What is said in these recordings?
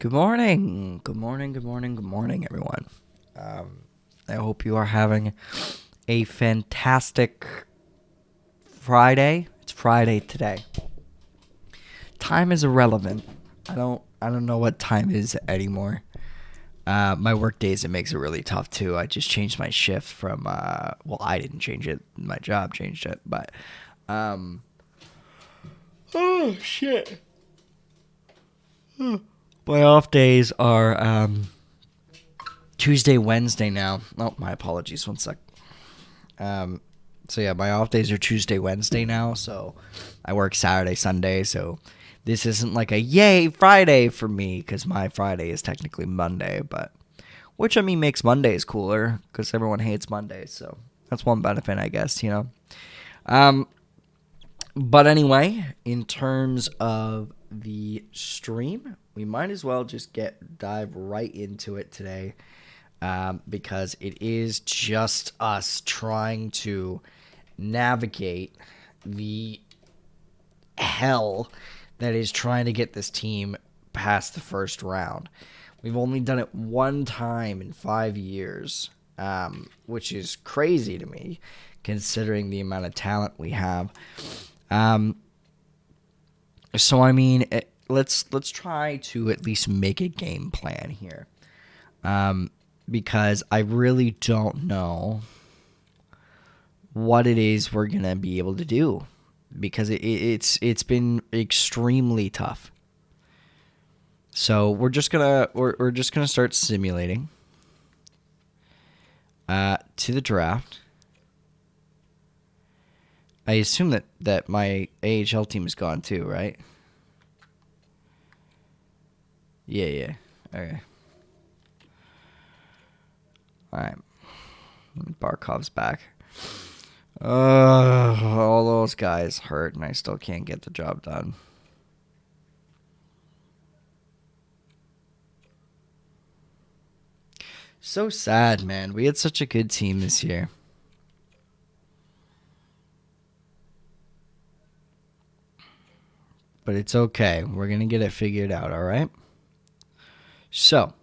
Good morning. Good morning. Good morning. Good morning, everyone. I hope you are having a fantastic Friday. It's Friday today. Time is irrelevant. I don't know what time is anymore. My work days, it makes it really tough too. I just changed my shift from I didn't change it. My job changed it, but oh shit. My off days are Tuesday, Wednesday now. Oh, my apologies. One sec. So yeah, my off days are Tuesday, Wednesday now. So I work Saturday, Sunday. So this isn't like a yay Friday for me because my Friday is technically Monday. But which I mean makes Mondays cooler because everyone hates Mondays. So that's one benefit, I guess. But anyway, in terms of the stream, we might as well just dive right into it today. Because it is just us trying to navigate the hell that is trying to get this team past the first round. We've only done it one time in 5 years, which is crazy to me, considering the amount of talent we have. So I mean, let's try to at least make a game plan here. Because I really don't know what it is we're gonna be able to do, because it's been extremely tough. So we're just gonna start simulating to the draft. I assume that my AHL team is gone too, right? Yeah. Okay. All right. Barkov's back. All those guys hurt, and I still can't get the job done. So sad, man. We had such a good team this year. But it's okay. We're going to get it figured out, all right? So,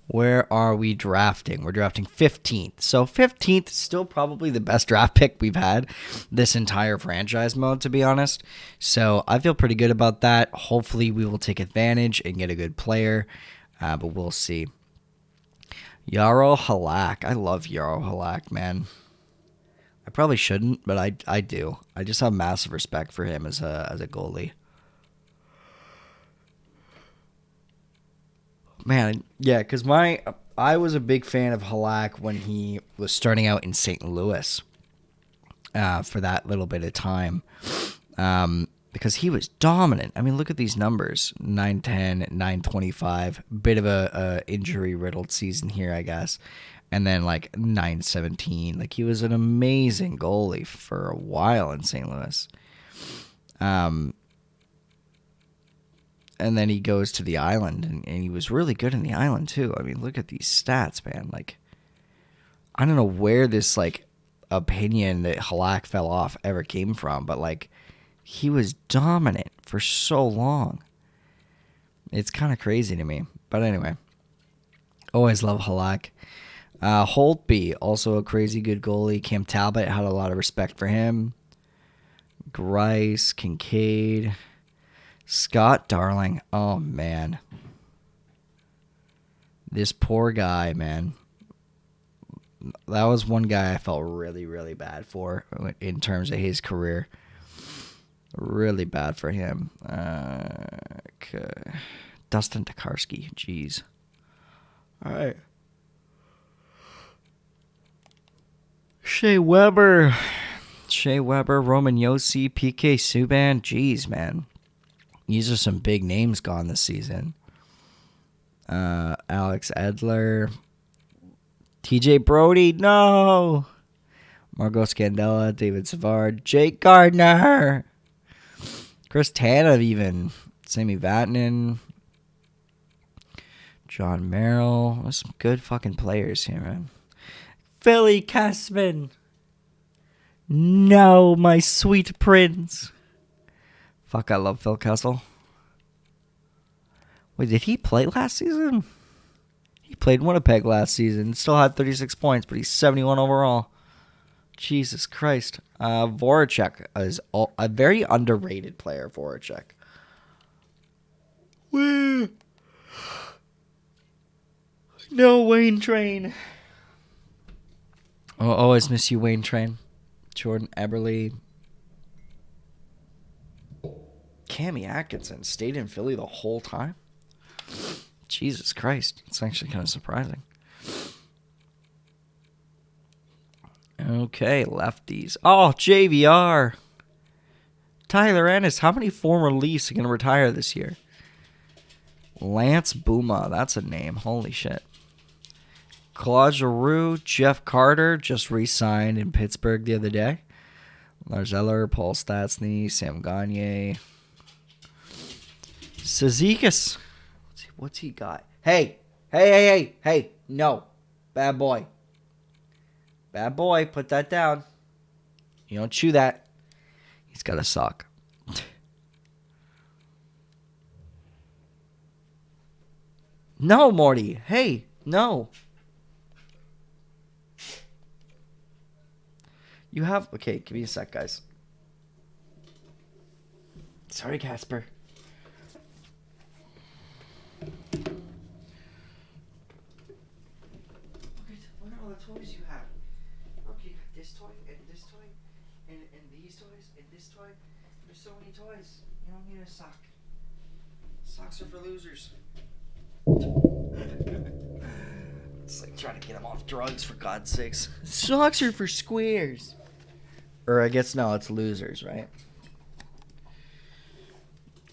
where are we drafting? We're drafting 15th. So 15th is still probably the best draft pick we've had this entire franchise mode, to be honest. So I feel pretty good about that. Hopefully we will take advantage and get a good player, but we'll see. Jaro Halak. I love Jaro Halak, man. I probably shouldn't, but I do. I just have massive respect for him as a goalie. Man, yeah, because I was a big fan of Halak when he was starting out in St. Louis for that little bit of time, because he was dominant. I mean, look at these numbers: 910, 925. Bit of a injury-riddled season here, I guess, and then like 917. Like, he was an amazing goalie for a while in St. Louis. And then he goes to the Island, and he was really good in the Island too. I mean, look at these stats, man. Like, I don't know where this like opinion that Halak fell off ever came from, but like, he was dominant for so long. It's kind of crazy to me. But anyway, always love Halak. Holtby, also a crazy good goalie. Cam Talbot, had a lot of respect for him. Grice, Kincaid, Scott Darling. Oh, man. This poor guy, man. That was one guy I felt really, really bad for in terms of his career. Really bad for him. Okay. Dustin Tokarski. Jeez. All right. Shea Weber, Roman Yossi, PK Subban. Jeez, man. These are some big names gone this season. Alex Edler. TJ Brody, no. Margot Scandella, David Savard, Jake Gardner. Chris Tanev even. Sami Vatanen. John Merrill. There's some good fucking players here, man. Philly Kessman. No, my sweet prince. Fuck, I love Phil Kessel. Wait, did he play last season? He played Winnipeg last season. Still had 36 points, but he's 71 overall. Jesus Christ. Voracek is a very underrated player, Voracek. Woo! No Wayne Train. I'll always miss you, Wayne Train. Jordan Eberle. Cami Atkinson stayed in Philly the whole time. Jesus Christ. It's actually kind of surprising. Okay, lefties. Oh, JVR. Tyler Ennis. How many former Leafs are going to retire this year? Lance Bouma. That's a name. Holy shit. Claude Giroux. Jeff Carter just re-signed in Pittsburgh the other day. Lars Eller. Paul Stastny. Sam Gagner. Cizikas. What's he got? Hey. No. Bad boy. Bad boy. Put that down. You don't chew that. He's got a sock. No, Morty. Hey. No. You have... Okay, give me a sec, guys. Sorry, Casper. Look at all the toys you have. Okay, you got this toy, and this toy, and these toys, and this toy. There's so many toys. You don't need a sock. Socks are for losers. It's like trying to get them off drugs, for God's sakes. Socks are for squares. Or I guess, no, it's losers, right?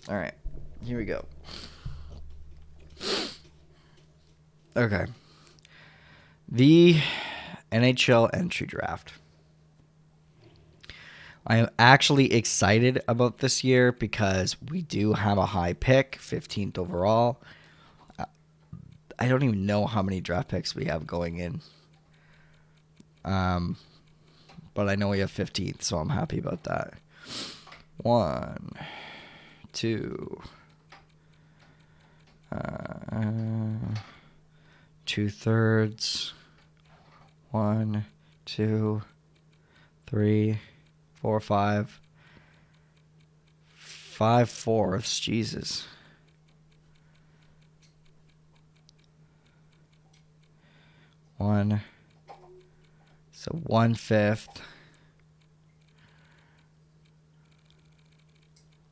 All right, here we go. Okay. The NHL entry draft. I am actually excited about this year because we do have a high pick, 15th overall. I don't even know how many draft picks we have going in. But I know we have 15th, so I'm happy about that. 1, 2, 2/3. 1, 2, 3, 4, 5. 5/4. Jesus. 1. So 1/5.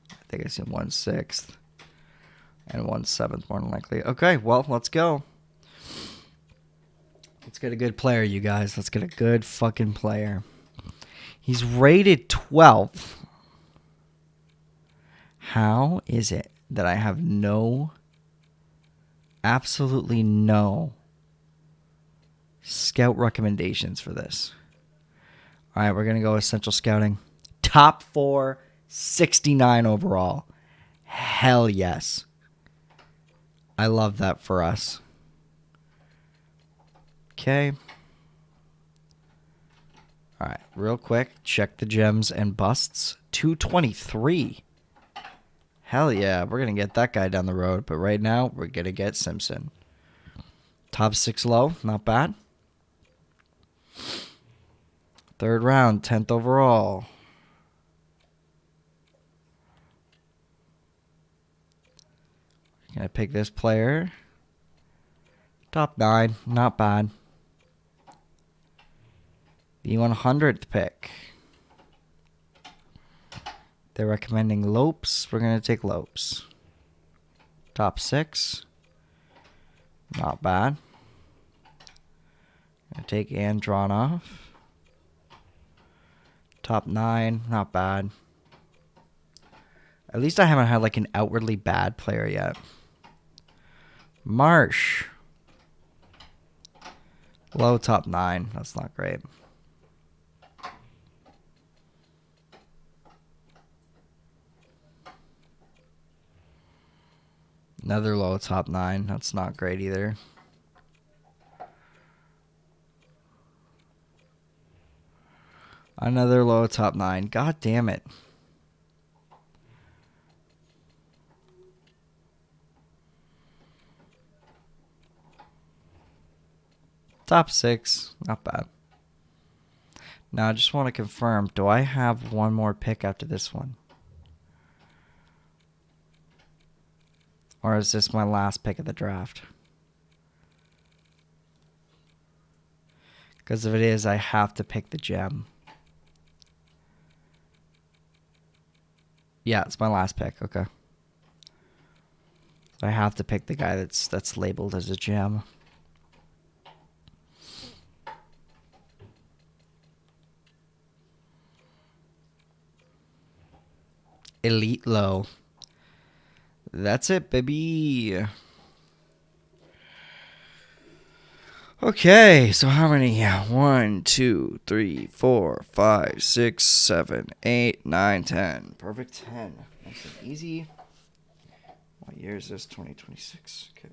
I think I see 1/6. And 1/7 more than likely. Okay, well, let's go. Let's get a good player, you guys. Let's get a good fucking player. He's rated 12th. How is it that I have absolutely no scout recommendations for this? All right, we're going to go essential scouting. Top 4, 69 overall. Hell yes. I love that for us. Okay. All right, real quick, check the gems and busts. 223. Hell yeah, we're going to get that guy down the road. But right now, we're going to get Simpson. Top 6 low, not bad. 3rd round, 10th overall. Gonna pick this player. Top 9, not bad. The 100th pick. They're recommending Lopes. We're gonna take Lopes. Top 6, not bad. Gonna take Andronov. Top 9, not bad. At least I haven't had like an outwardly bad player yet. Marsh. Low top 9. That's not great. Another low top 9. That's not great either. Another low top 9. God damn it. Top 6. Not bad. Now, I just want to confirm, do I have one more pick after this one? Or is this my last pick of the draft? Because if it is, I have to pick the gem. Yeah, it's my last pick. Okay. I have to pick the guy that's labeled as a gem. Elite low. That's it, baby. Okay, so how many? 1, 2, 3, 4, 5, 6, 7, 8, 9, 10. Perfect 10. Nice and easy. What year is this? 2026. Okay.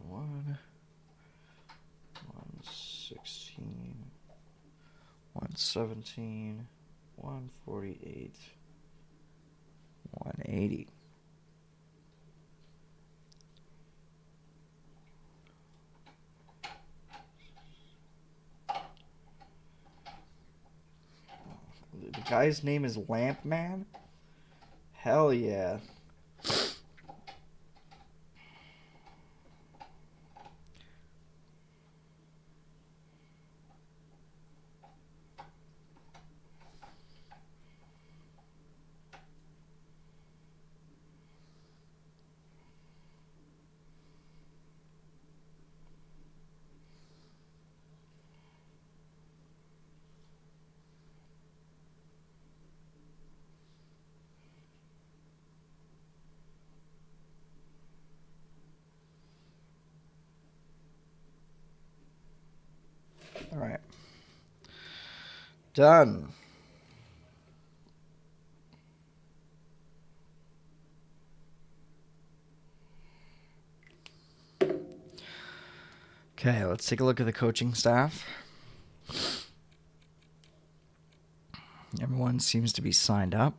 One, 116, 117, 148, 180. The guy's name is Lampman? Hell yeah. All right. Done. Okay, let's take a look at the coaching staff. Everyone seems to be signed up.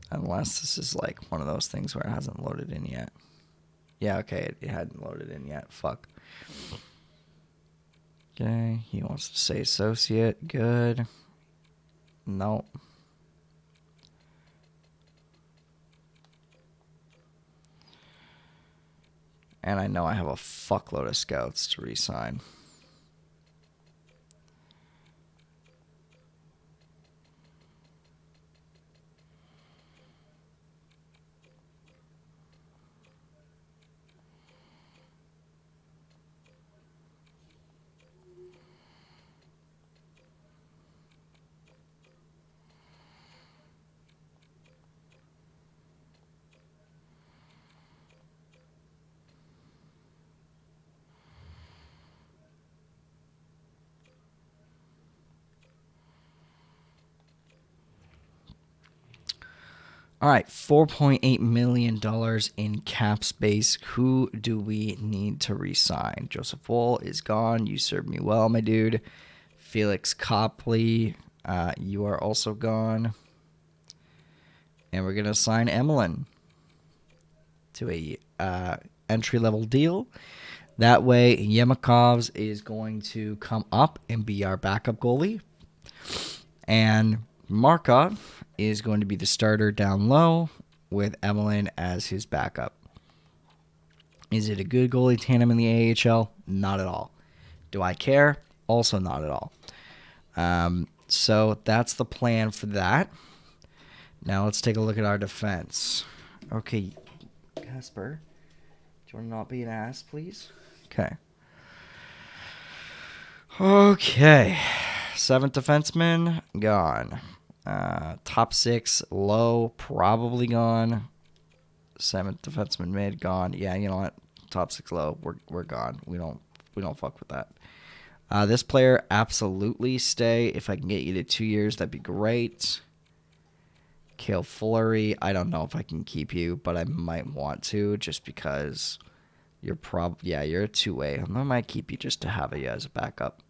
Unless this is like one of those things where it hasn't loaded in yet. Yeah, okay, it hadn't loaded in yet. Fuck. Okay, he wants to say associate. Good. Nope. And I know I have a fuckload of scouts to re-sign. All right, $4.8 million in cap space. Who do we need to re-sign? Joseph Woll is gone. You served me well, my dude. Felix Copley, you are also gone. And we're going to sign Emlyn to a entry-level deal. That way, Yemakovs is going to come up and be our backup goalie. And Markov is going to be the starter down low with Emlyn as his backup. Is it a good goalie tandem in the AHL? Not at all. Do I care? Also not at all. So that's the plan for that. Now let's take a look at our defense. Okay, Casper, do you want to not be an ass, please? Okay. Okay. 7th defenseman, gone. Top 6, low, probably gone. 7th defenseman, mid, gone. Yeah, you know what? Top 6, low, we're gone. We don't We don't fuck with that. This player, absolutely stay. If I can get you to 2 years, that'd be great. Cale Fleury, I don't know if I can keep you, but I might want to just because you're you're a two-way. I might keep you just to have you as a backup.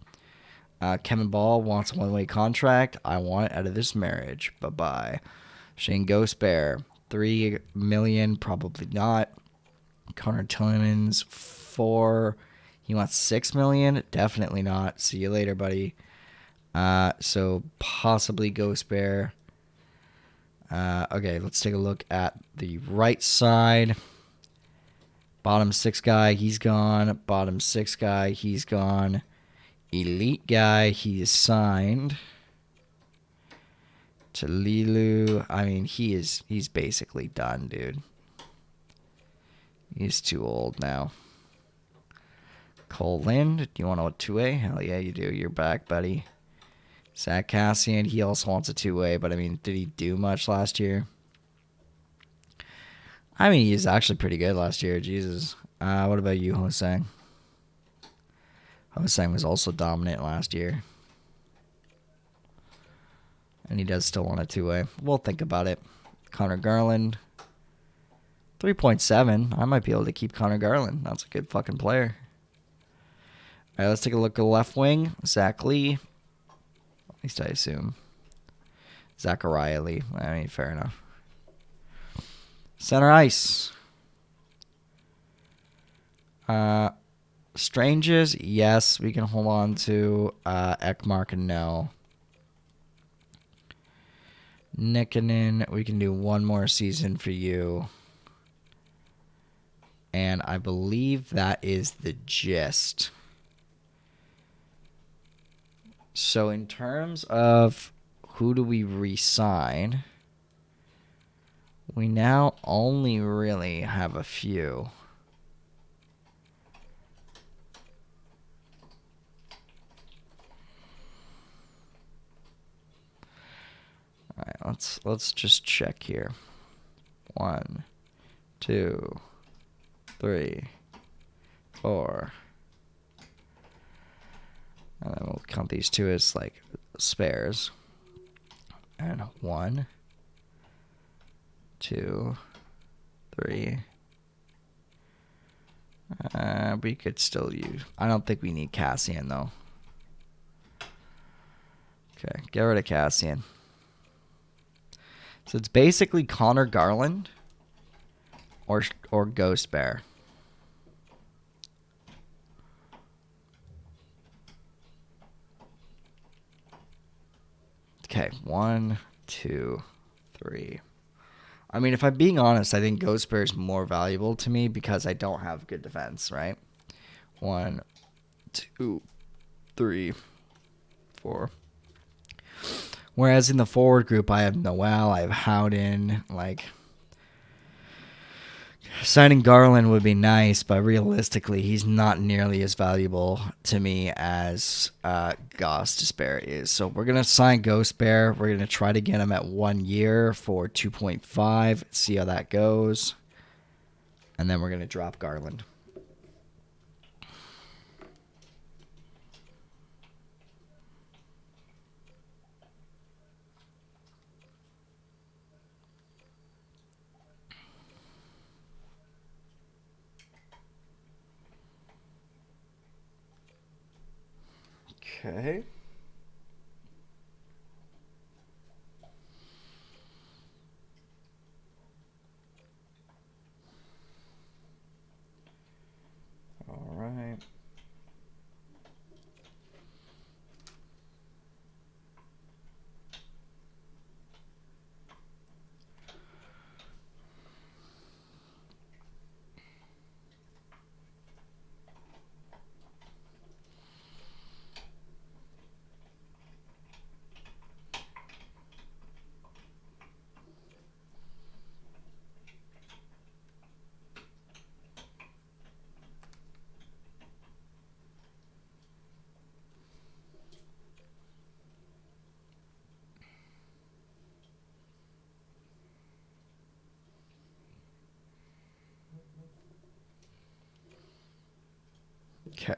Kevin Ball wants a one-way contract. I want it out of this marriage. Bye-bye. Shane Ghost-Bear, $3 million, probably not. Connor Tillmans, 4. He wants $6 million, definitely not. See you later, buddy. So possibly Ghost-Bear. Okay, let's take a look at the right side. Bottom 6 guy, he's gone. Bottom 6 guy, he's gone. Elite guy, he is signed. Talilu, I mean, he's basically done, dude. He's too old now. Cole Lind, do you want a two-way? Hell yeah, you do. You're back, buddy. Zach Cassian, he also wants a two-way, but I mean, did he do much last year? I mean, he's actually pretty good last year. Jesus. What about you, Hosang? Hosang was also dominant last year. And he does still want a two-way. We'll think about it. Connor Garland. 3.7. I might be able to keep Connor Garland. That's a good fucking player. All right, let's take a look at the left wing. Zach Lee. At least I assume. Zachariah Lee. I mean, fair enough. Center ice. Stranges, yes, we can hold on to. Ekmark, no. Nikkanen, we can do one more season for you. And I believe that is the gist. So in terms of who do we re-sign, we now only really have a few. All right, let's just check here. 1, 2, 3, 4. And then we'll count these two as like spares. And 1, 2, 3. We could still use. I don't think we need Cassian though. Okay, get rid of Cassian. So it's basically Connor Garland or Ghost Bear. Okay, 1, 2, 3. I mean, if I'm being honest, I think Ghost Bear is more valuable to me because I don't have good defense, right? 1, 2, 3, 4. Whereas in the forward group, I have Noel, I have Howden. Like, signing Garland would be nice, but realistically, he's not nearly as valuable to me as Ghost Bear is. So we're going to sign Ghost Bear. We're going to try to get him at 1 year for 2.5, see how that goes. And then we're going to drop Garland. Okay. All right. Okay.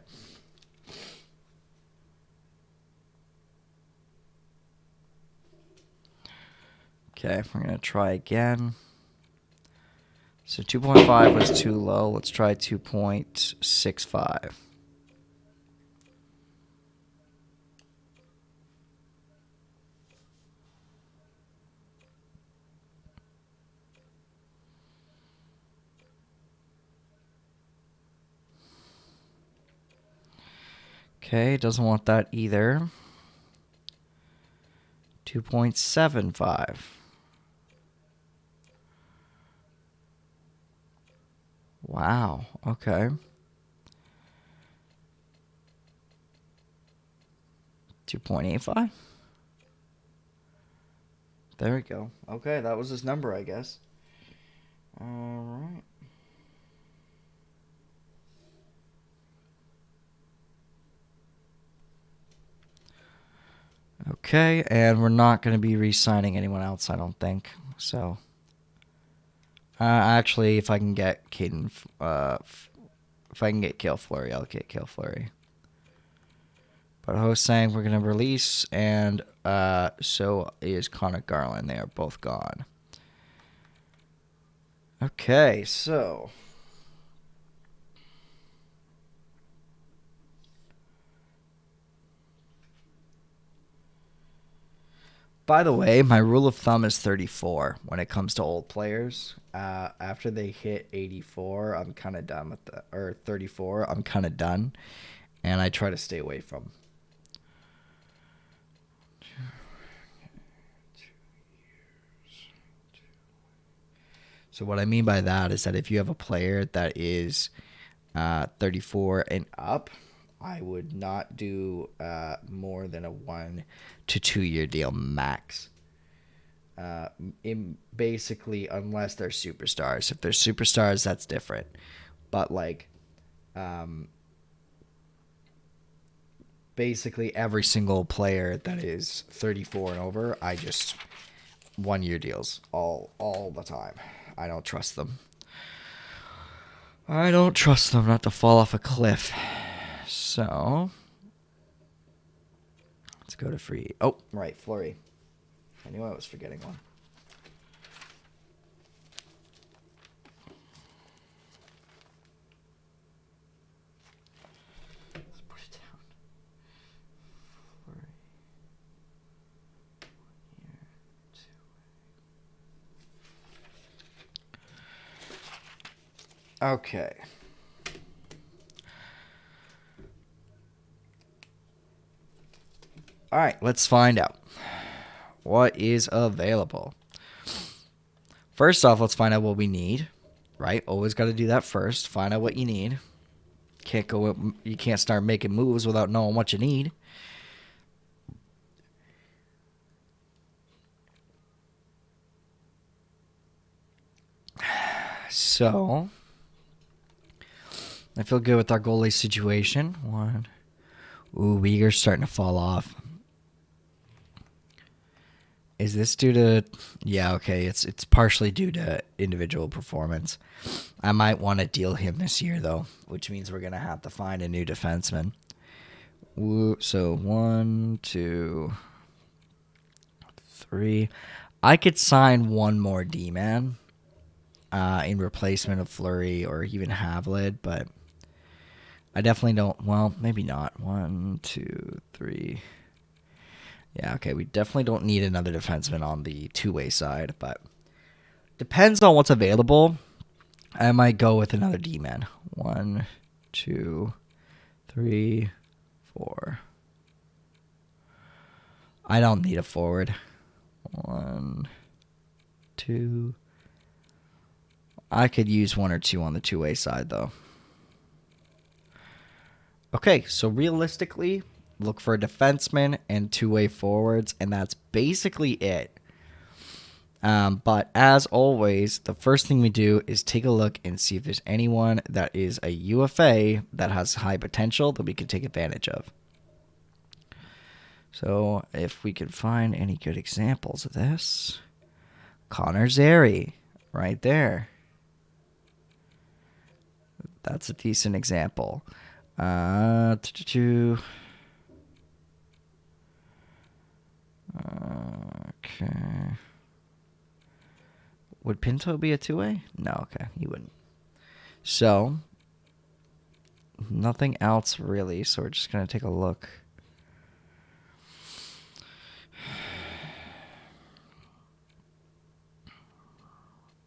Okay, we're going to try again. So 2.5 was too low. Let's try 2.65. Okay, doesn't want that either. 2.75. Wow, okay. 2.85. There we go. Okay, that was his number, I guess. All right. Okay, and we're not going to be re-signing anyone else, I don't think. So, actually, if I can get Caden, if I can get Kale Fleury, I'll get Kale Fleury. But host saying we're going to release, and so is Connor Garland. They are both gone. Okay, so by the way, my rule of thumb is 34 when it comes to old players. After they hit 84, I'm kind of done with that. Or 34, I'm kind of done. And I try to stay away from. So what I mean by that is that if you have a player that is 34 and up, I would not do more than a 1 to 2 year deal max. Basically, unless they're superstars. If they're superstars, that's different. But like, basically every single player that is 34 and over, I just 1 year deals all the time. I don't trust them. I don't trust them not to fall off a cliff. So let's go to free. Oh, right, Fleury. I knew I was forgetting one. Let's put it down. Fleury. 1 year, 2. Okay. All right, let's find out what is available. First off, let's find out what we need, right? Always got to do that first. Find out what you need. You can't start making moves without knowing what you need. So, I feel good with our goalie situation. One. Ooh, Uyghur's starting to fall off. Is this due to... Yeah, okay. It's partially due to individual performance. I might want to deal him this year, though, which means we're going to have to find a new defenseman. So 1, 2, 3. I could sign one more D-man in replacement of Fleury or even Havlid, but I definitely don't... Well, maybe not. 1, 2, 3... Yeah, okay, we definitely don't need another defenseman on the two-way side, but depends on what's available. I might go with another D-man. 1, 2, 3, 4. I don't need a forward. 1, 2. I could use 1 or 2 on the two-way side, though. Okay, so realistically, look for a defenseman and two-way forwards, and that's basically it. But as always, the first thing we do is take a look and see if there's anyone that is a UFA that has high potential that we can take advantage of. So if we can find any good examples of this, Connor Zary, right there. That's a decent example. Okay. Would Pinto be a two-way? No, okay, he wouldn't. So, nothing else really, so we're just going to take a look.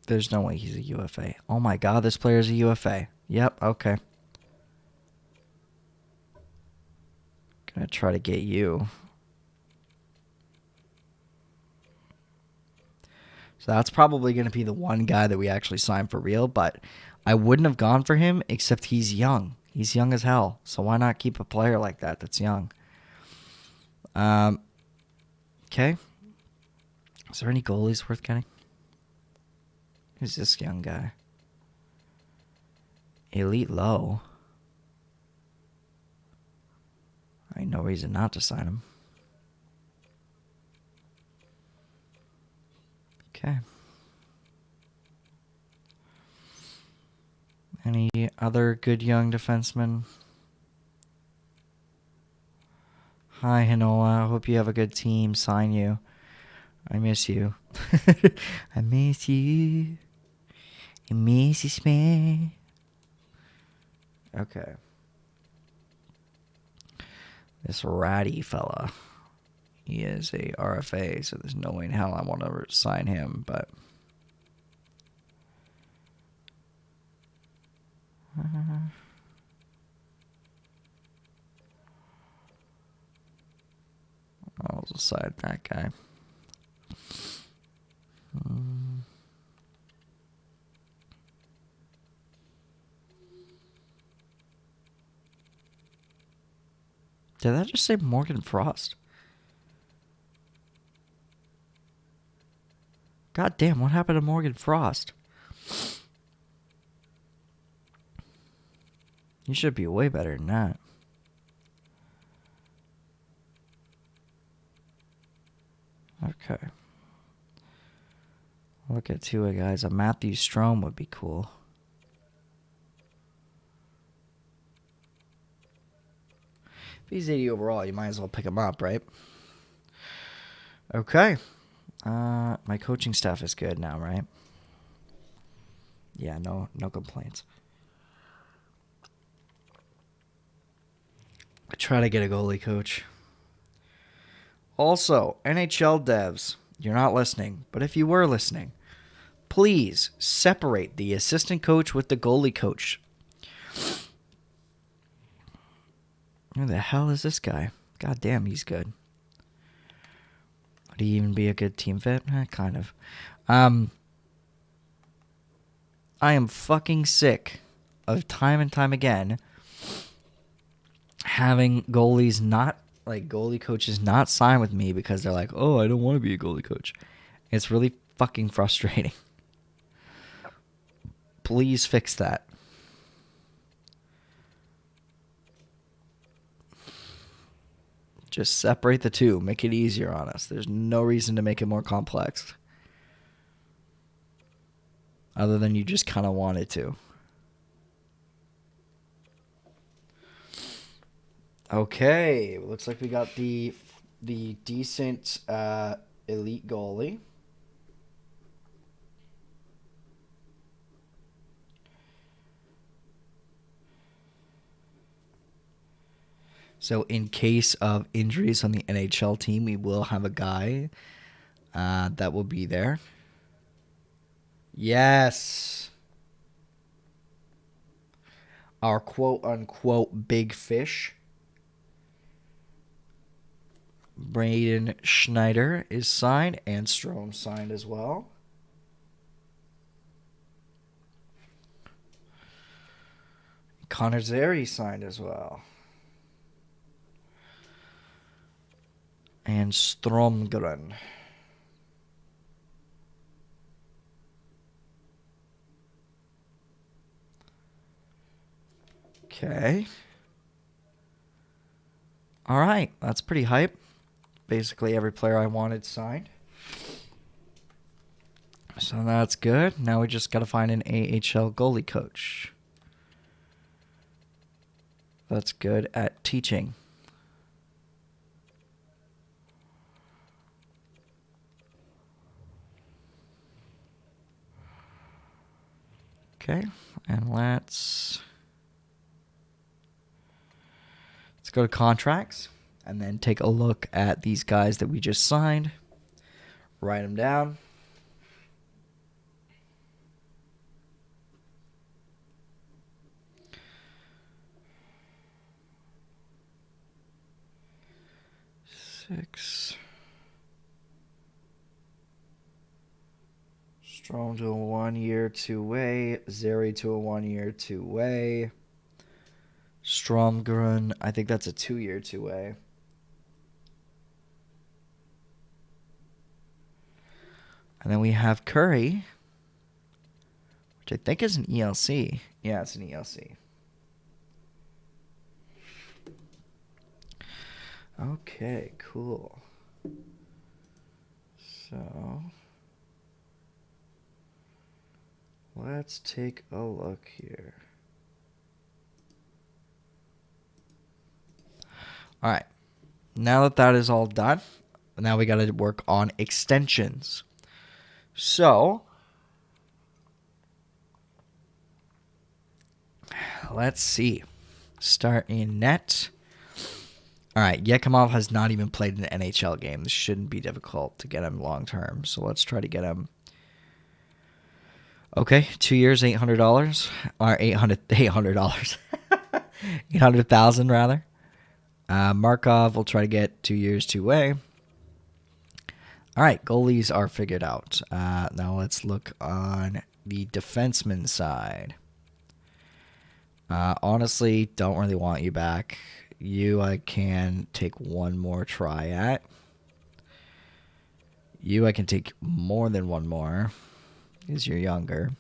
There's no way he's a UFA. Oh my god, this player's a UFA. Yep, okay. Gonna try to get you. So that's probably going to be the one guy that we actually sign for real, but I wouldn't have gone for him except he's young. He's young as hell. So why not keep a player like that that's young? Okay. Is there any goalies worth getting? Who's this young guy? Elite low. I ain't no reason not to sign him. Okay. Any other good young defensemen? Hi, Hinola. Hope you have a good team. Sign you. I miss you. I miss you. I miss me. Okay. This ratty fella. He is a RFA, so there's no way in hell I want to sign him, but... I'll decide that guy. Did that just say Morgan Frost? God damn, what happened to Morgan Frost? You should be way better than that. Okay. Look at two guys. A Matthew Strome would be cool. If he's 80 overall, you might as well pick him up, right? Okay. My coaching staff is good now, right? Yeah, no complaints. I try to get a goalie coach. Also, NHL devs, you're not listening, but if you were listening, please separate the assistant coach with the goalie coach. Who the hell is this guy? God damn, he's good. Would he even be a good team fit? Kind of. I am fucking sick of time and time again having goalies not, like, goalie coaches not sign with me because they're like, oh, I don't want to be a goalie coach. It's really fucking frustrating. Please fix that. Just separate the two. Make it easier on us. There's no reason to make it more complex. Other than you just kind of wanted to. Okay. Looks like we got the decent elite goalie. So in case of injuries on the NHL team, we will have a guy that will be there. Yes. Our quote-unquote big fish. Braden Schneider is signed, and Strome signed as well. Connor Zary signed as well. And Stromgren. Okay. All right. That's pretty hype. Basically every player I wanted signed. So that's good. Now we just got to find an AHL goalie coach that's good at teaching. Okay, and let's go to contracts and then take a look at these guys that we just signed. Write them down. Six. Strom to a 1 year, 2-way. Zeri to a 1 year, 2-way. Stromgren, I think that's a 2-year, 2-way. And then we have Curry, which I think is an ELC. Yeah, it's an ELC. Okay, cool. So let's take a look here. All right. Now that is all done, now we got to work on extensions. So let's see. Start in net. All right, Yakimov has not even played an NHL game. This shouldn't be difficult to get him long term. So let's try to get him. Okay, 2 years, $800 or $800. $800,000 rather. Markov will try to get 2 years, 2-way. All right, goalies are figured out. Now let's look on the defenseman side. Honestly, don't really want you back. You, I can take one more try at. You, I can take more than one more, because you're younger.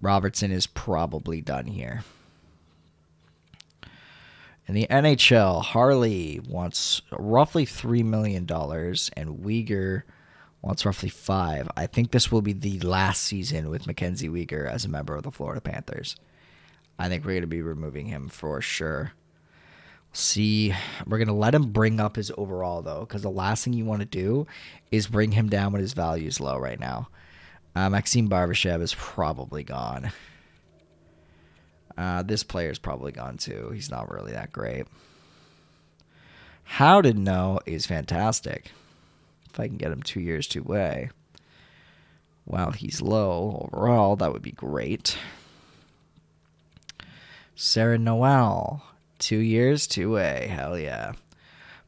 Robertson is probably done here. In the NHL, Harley wants roughly $3 million, and Weegar wants roughly $5 million. I think this will be the last season with Mackenzie Weegar as a member of the Florida Panthers. I think we're going to be removing him for sure. See, we're going to let him bring up his overall, though, because the last thing you want to do is bring him down when his value is low right now. Maxime Barbashev is probably gone. This player's probably gone, too. He's not really that great. How to know is fantastic. If I can get him 2 years, 2-way. While he's low overall, that would be great. Sarah Noel, 2 years, 2-way. Hell yeah.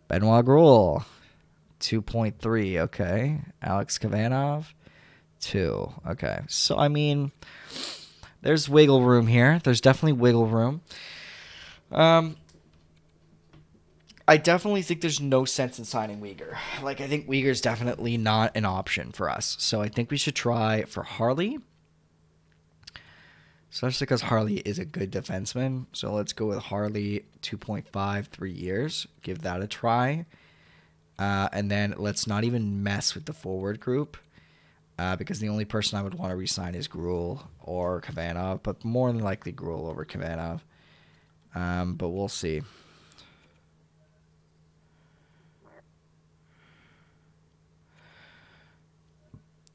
Benoit Gruel, 2.3. Okay. Alex Kavanov, 2. Okay. So, I mean, there's wiggle room here. There's definitely wiggle room. I definitely think there's no sense in signing Weegar. Like, I think Uyghur's definitely not an option for us. So I think we should try for Harley. Especially because Harley is a good defenseman. So let's go with Harley 2.5, 3 years. Give that a try. And then let's not even mess with the forward group. Because the only person I would want to re-sign is Gruel or Kavanov. But more than likely Gruel over Kavanov. But we'll see.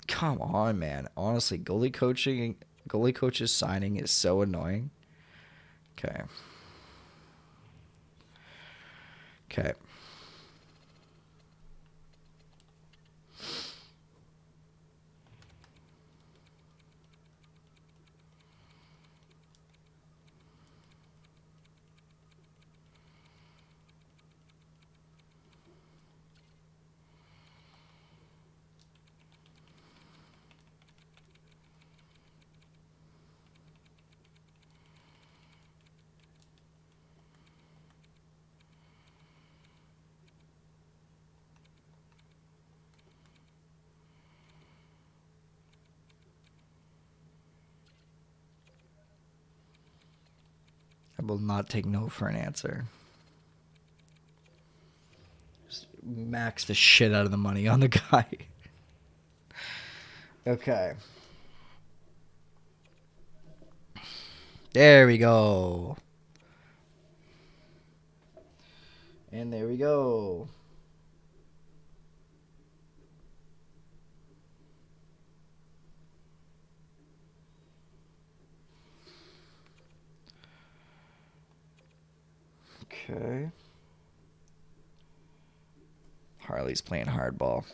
Come on, man. Honestly, goalie coaches signing is so annoying. Okay. Okay. I will not take no for an answer. Just max the shit out of the money on the guy. Okay. There we go. And there we go. Okay. Harley's playing hardball.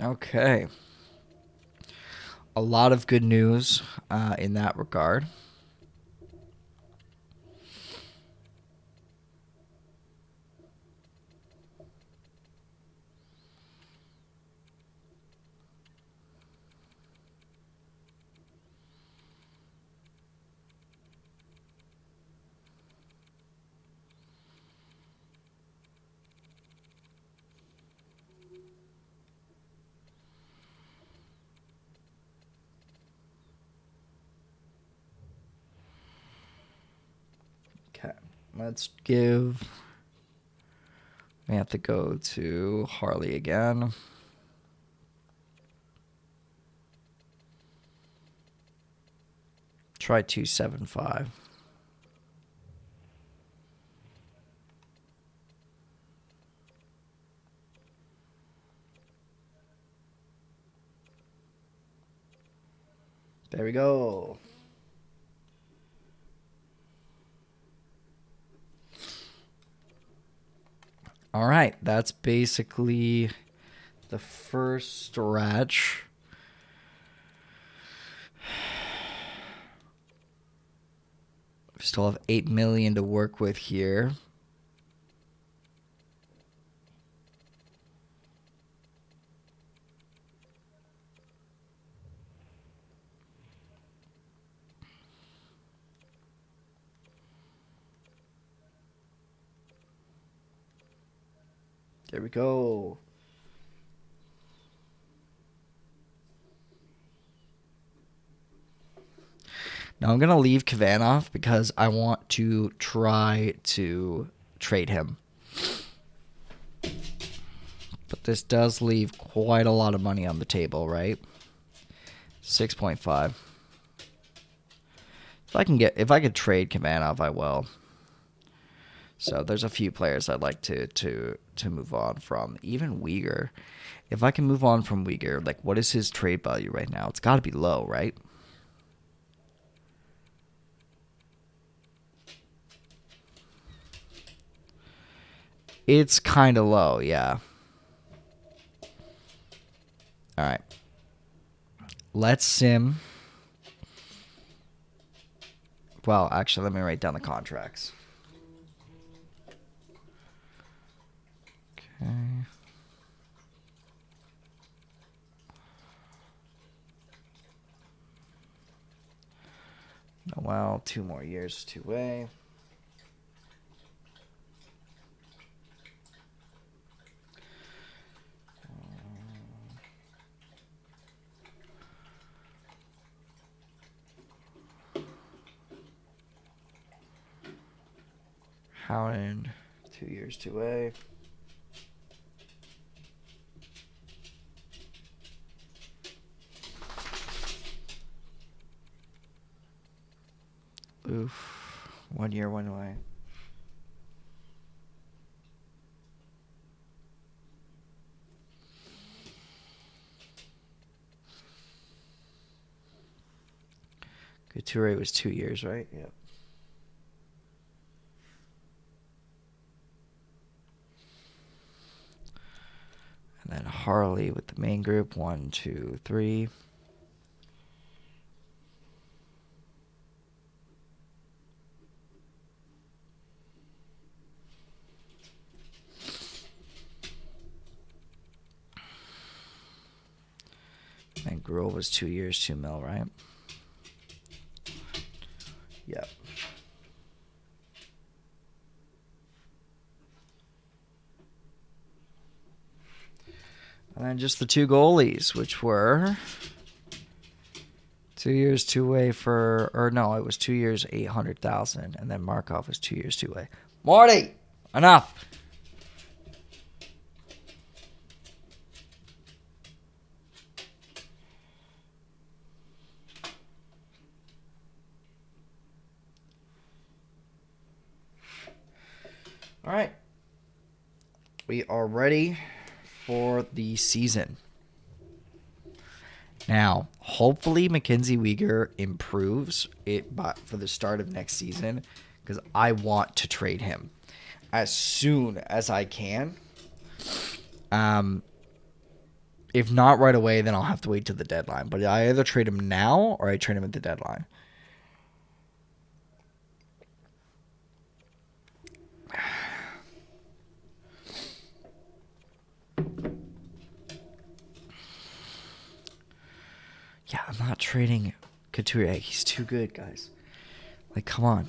Okay. A lot of good news in that regard. Okay. Let's give... We have to go to Harley again. Try 275. There we go. All right, that's basically the first stretch. We still have 8 million to work with here. There we go. Now I'm going to leave Kavanagh because I want to try to trade him. But this does leave quite a lot of money on the table, right? 6.5. If I could trade Kavanagh, I will. So there's a few players I'd like to move on from. Even Uyghur. If I can move on from Uyghur, like what is his trade value right now? It's got to be low, right? It's kind of low, yeah. All right. Let's sim. Well, actually, let me write down the contracts. Okay. Well, 2 more years, 2-way. Howden, 2 years, 2-way. Oof. 1 year, 1-way. Couture was 2 years, right? Yep. And then Harley with the main group, 1, 2, 3. And Grove was 2 years, 2 mil, right? Yep. And then just the 2 goalies, which were 2 years, 2-way for, or no, it was 2 years, 800,000, and then Markov was 2 years, 2-way. Marty, enough. we are ready for the season. Now, hopefully Mackenzie Weegar improves it for the start of next season, because I want to trade him as soon as I can. If not right away, then I'll have to wait till the deadline. But I either trade him now or I trade him at the deadline. Yeah, I'm not trading Couturier. He's too good, guys. Like, come on.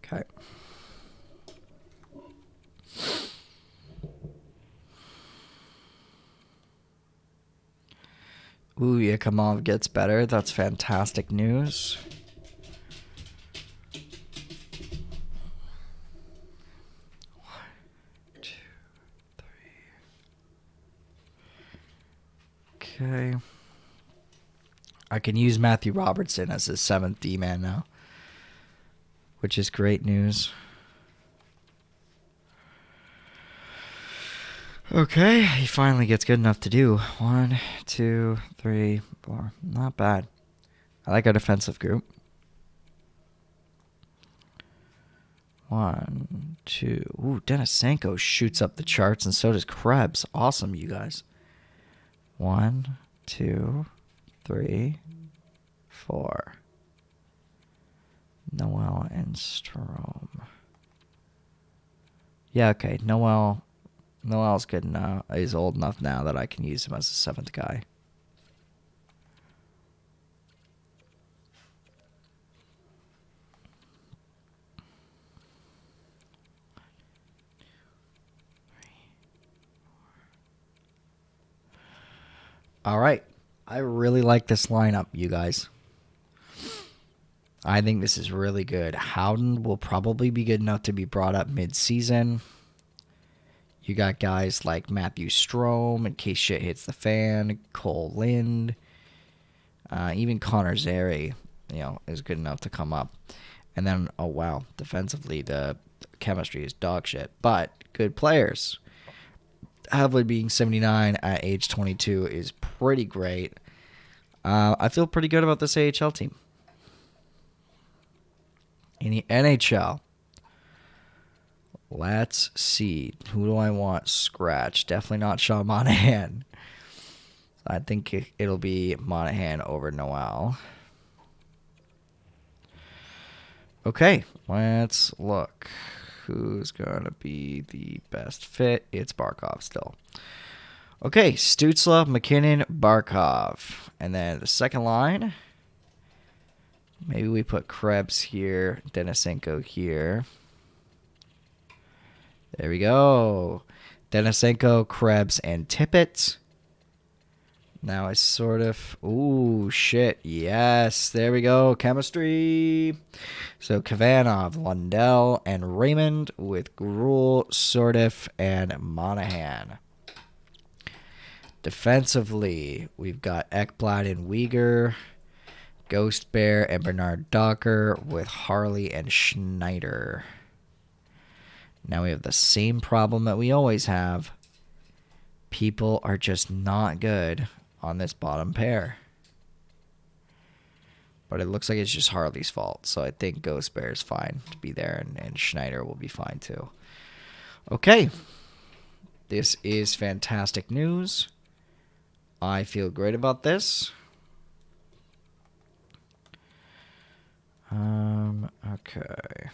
Okay. Ooh, Yakimov gets better. That's fantastic news. One, two, three. Okay. I can use Matthew Robertson as his 7th D-man now, which is great news. Okay, he finally gets good enough to do 1, 2, 3, 4. Not bad. I like our defensive group. 1, 2. Ooh, Denisenko shoots up the charts, and so does Krebs. Awesome, you guys. 1, 2, 3, 4. Noel and Strome. Yeah, okay. Noel's good now. He's old enough now that I can use him as a 7th guy. All right. I really like this lineup, you guys. I think this is really good. Howden will probably be good enough to be brought up mid-season. You got guys like Matthew Strome in case shit hits the fan, Cole Lind, even Connor Zary, is good enough to come up. And then, oh wow, defensively the chemistry is dog shit, but good players. Havlin being 79 at age 22 is pretty great. I feel pretty good about this AHL team. In the NHL, let's see. Who do I want? Scratch. Definitely not Sean Monahan. I think it'll be Monahan over Noel. Okay, let's look. Who's going to be the best fit? It's Barkov still. Okay, Stützle, McKinnon, Barkov. And then the second line, maybe we put Krebs here, Denisenko here. There we go. Denisenko, Krebs, and Tippett. Now I sort of... Ooh, shit. Yes, there we go. Chemistry. So Kavanagh, Lundell, and Raymond with Gruel, Sordif, and Monahan. Defensively, we've got Ekblad and Weegar, Ghost Bear, and Bernard Docker with Harley and Schneider. Now we have the same problem that we always have. People are just not good on this bottom pair. But it looks like it's just Harley's fault. So I think Ghost Bear is fine to be there, and Schneider will be fine too. Okay. This is fantastic news. I feel great about this. Okay.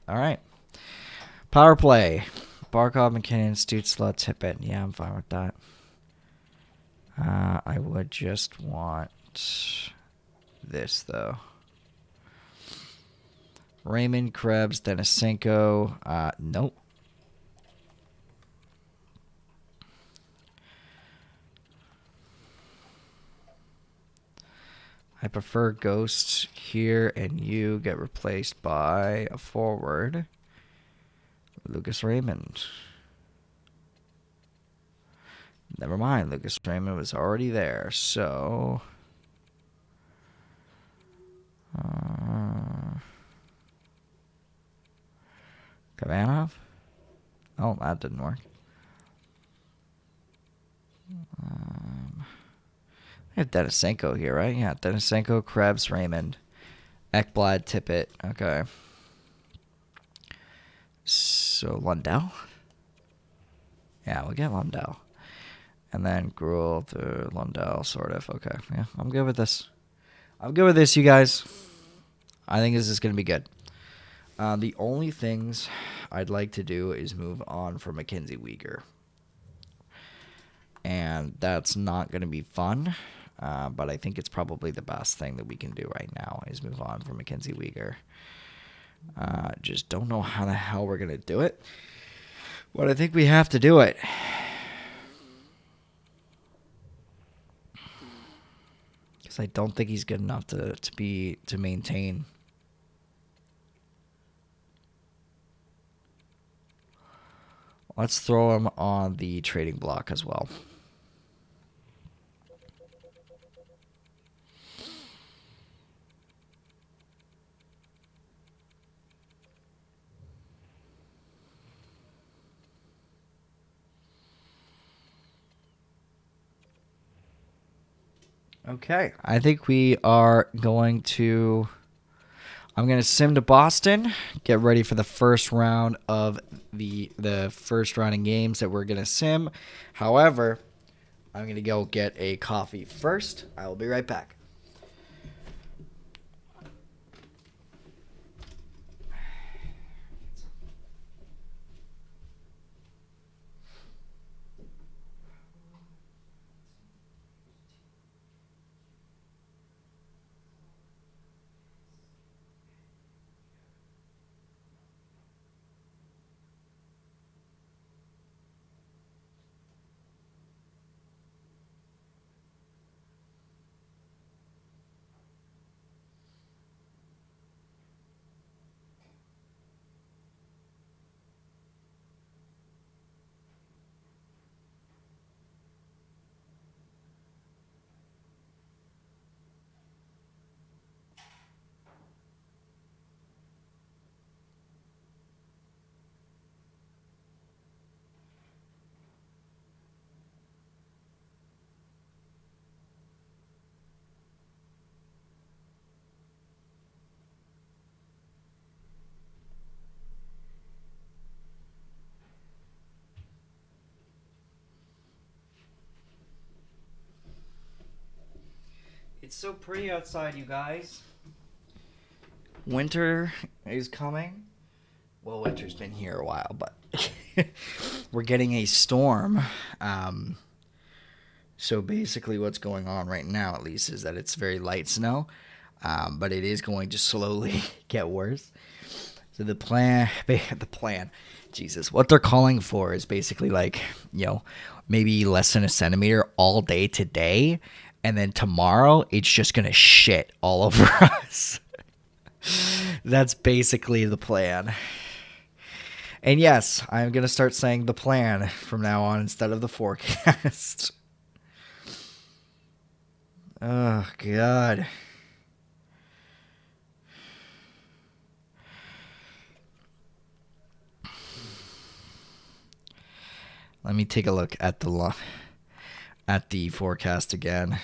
All right. Power play. Barkov, McKinnon, Stützle, Tippett. Yeah, I'm fine with that. I would just want this, though. Raymond, Krebs, Denisenko. Nope. I prefer Ghost here, and you get replaced by a forward, Lucas Raymond. Never mind, Lucas Raymond was already there, so... Kavanagh? Oh, that didn't work. I have Denisenko here, right? Yeah, Denisenko, Krebs, Raymond, Ekblad, Tippett. Okay. So, Lundell? Yeah, we'll get Lundell. And then Gruel to Lundell, sort of. Okay, yeah, I'm good with this. I'm good with this, you guys. I think this is going to be good. The only things I'd like to do is move on from Mackenzie Weegar. And that's not going to be fun, but I think it's probably the best thing that we can do right now is move on from Mackenzie Weegar. Just don't know how the hell we're going to do it, but I think we have to do it. Because I don't think he's good enough to maintain. Let's throw him on the trading block as well. Okay, I think we are going to... I'm going to sim to Boston, get ready for the first round of the first round of games that we're going to sim. However, I'm going to go get a coffee first. I will be right back. It's so pretty outside, you guys. Winter is coming. Well, winter's been here a while, but we're getting a storm. So basically what's going on right now, at least, is that it's very light snow, but it is going to slowly get worse. So the plan, Jesus, what they're calling for is basically like, maybe less than a centimeter all day today, and then tomorrow it's just going to shit all over us. That's basically the plan. And yes, I'm going to start saying the plan from now on instead of the forecast. Oh, God. Let me take a look at the forecast again.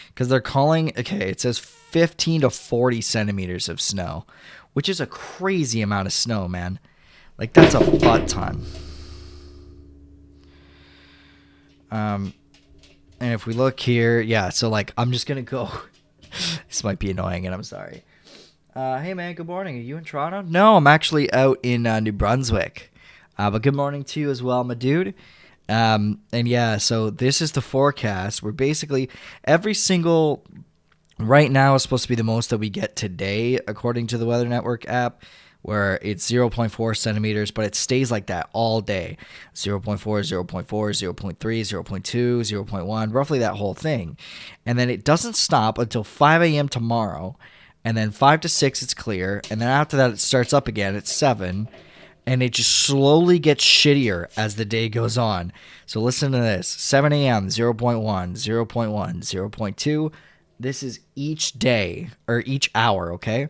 Because they're calling, okay, it says 15 to 40 centimeters of snow, which is a crazy amount of snow, man. Like, that's a butt ton. And if we look here, yeah, so, like, I'm just going to go. This might be annoying, and I'm sorry. Hey, man, good morning. Are you in Toronto? No, I'm actually out in New Brunswick. But good morning to you as well, my dude. And yeah, so this is the forecast. We're basically every single right now is supposed to be the most that we get today, according to the Weather Network app, where it's 0.4 centimeters, but it stays like that all day. 0.4, 0.4, 0.3, 0.2, 0.1, roughly that whole thing. And then it doesn't stop until 5 a.m. tomorrow. And then 5 to 6, it's clear. And then after that, it starts up again at 7. And it just slowly gets shittier as the day goes on. So listen to this. 7 a.m., 0.1, 0.1, 0.2. This is each day, or each hour, okay?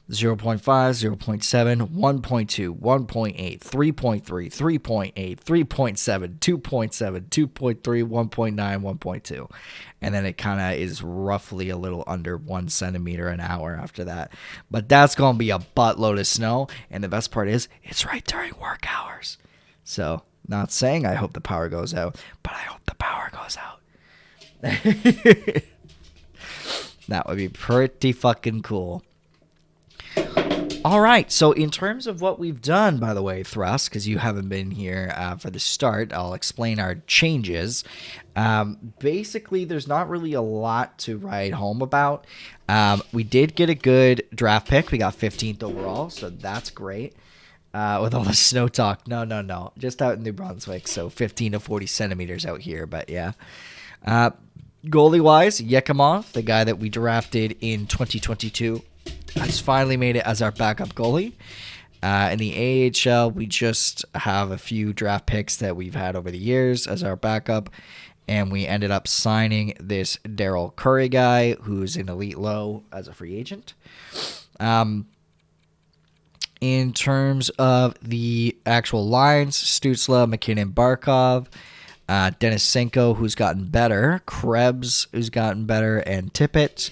0.5, 0.7, 1.2, 1.8, 3.3, 3.8, 3.7, 2.7, 2.3, 1.9, 1.2. And then it kind of is roughly a little under 1 centimeter an hour after that. But that's going to be a buttload of snow. And the best part is, it's right during work hours. So, not saying I hope the power goes out, but I hope the power goes out. That would be pretty fucking cool. All right, so in terms of what we've done, by the way, Thrust, because you haven't been here for the start, I'll explain our changes. Basically, there's not really a lot to write home about. We did get a good draft pick. We got 15th overall, so that's great. With all the snow talk. No. Just out in New Brunswick, so 15 to 40 centimeters out here, but yeah. Goalie-wise, Yakimov, the guy that we drafted in 2022, has finally made it as our backup goalie. In the AHL, we just have a few draft picks that we've had over the years as our backup, and we ended up signing this Daryl Curry guy, who's in Elite Low as a free agent. In terms of the actual lines, Stützle, McKinnon, Barkov, Denisenko, who's gotten better, Krebs, who's gotten better, and Tippett,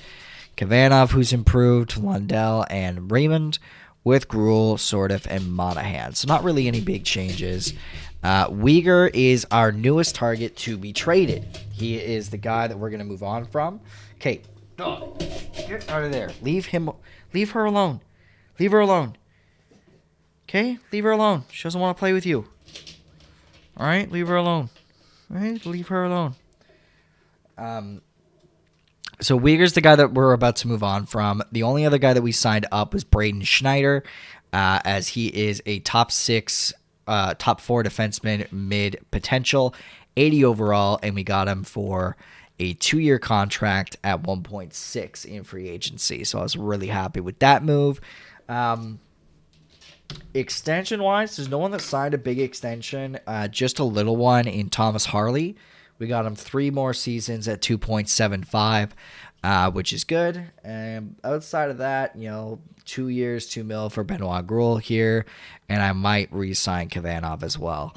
Kavanagh, who's improved, Lundell, and Raymond, with Gruel, Sordiff, and Monahan. So not really any big changes. Uyghur is our newest target to be traded. He is the guy that we're going to move on from. Okay, get out of there. Leave her alone. Leave her alone. Okay, leave her alone. She doesn't want to play with you. All right, leave her alone. All right, leave her alone. So Uyghur's the guy that we're about to move on from. The only other guy that we signed up was Braden Schneider, as he is a top 4 defenseman, mid potential, 80 overall, and we got him for a 2-year contract at 1.6 in free agency. So I was really happy with that move. Extension-wise, there's no one that signed a big extension, just a little one in Thomas Harley. We got him 3 more seasons at 2.75, which is good. And outside of that, 2 years, $2 million for Benoit Gruel here, and I might re-sign Kavanagh as well.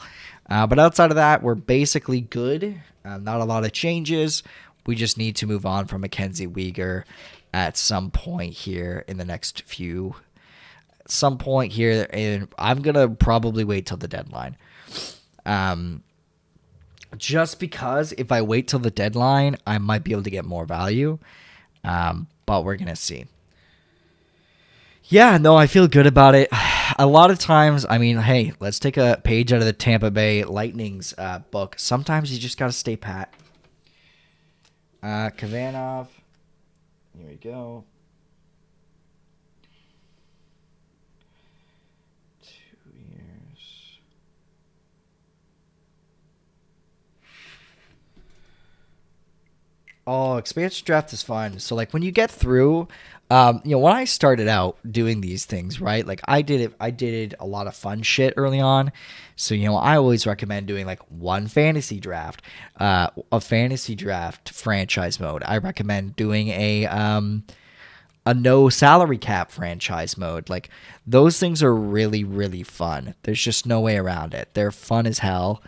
But outside of that, we're basically good. Not a lot of changes. We just need to move on from Mackenzie Uyghur at some point here in the next few. Some point here, and I'm gonna probably wait till the deadline. Just because if I wait till the deadline, I might be able to get more value. But we're gonna see. Yeah, no, I feel good about it. A lot of times, I mean, hey, let's take a page out of the Tampa Bay Lightning's book. Sometimes you just gotta stay pat. Kavanagh. Here we go. 2 years. Oh, expansion draft is fun. So, like, when you get through, when I started out doing these things, right? Like, I did a lot of fun shit early on. So, I always recommend doing like one fantasy draft, a fantasy draft franchise mode. I recommend doing a no salary cap franchise mode. Like, those things are really, really fun. There's just no way around it. They're fun as hell.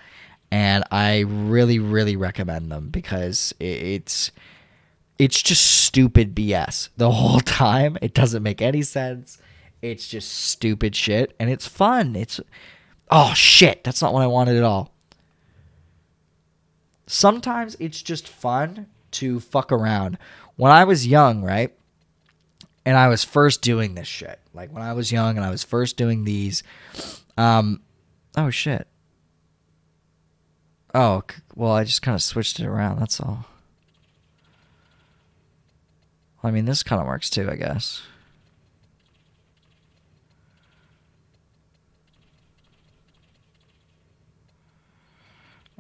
And I really, really recommend them because it's just stupid BS the whole time. It doesn't make any sense. It's just stupid shit, and it's fun. Oh, shit. That's not what I wanted at all. Sometimes it's just fun to fuck around. When I was young, right, and I was first doing this shit, like when I was young and I was first doing these, oh, shit. Oh, well, I just kind of switched it around, that's all. I mean, this kind of works too, I guess.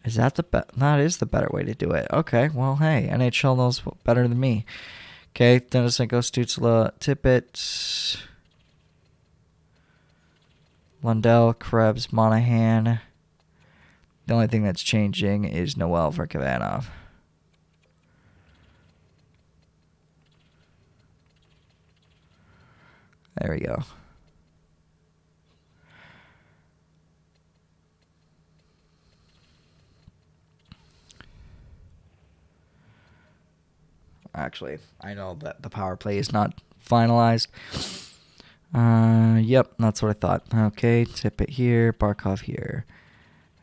Is that that is the better way to do it. Okay, well, hey, NHL knows better than me. Okay, Denisenko, Stützle, Tippett, Lundell, Krebs, Monahan. The only thing that's changing is Noel for Kavanagh. There we go. Actually, I know that the power play is not finalized. Yep, that's what I thought. Okay, Tippett here, Barkov here.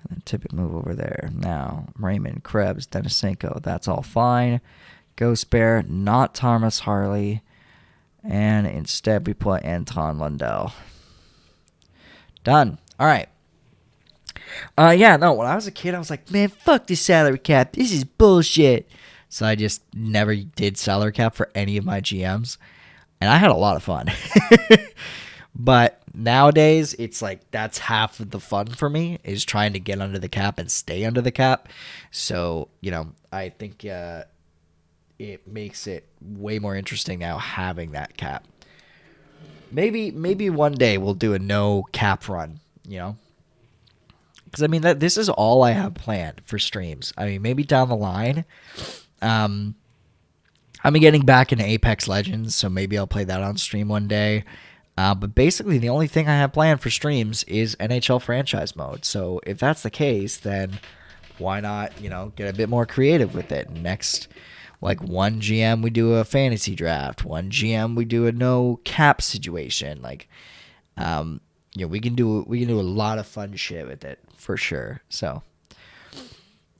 And then Tippett move over there. Now, Raymond, Krebs, Denisenko, that's all fine. Ghost Bear, not Thomas Harley. And instead we put Anton Lundell. Done. All right. Yeah, no, when I was a kid, I was like, man, fuck this salary cap. This is bullshit. So I just never did salary cap for any of my GMs. And I had a lot of fun. But nowadays, it's like that's half of the fun for me is trying to get under the cap and stay under the cap. So, I think it makes it way more interesting now having that cap. Maybe one day we'll do a no cap run, Because, this is all I have planned for streams. Maybe down the line, I'm getting back into Apex Legends, so maybe I'll play that on stream one day. But basically, the only thing I have planned for streams is NHL franchise mode. So if that's the case, then why not, get a bit more creative with it? Next, like one GM, we do a fantasy draft. One GM, we do a no cap situation. Like, we can do a lot of fun shit with it for sure. So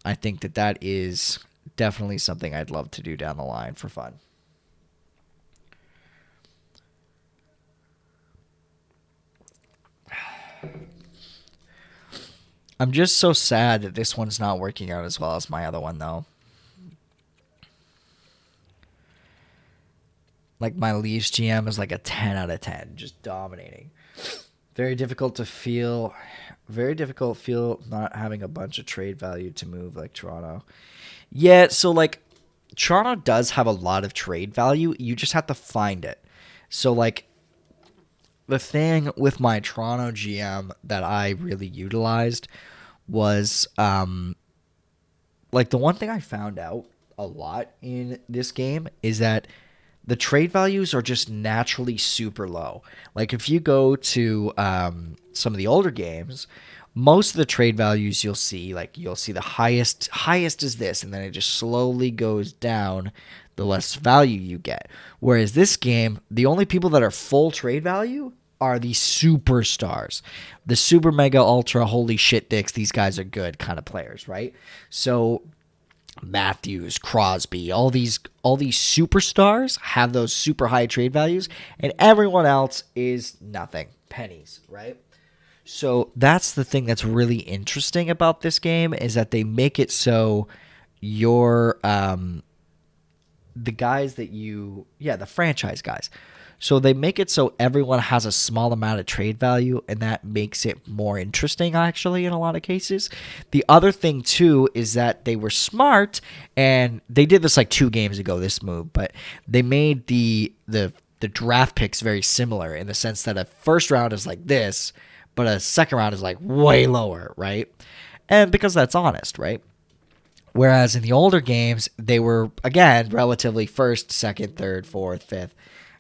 I think that is definitely something I'd love to do down the line for fun. I'm just so sad that this one's not working out as well as my other one, though. Like, my Leafs GM is like a 10 out of 10, just dominating. Very difficult not having a bunch of trade value to move like Toronto. Yeah, so, like, Toronto does have a lot of trade value. You just have to find it. So, like, the thing with my Toronto GM that I really utilized was, like, the one thing I found out a lot in this game is that the trade values are just naturally super low. Like, if you go to some of the older games, most of the trade values you'll see the highest is this, and then it just slowly goes down the less value you get. Whereas this game, the only people that are full trade value are the superstars. The super mega ultra holy shit dicks, these guys are good kind of players, right? So Matthews, Crosby, all these superstars have those super high trade values, and everyone else is nothing. Pennies, right? So that's the thing that's really interesting about this game is that they make it so your the guys that the franchise guys. So they make it so everyone has a small amount of trade value, and that makes it more interesting, actually, in a lot of cases. The other thing, too, is that they were smart, and they did this like 2 games ago, this move, but they made the draft picks very similar in the sense that a first round is like this, but a second round is like way lower, right? And because that's honest, right? Whereas in the older games, they were, again, relatively first, second, third, fourth, fifth.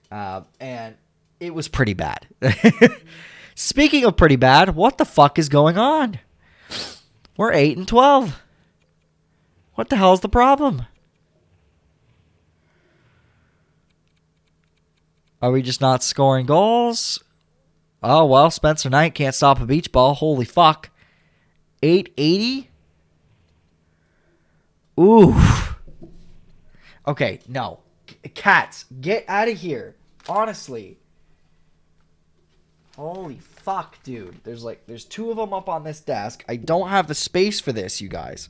And it was pretty bad. Speaking of pretty bad, what the fuck is going on? We're 8-12. What the hell is the problem? Are we just not scoring goals? Oh, well, Spencer Knight can't stop a beach ball. Holy fuck. 880? Ooh. Okay, no. Cats, get out of here. Honestly. Holy fuck, dude. There's 2 of them up on this desk. I don't have the space for this, you guys.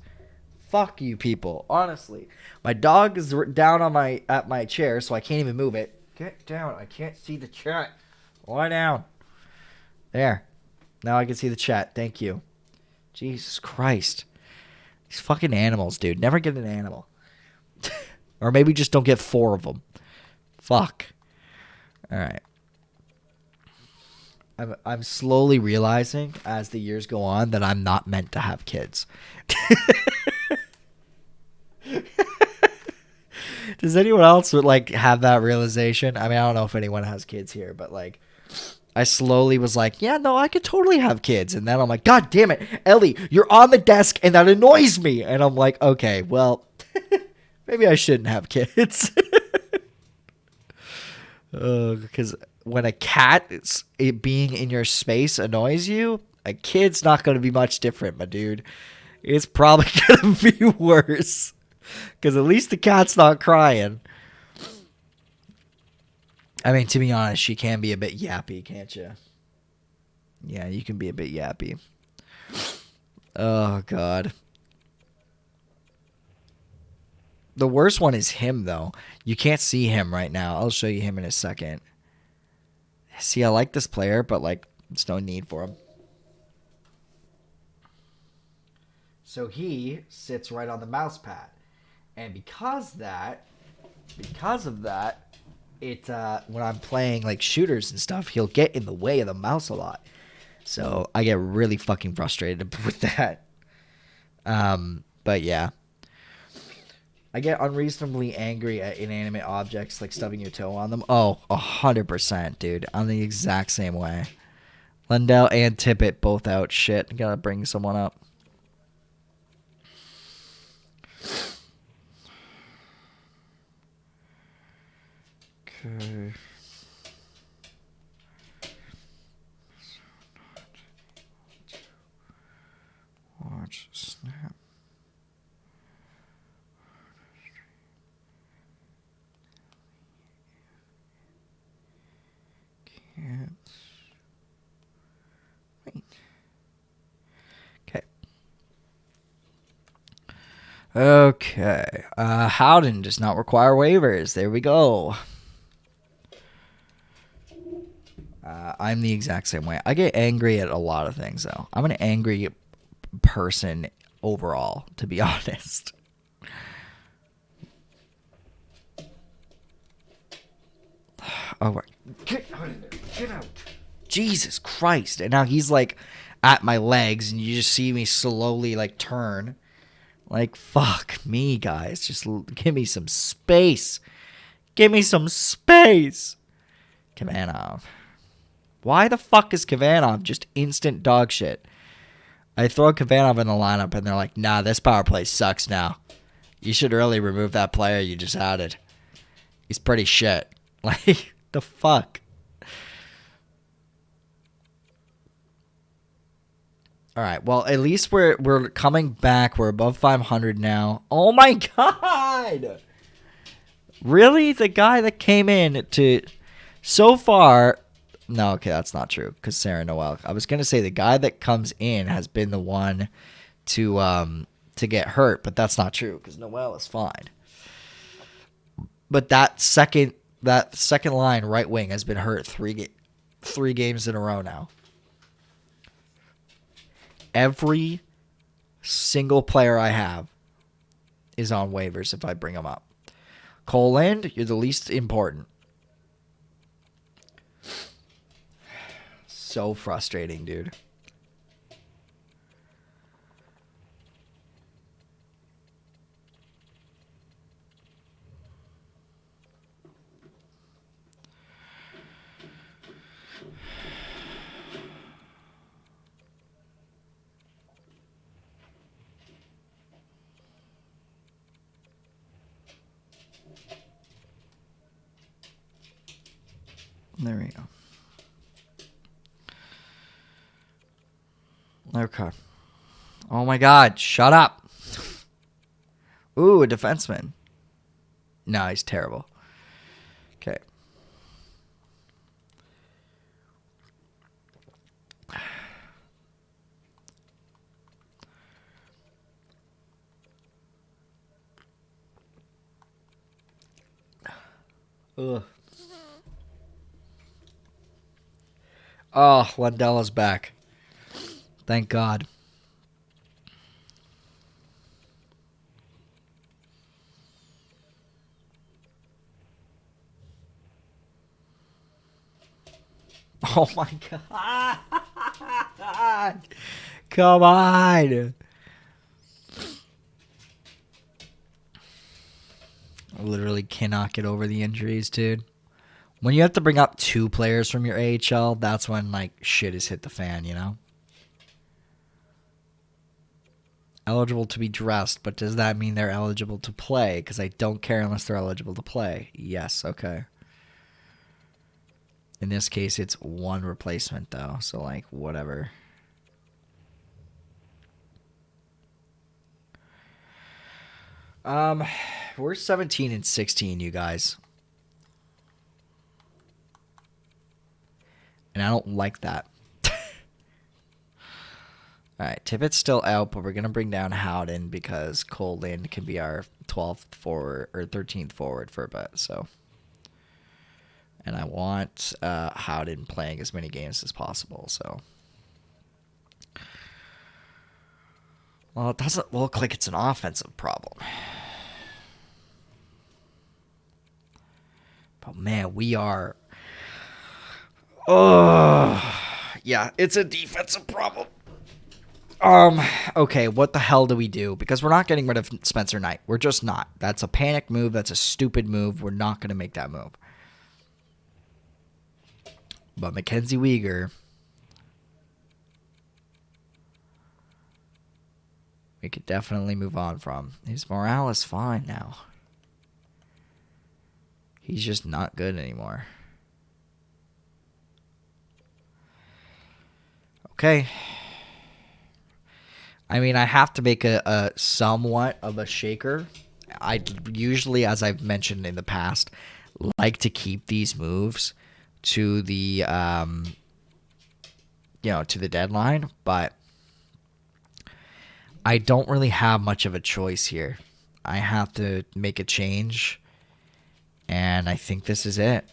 Fuck you people. Honestly. My dog is down on at my chair, so I can't even move it. Get down. I can't see the chat. Lie down. There. Now I can see the chat. Thank you. Jesus Christ. These fucking animals, dude. Never get an animal. Or maybe just don't get 4 of them. Fuck. All right. I'm slowly realizing as the years go on that I'm not meant to have kids. Does anyone else would like have that realization? I mean, I don't know if anyone has kids here, but like I slowly was like, yeah, no, I could totally have kids. And then I'm like, God damn it, Ellie, you're on the desk and that annoys me. And I'm like, okay, well, maybe I shouldn't have kids. Because when a cat it being in your space annoys you, a kid's not going to be much different, my dude. It's probably going to be worse. Because at least the cat's not crying. I mean, to be honest, she can be a bit yappy, can't you? Yeah, you can be a bit yappy. Oh, God. The worst one is him, though. You can't see him right now. I'll show you him in a second. See, I like this player, but, like, there's no need for him. So he sits right on the mouse pad. And because of that, it when I'm playing, like, shooters and stuff, he'll get in the way of the mouse a lot. So I get really fucking frustrated with that. But, yeah. I get unreasonably angry at inanimate objects, like stubbing your toe on them. Oh, 100%, dude. I'm the exact same way. Lundell and Tippett both out. Shit, gotta bring someone up. Okay. Watch snap. Can't wait. Okay. Okay. Howden does not require waivers. There we go. I'm the exact same way. I get angry at a lot of things, though. I'm an angry person overall, to be honest. Oh, right. Get out of there. Get out. Jesus Christ. And now he's like at my legs and you just see me slowly like turn. Like, fuck me, guys. Just give me some space. Give me some space. Kavanov. Why the fuck is Kavanov just instant dog shit? I throw Kavanov in the lineup and they're like, nah, this power play sucks now. You should really remove that player you just added. He's pretty shit. Like, the fuck? All right. Well, at least we're coming back. We're above 500 now. Oh my god! Really? The guy that came in to so far. No, okay, that's not true. Because Sarah Noel. I was gonna say the guy that comes in has been the one to get hurt, but that's not true because Noel is fine. But that second line right wing has been hurt three games in a row now. Every single player I have is on waivers if I bring them up. Cole Lind, you're the least important. So frustrating, dude. There we go. Okay. Oh my god, shut up. Ooh, a defenseman. No, he's terrible. Okay. Ugh. Oh, Lundell is back. Thank God. Oh my god. Come on. I literally cannot get over the injuries, dude. When you have to bring up 2 players from your AHL, that's when, like, shit has hit the fan, you know? Eligible to be dressed, but does that mean they're eligible to play? Because I don't care unless they're eligible to play. Yes, okay. In this case, it's 1 replacement, though, so, like, whatever. We're 17 and 16, you guys. And I don't like that. All right, Tippett's still out, but we're going to bring down Howden because Cole Lind can be our 12th forward or 13th forward for a bit. So, and I want Howden playing as many games as possible. So, well, it doesn't look like it's an offensive problem. But man, we are. Oh, yeah, it's a defensive problem. Okay, what the hell do we do? Because we're not getting rid of Spencer Knight. We're just not. That's a panic move. That's a stupid move. We're not going to make that move. But Mackenzie Weegar, we could definitely move on from. His morale is fine now. He's just not good anymore. Okay. I mean, I have to make a somewhat of a shaker. I usually, as I've mentioned in the past, like to keep these moves to the to the deadline, but I don't really have much of a choice here. I have to make a change, and I think this is it.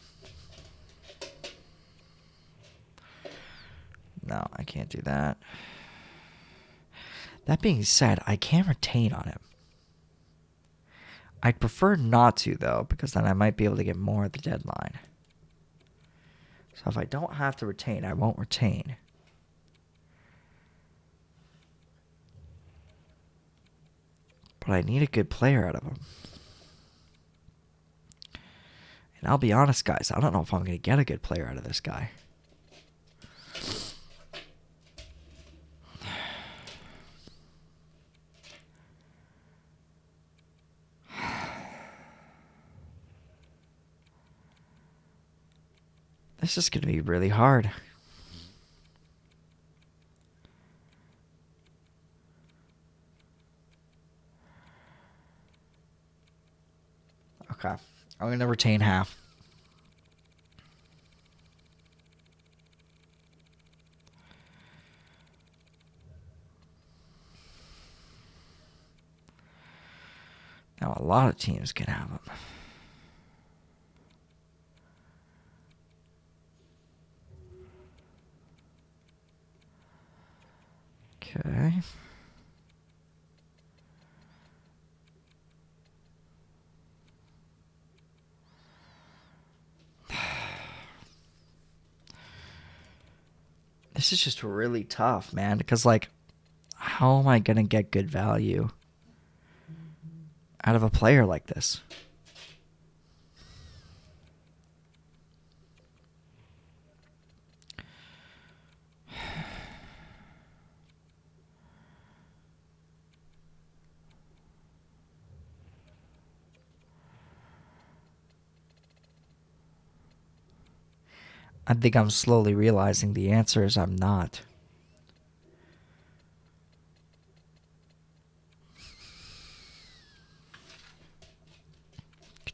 No, I can't do that. That being said, I can retain on him. I'd prefer not to, though, because then I might be able to get more at the deadline. So if I don't have to retain, I won't retain. But I need a good player out of him. And I'll be honest, guys, I don't know if I'm going to get a good player out of this guy. This is going to be really hard. Okay. I'm going to retain half. Now, a lot of teams can have him. Okay. This is just really tough, man, because, like, how am I going to get good value out of a player like this? I think I'm slowly realizing the answer is I'm not.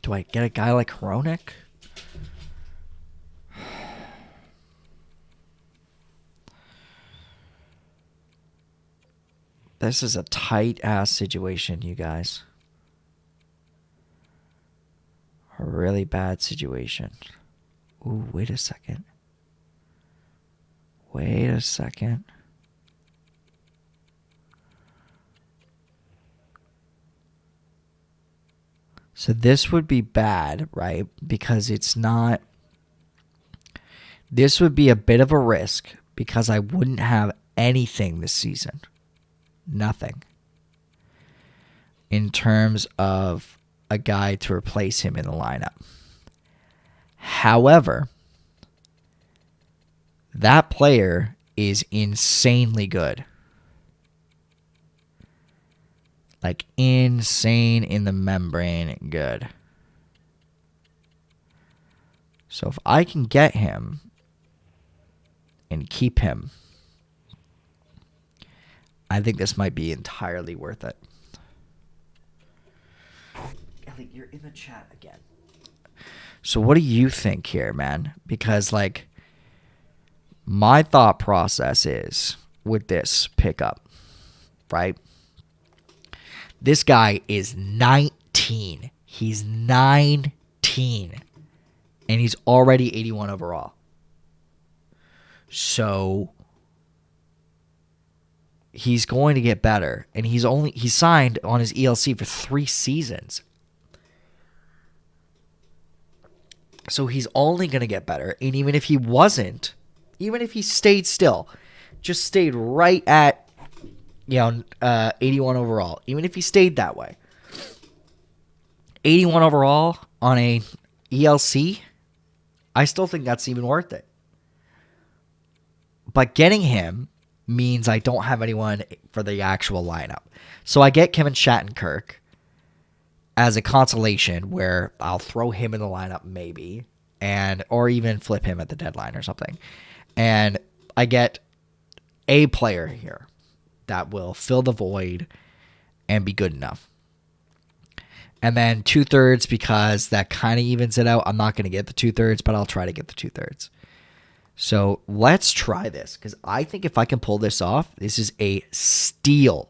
Do I get a guy like Hronek? This is a tight-ass situation, you guys. A really bad situation. Ooh, wait a second. Wait a second. So this would be bad, right? Because it's not This would be a bit of a risk because I wouldn't have anything this season. Nothing. In terms of a guy to replace him in the lineup. However, that player is insanely good. Like insane in the membrane good. So if I can get him and keep him, I think this might be entirely worth it. Ellie, you're in the chat again. So what do you think here, man? Because, like, my thought process is with this pickup, right? This guy is 19. He's 19. And he's already 81 overall. So he's going to get better. And he's signed on his ELC for 3 seasons. So he's only going to get better. And even if he wasn't, even if he stayed still, just stayed right at 81 overall, even if he stayed that way, 81 overall on a ELC, I still think that's even worth it. But getting him means I don't have anyone for the actual lineup. So I get Kevin Shattenkirk as a consolation where I'll throw him in the lineup maybe, or even flip him at the deadline or something. And I get a player here that will fill the void and be good enough. And then 2/3 because that kind of evens it out. I'm not going to get the 2/3, but I'll try to get the 2/3. So let's try this because I think if I can pull this off, this is a steal.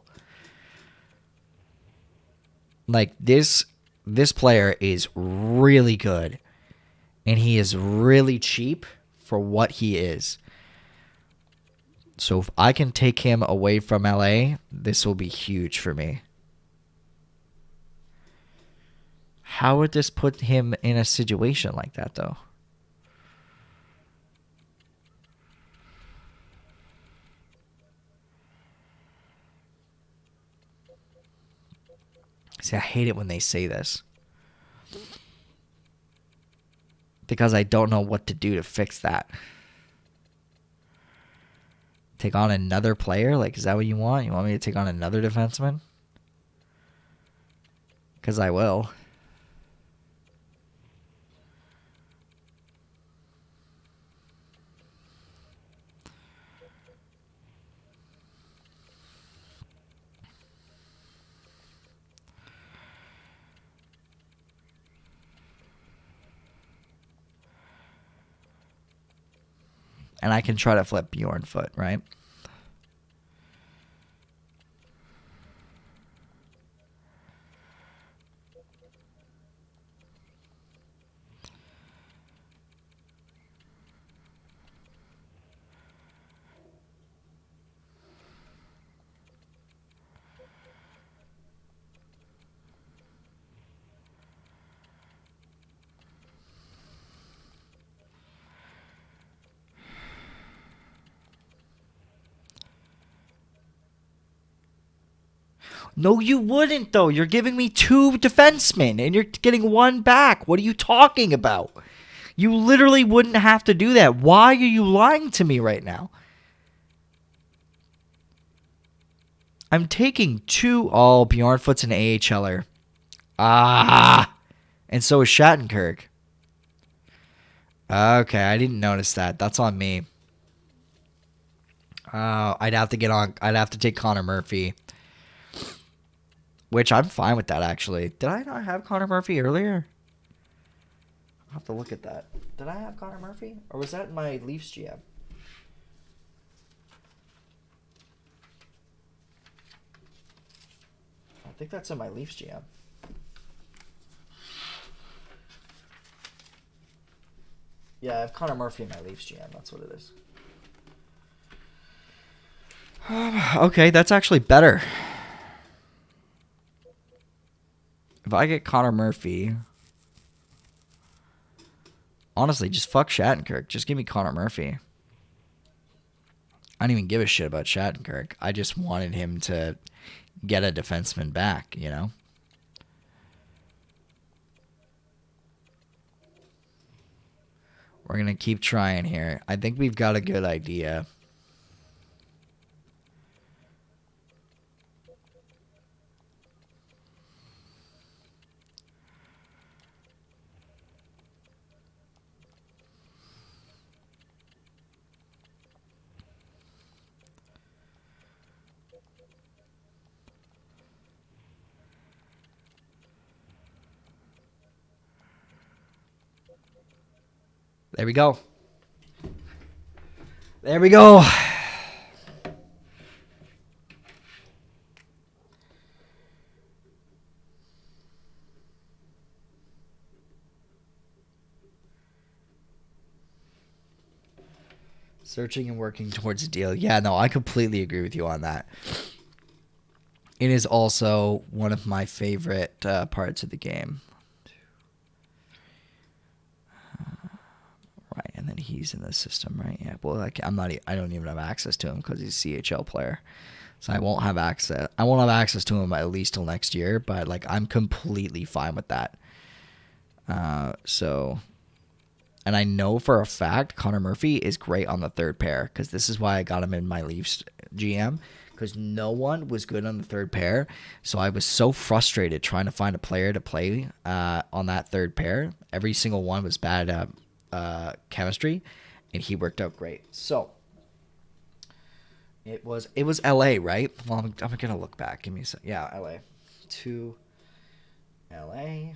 Like this player is really good, and he is really cheap for what he is. So if I can take him away from LA, this will be huge for me. How would this put him in a situation like that, though? See, I hate it when they say this. Because I don't know what to do to fix that. Take on another player? Like, is that what you want? You want me to take on another defenseman? Because I will. And I can try to flip Bjornfoot, right? No, you wouldn't, though. You're giving me 2 defensemen, and you're getting 1 back. What are you talking about? You literally wouldn't have to do that. Why are you lying to me right now? I'm taking 2. Oh, Bjornfoot's an AHLer. And so is Shattenkirk. Okay, I didn't notice that. That's on me. I'd have to take Connor Murphy. Which I'm fine with that, actually. Did I not have Connor Murphy earlier? I'll have to look at that. Did I have Connor Murphy? Or was that in my Leafs GM? I think that's in my Leafs GM. Yeah, I have Connor Murphy in my Leafs GM. That's what it is. Okay, that's actually better. If I get Connor Murphy Honestly, just fuck Shattenkirk. Just give me Connor Murphy. I don't even give a shit about Shattenkirk. I just wanted him to get a defenseman back, you know? We're going to keep trying here. I think we've got a good idea. There we go. There we go. Searching and working towards a deal. Yeah, no, I completely agree with you on that. It is also one of my favorite parts of the game. Right, and then he's in the system, right? Yeah. Well, like I don't even have access to him because he's a CHL player, so I won't have access. I won't have access to him at least till next year. But like, I'm completely fine with that. So, and I know for a fact Connor Murphy is great on the third pair because this is why I got him in my Leafs GM. Because no one was good on the third pair, so I was so frustrated trying to find a player to play on that third pair. Every single one was bad chemistry, and he worked out great. So it was LA, right? Well, I'm gonna look back. Give me a sec. Yeah, LA to LA.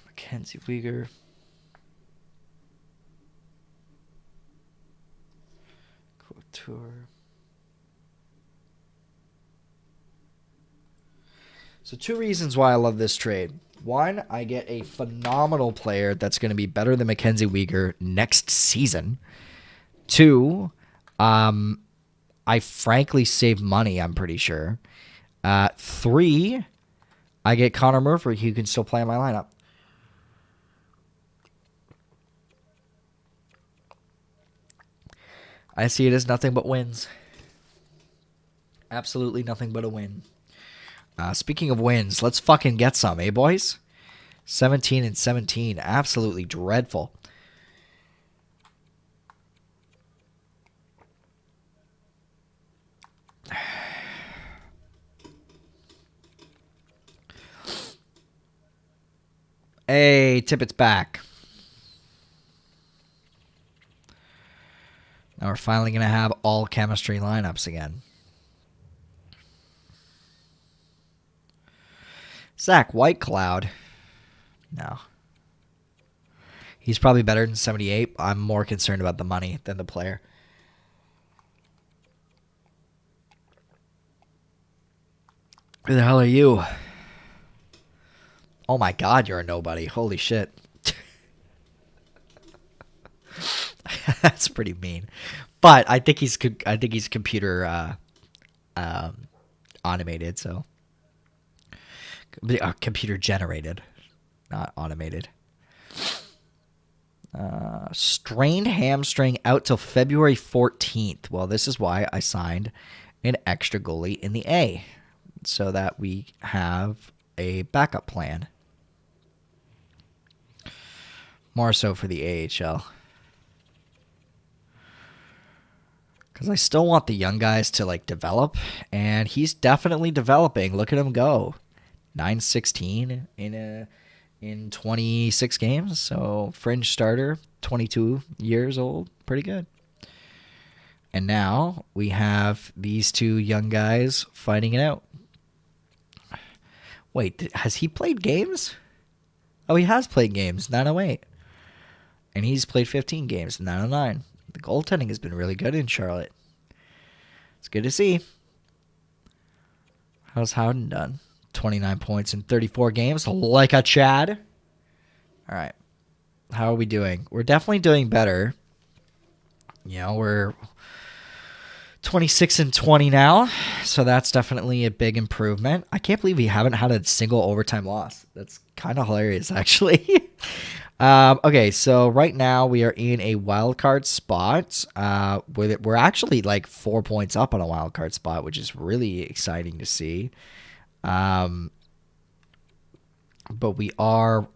Mackenzie Weegar. Couture. So 2 reasons why I love this trade. 1, I get a phenomenal player that's going to be better than Mackenzie Weegar next season. 2, I frankly save money, I'm pretty sure. 3, I get Connor Murphy, who can still play in my lineup. I see it as nothing but wins. Absolutely nothing but a win. Speaking of wins, let's fucking get some, eh, boys? 17-17. Absolutely dreadful. Hey, Tippett's back. Now we're finally going to have all chemistry lineups again. Zach Whitecloud. No. He's probably better than 78. I'm more concerned about the money than the player. Who the hell are you? Oh my god, you're a nobody. Holy shit. That's pretty mean. But I think he's computer automated, so computer generated, not automated. Strained hamstring out till February 14th. Well, this is why I signed an extra goalie in the A, so that we have a backup plan. More so for the AHL. Because I still want the young guys to like develop, and he's definitely developing. Look at him go. 9-16 in 26 games. So fringe starter, 22 years old. Pretty good. And now we have these 2 young guys fighting it out. Wait, has he played games? Oh, he has played games. 908. And he's played 15 games. 909. The goaltending has been really good in Charlotte. It's good to see. How's Howden done? 29 points in 34 games, like a Chad. All right. How are we doing? We're definitely doing better. we're 26-20 now, so that's definitely a big improvement. I can't believe we haven't had a single overtime loss. That's kind of hilarious, actually. Okay, so right now we are in a wild card spot. We're actually like 4 points up on a wild card spot, which is really exciting to see. But we are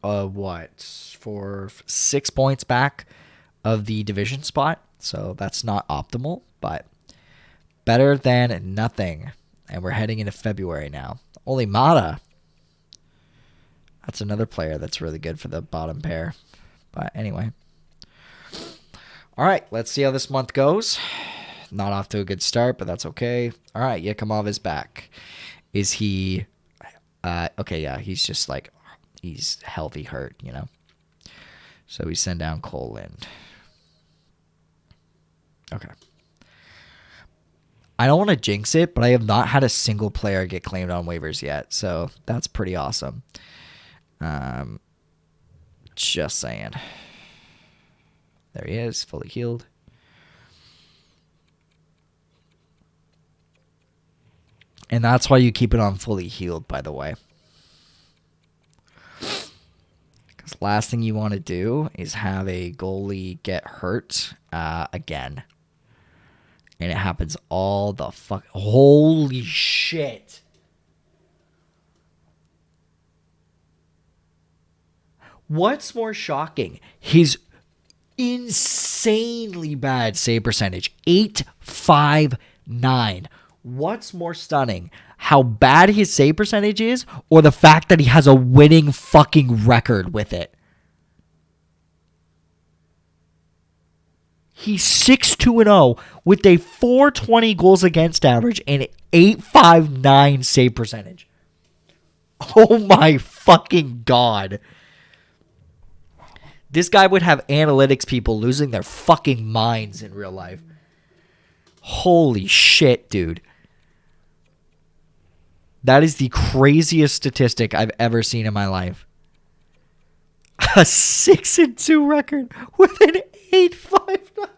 for 6 points back of the division spot, so that's not optimal, but better than nothing. And we're heading into February now. Oli Mata. That's another player that's really good for the bottom pair. But anyway. All right, let's see how this month goes. Not off to a good start, but that's okay. All right, Yakimov is back. Is he... okay, yeah, he's just like... He's healthy hurt, So we send down Cole Lind. Okay. I don't want to jinx it, but I have not had a single player get claimed on waivers yet, so that's pretty awesome. Just saying. There he is, fully healed. And that's why you keep it on fully healed, by the way. Because last thing you want to do is have a goalie get hurt again. And it happens all the fuck. Holy shit. What's more shocking? His insanely bad save percentage. 859. What's more stunning? How bad his save percentage is, or the fact that he has a winning fucking record with it? He's 6-2-0 with a 420 goals against average and 859 save percentage. Oh my fucking god. This guy would have analytics people losing their fucking minds in real life. Holy shit, dude. That is the craziest statistic I've ever seen in my life. A 6-2 record with an 859.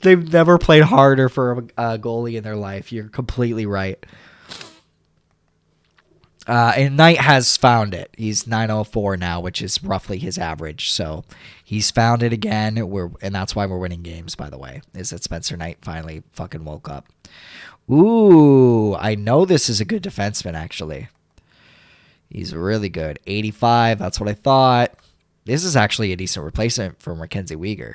They've never played harder for a goalie in their life. You're completely right. And Knight has found it. He's 904 now, which is roughly his average. So he's found it again. And that's why we're winning games, by the way, is that Spencer Knight finally fucking woke up. Ooh, I know this is a good defenseman, actually. He's really good. 85, that's what I thought. This is actually a decent replacement for Mackenzie Weegar.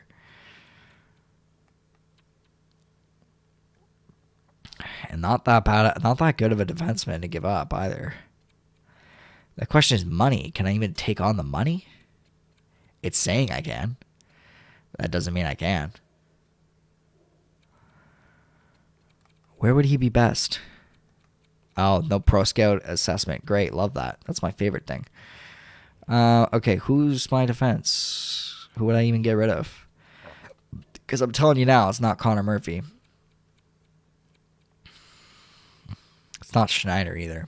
And not that bad, not that good of a defenseman to give up either. The question is money. Can I even take on the money? It's saying I can. That doesn't mean I can. Where would he be best? Oh, no Pro Scout assessment. Great. Love that. That's my favorite thing. Okay, who's my defense? Who would I even get rid of? Because I'm telling you now, it's not Connor Murphy. It's not Schneider either.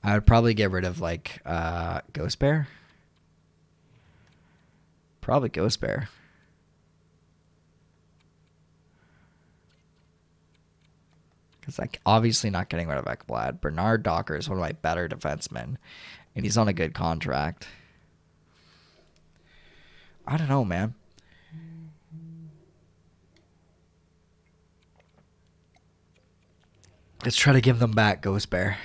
I would probably get rid of, like, Ghost Bear. Probably Ghost Bear. Because I'm obviously not getting rid of Ekblad. Bernard Docker is one of my better defensemen. And he's on a good contract. I don't know, man. Let's try to give them back, Ghost Bear.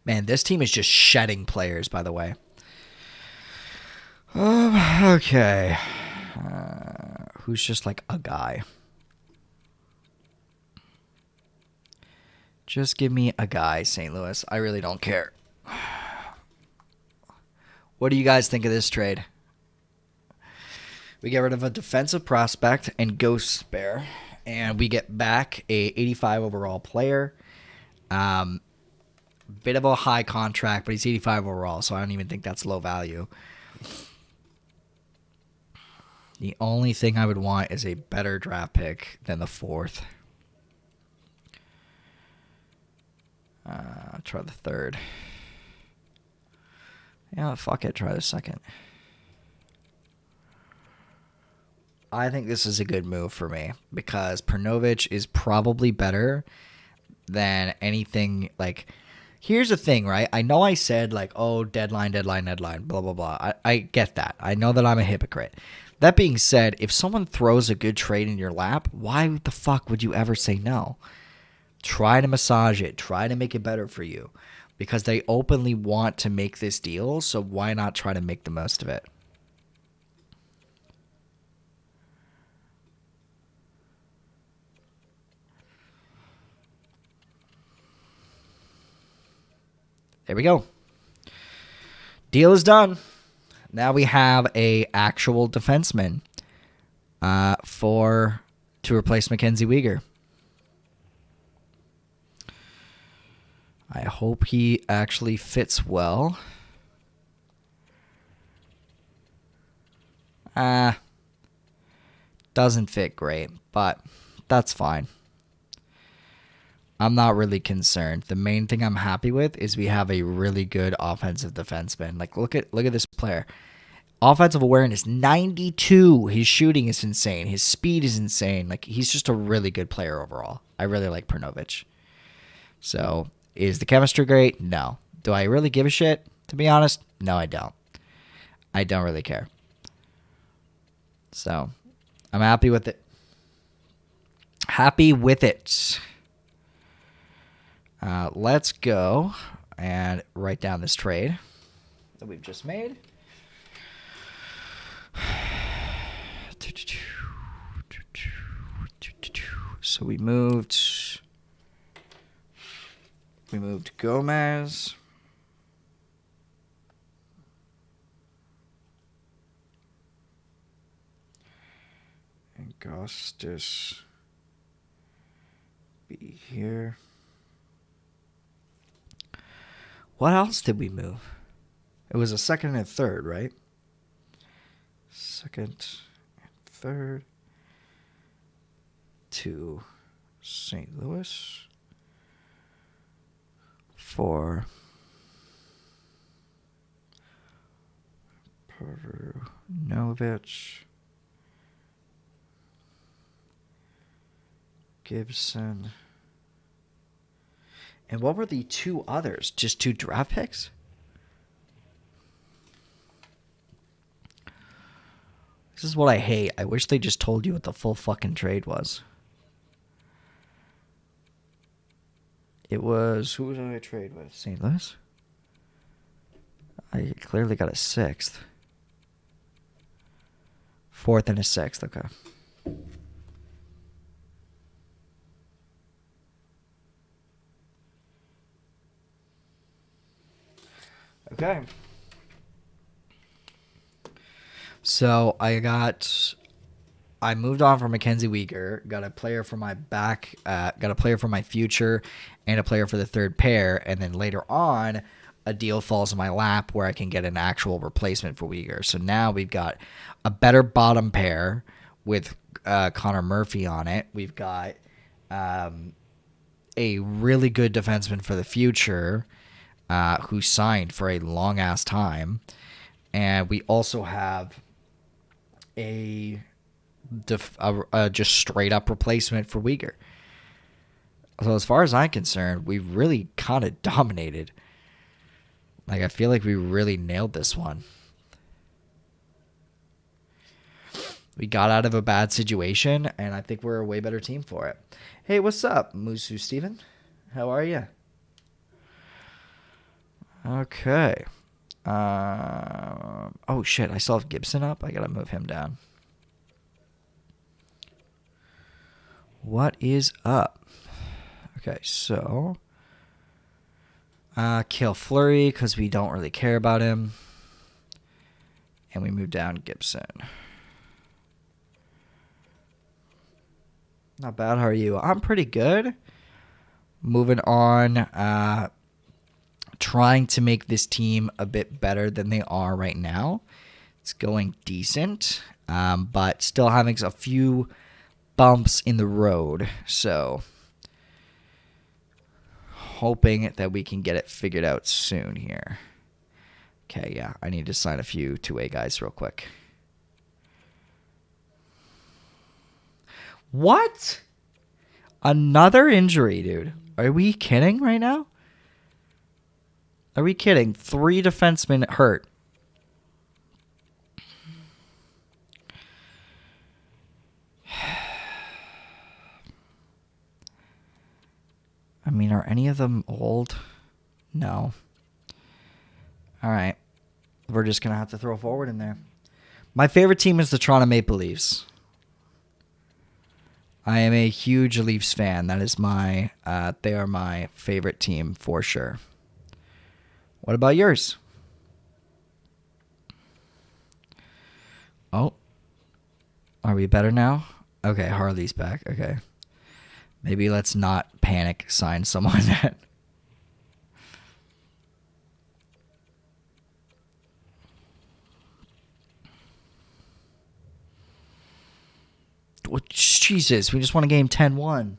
Man, this team is just shedding players, by the way. Okay. Who's just like a guy? Just give me a guy, St. Louis. I really don't care. What do you guys think of this trade? We get rid of a defensive prospect and Ghost Bear, and we get back a 85 overall player. Bit of a high contract, but he's 85 overall, so I don't even think that's low value. The only thing I would want is a better draft pick than the 4th. Try the 3rd. Yeah, fuck it. Try the 2nd. I think this is a good move for me because Perunovic is probably better than anything. Like, here's the thing, right? I know I said, like, oh, deadline, blah, blah, blah. I get that. I know that I'm a hypocrite. That being said, if someone throws a good trade in your lap, why the fuck would you ever say no? Try to massage it. Try to make it better for you because they openly want to make this deal, so why not try to make the most of it? There we go. Deal is done. Now we have a actual defenseman to replace Mackenzie Weegar. I hope he actually fits well. Doesn't fit great, but that's fine. I'm not really concerned. The main thing I'm happy with is we have a really good offensive defenseman. Like, look at this player. Offensive awareness 92. His shooting is insane. His speed is insane. Like, he's just a really good player overall. I really like Perunovic. So, is the chemistry great? No. Do I really give a shit? To be honest, no, I don't. I don't really care. So, I'm happy with it. Happy with it. Let's go and write down this trade that we've just made. So we moved Gomez. And Gostis be here. What else did we move? It was a 2nd and 3rd, right? 2nd and 3rd to St. Louis for Perunovic, Gibson. And what were the 2 others? Just 2 draft picks? This is what I hate. I wish they just told you what the full fucking trade was. It was... Who was I trade with? St. Louis? I clearly got a 6th. 4th and a 6th. Okay. Okay. So I moved on from Mackenzie Weegar, got a player for my got a player for my future, and a player for the 3rd pair, and then later on, a deal falls in my lap where I can get an actual replacement for Weegar. So now we've got a better bottom pair with Connor Murphy on it. We've got a really good defenseman for the future who signed for a long-ass time. And we also have a just straight-up replacement for Weegar. So as far as I'm concerned, we really kind of dominated. Like, I feel like we really nailed this one. We got out of a bad situation, and I think we're a way better team for it. Hey, what's up, Musu Steven? How are you? Okay. Oh, shit. I still have Gibson up. I got to move him down. What is up? Okay, so... kill Fleury because we don't really care about him. And we move down Gibson. Not bad. How are you? I'm pretty good. Moving on. trying to make this team a bit better than they are right now. It's going decent, but still having a few bumps in the road. So hoping that we can get it figured out soon here. Okay, yeah, I need to sign a few two-way guys real quick. What? Another injury, dude. Are we kidding right now? Are we kidding? 3 defensemen hurt. I mean, are any of them old? No. All right. We're just going to have to throw forward in there. My favorite team is the Toronto Maple Leafs. I am a huge Leafs fan. That is they are my favorite team for sure. What about yours? Oh. Are we better now? Okay, Harley's back. Okay. Maybe let's not panic sign someone that. Oh, Jesus, we just won a game 10-1.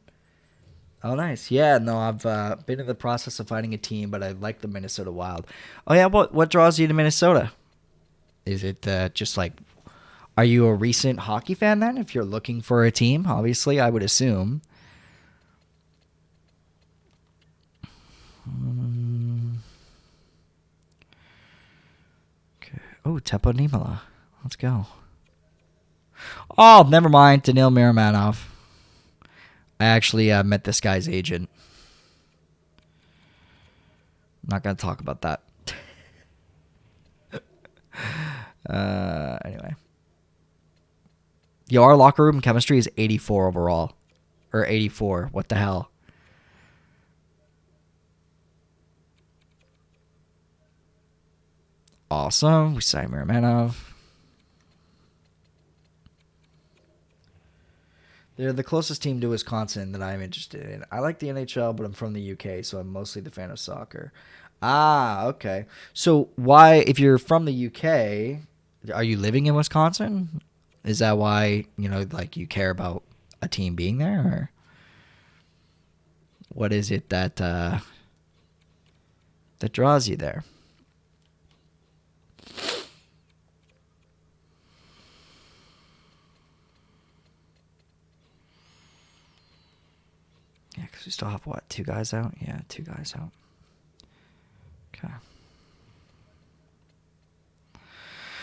Oh, nice. Yeah, no, I've been in the process of finding a team, but I like the Minnesota Wild. Oh, yeah, what draws you to Minnesota? Is it just like, are you a recent hockey fan then? If you're looking for a team, obviously, I would assume. Okay. Oh, Teppo Nimala. Let's go. Oh, never mind. Danil Miramanov. I actually met this guy's agent. I'm not going to talk about that. Anyway. Yo, our locker room chemistry is 84 overall. Or 84. What the hell? Awesome. We signed Miramanov. They're the closest team to Wisconsin that I'm interested in. I like the NHL, but I'm from the UK, so I'm mostly the fan of soccer. Ah, okay. So why, if you're from the UK, are you living in Wisconsin? Is that why, like you care about a team being there? Or what is it that draws you there? Yeah, because we still have, what, 2 guys out? Yeah, 2 guys out. Okay.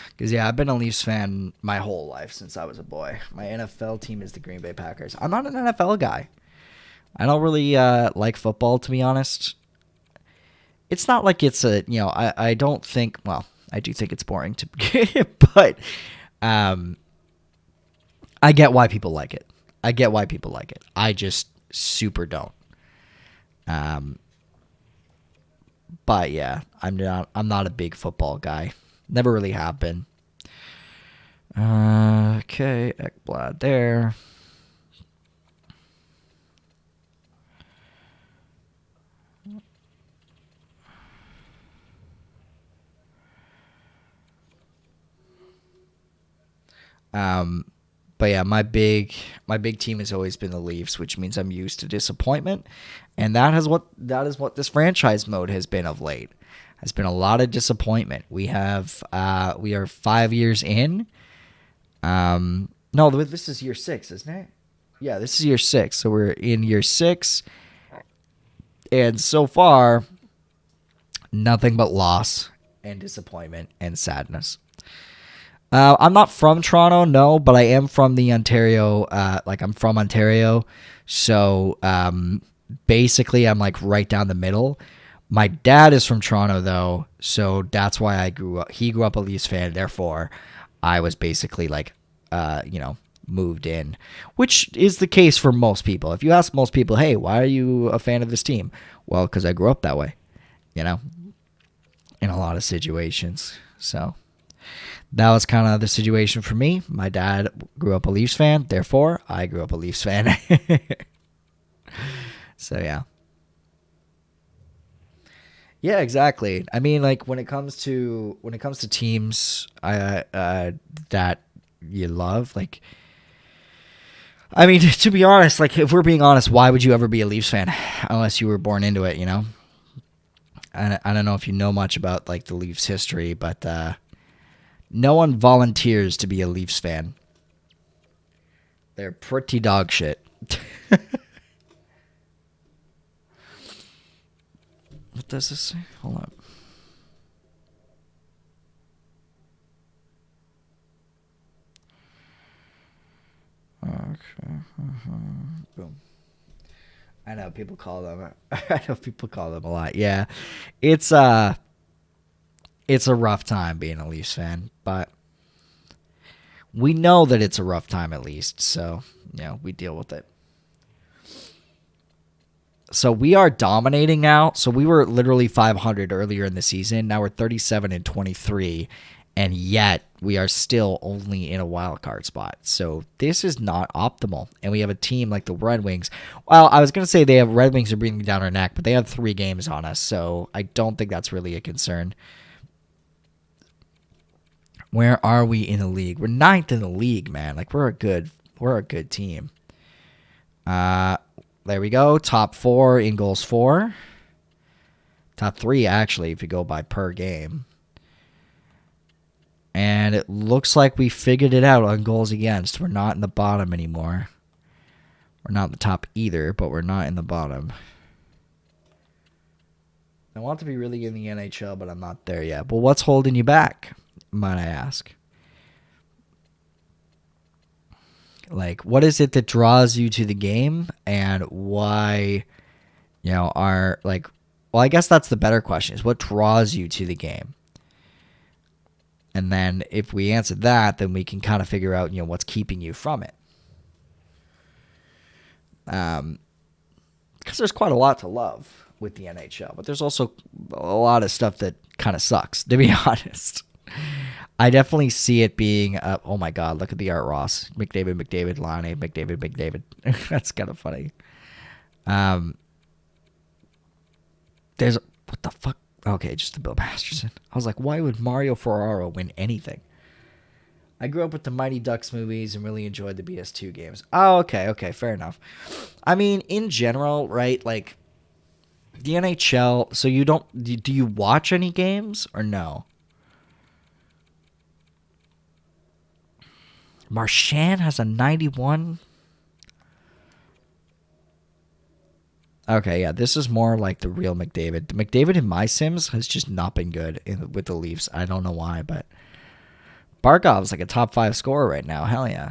Because, yeah, I've been a Leafs fan my whole life since I was a boy. My NFL team is the Green Bay Packers. I'm not an NFL guy. I don't really like football, to be honest. It's not like it's I don't think, well, I do think it's boring, but I get why people like it. I just super don't. But yeah, I'm not a big football guy. Never really have been. Okay, Ekblad there. But yeah, my big team has always been the Leafs, which means I'm used to disappointment, and that is what this franchise mode has been of late. Has been a lot of disappointment. We are 5 years in. No, this is year 6, isn't it? Yeah, this is year 6. So we're in year 6, and so far, nothing but loss and disappointment and sadness. I'm not from Toronto, no, but I am from the Ontario. I'm from Ontario, so basically I'm like right down the middle. My dad is from Toronto, though, so that's why I grew up. He grew up a Leafs fan, therefore I was basically moved in, which is the case for most people. If you ask most people, hey, why are you a fan of this team? Well, because I grew up that way, in a lot of situations. So that was kind of the situation for me. My dad grew up a Leafs fan, therefore I grew up a Leafs fan. So yeah. Yeah, exactly. I mean, like when it comes to teams that you love, like I mean, to be honest, like if we're being honest, why would you ever be a Leafs fan unless you were born into it? You know, I don't know if you know much about like the Leafs history, but no one volunteers to be a Leafs fan. They're pretty dog shit. What does this say? Hold on. Okay. Boom. I know people call them. I know people call them a lot. Yeah, it's it's a rough time being a Leafs fan, but we know that it's a rough time at least. So we deal with it. So we are dominating now. So we were literally 500 earlier in the season. Now we're 37-23, and yet we are still only in a wild card spot. So this is not optimal. And we have a team like the Red Wings. Well, I was going to say they have Red Wings are breathing down our neck, but they have 3 games on us. So I don't think that's really a concern. Where are we in the league? We're 9th in the league, man. Like we're a good team. There we go. Top 4 in goals for. Top 3, actually, if you go by per game. And it looks like we figured it out on goals against. We're not in the bottom anymore. We're not in the top either, but we're not in the bottom. I want to be really in the NHL, but I'm not there yet. Well, what's holding you back, might I ask? Like, what is it that draws you to the game, and why, are like, well, I guess that's the better question is what draws you to the game? And then if we answer that, then we can kind of figure out, what's keeping you from it. Because there's quite a lot to love with the NHL, but there's also a lot of stuff that kind of sucks, to be honest. I definitely see it being, oh my God, look at the Art Ross. McDavid, Laine, McDavid. That's kind of funny. There's, what the fuck? Okay, just the Bill Masterson. I was like, why would Mario Ferraro win anything? I grew up with the Mighty Ducks movies and really enjoyed the BS2 games. Oh, okay, fair enough. I mean, in general, right, like, the NHL, so do you watch any games or no? Marchand has a 91. Okay, yeah, this is more like the real McDavid. The McDavid in my Sims has just not been good with the Leafs. I don't know why, but Barkov's like a top 5 scorer right now. Hell yeah.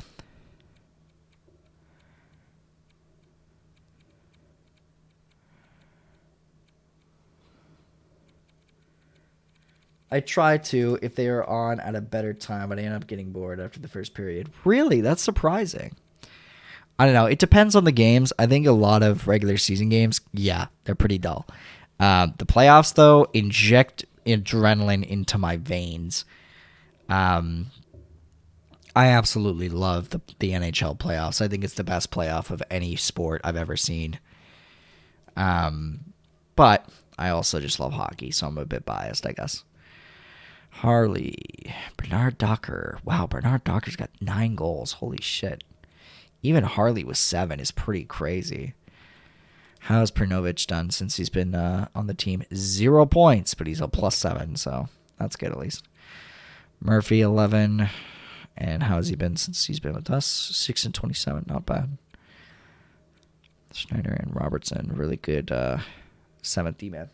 I try to if they are on at a better time, but I end up getting bored after the first period. Really? That's surprising. I don't know. It depends on the games. I think a lot of regular season games, yeah, they're pretty dull. The playoffs, though, inject adrenaline into my veins. I absolutely love the NHL playoffs. I think it's the best playoff of any sport I've ever seen. But I also just love hockey, so I'm a bit biased, I guess. Harley, Bernard Docker. Wow, Bernard Docker's got 9 goals. Holy shit. Even Harley with 7 is pretty crazy. How's Pernovich done since he's been on the team? 0 points, but he's a +7, so that's good at least. Murphy, 11. And how has he been since he's been with us? 6-27, not bad. Schneider and Robertson, really good 7th D-man.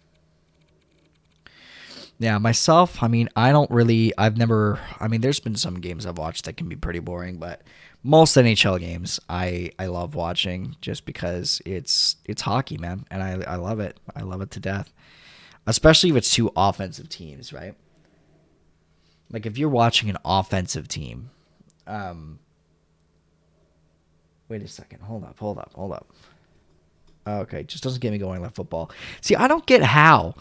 Yeah, myself, I mean, there's been some games I've watched that can be pretty boring, but most NHL games I love watching just because it's hockey, man, and I love it. I love it to death, especially if it's 2 offensive teams, right? Like if you're watching an offensive team, wait a second, hold up. Okay, just doesn't get me going like football. See, I don't get how.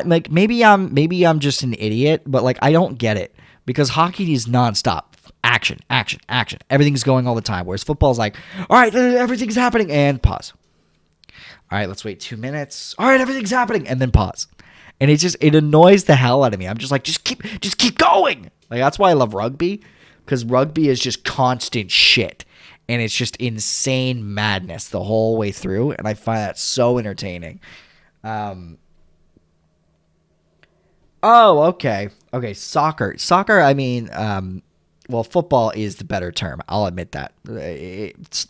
Maybe I'm just an idiot, but like I don't get it because hockey is nonstop. Action. Everything's going all the time. Whereas football's like, all right, everything's happening and pause. All right, let's wait 2 minutes. All right, everything's happening and then pause. And it annoys the hell out of me. I'm just like, just keep going. Like, that's why I love rugby, because rugby is just constant shit. And it's just insane madness the whole way through. And I find that so entertaining. Oh, okay. Okay, soccer. Soccer, I mean, well, football is the better term. I'll admit that.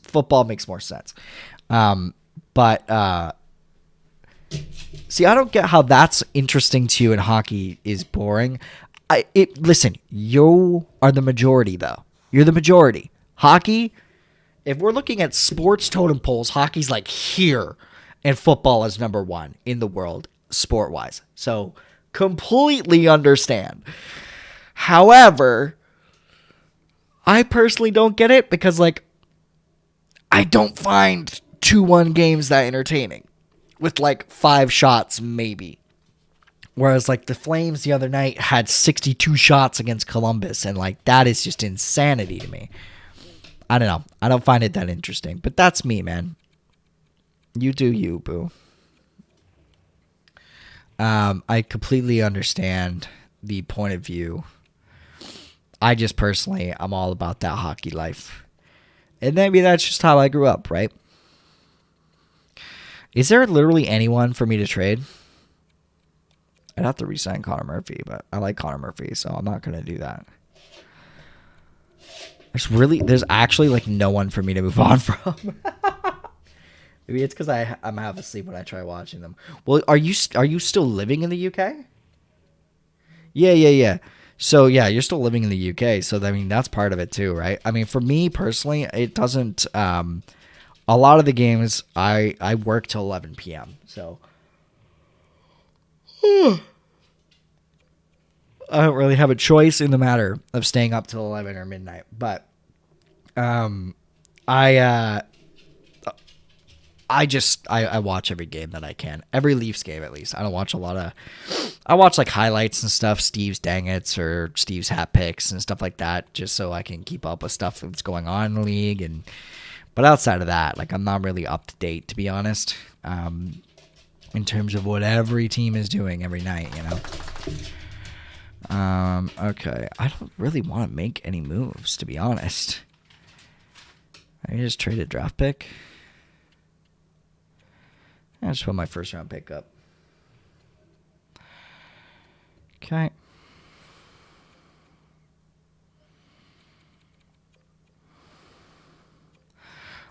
Football makes more sense. But see, I don't get how that's interesting to you and hockey is boring. Listen, you are the majority, though. You're the majority. Hockey, if we're looking at sports totem poles, hockey's like here, and football is number one in the world, sport-wise. So, completely understand. However, I personally don't get it because, like, I don't find 2-1 games that entertaining with, like, 5 shots, maybe. Whereas, like, the Flames the other night had 62 shots against Columbus, and, like, that is just insanity to me. I don't know. I don't find it that interesting. But that's me, man. You do you, boo. I completely understand the point of view. I just personally, I'm all about that hockey life. And maybe that's just how I grew up, right? Is there literally anyone for me to trade? I'd have to re-sign Connor Murphy, but I like Connor Murphy, so I'm not going to do that. There's actually like no one for me to move on from. Maybe it's because I'm half asleep when I try watching them. Well, are you still living in the UK? Yeah. So yeah, you're still living in the UK. So I mean, that's part of it too, right? I mean, for me personally, it doesn't. A lot of the games I work till 11 p.m. So I don't really have a choice in the matter of staying up till 11 or midnight. But I watch every game that I can. Every Leafs game, at least. I don't watch a lot of... I watch, like, highlights and stuff, Steve's Dang It's or Steve's Hat Picks and stuff like that, just so I can keep up with stuff that's going on in the league. But outside of that, like, I'm not really up to date, to be honest, in terms of what every team is doing every night, you know? Okay. I don't really want to make any moves, to be honest. I just trade a draft pick. I just put my first round pick up. Okay.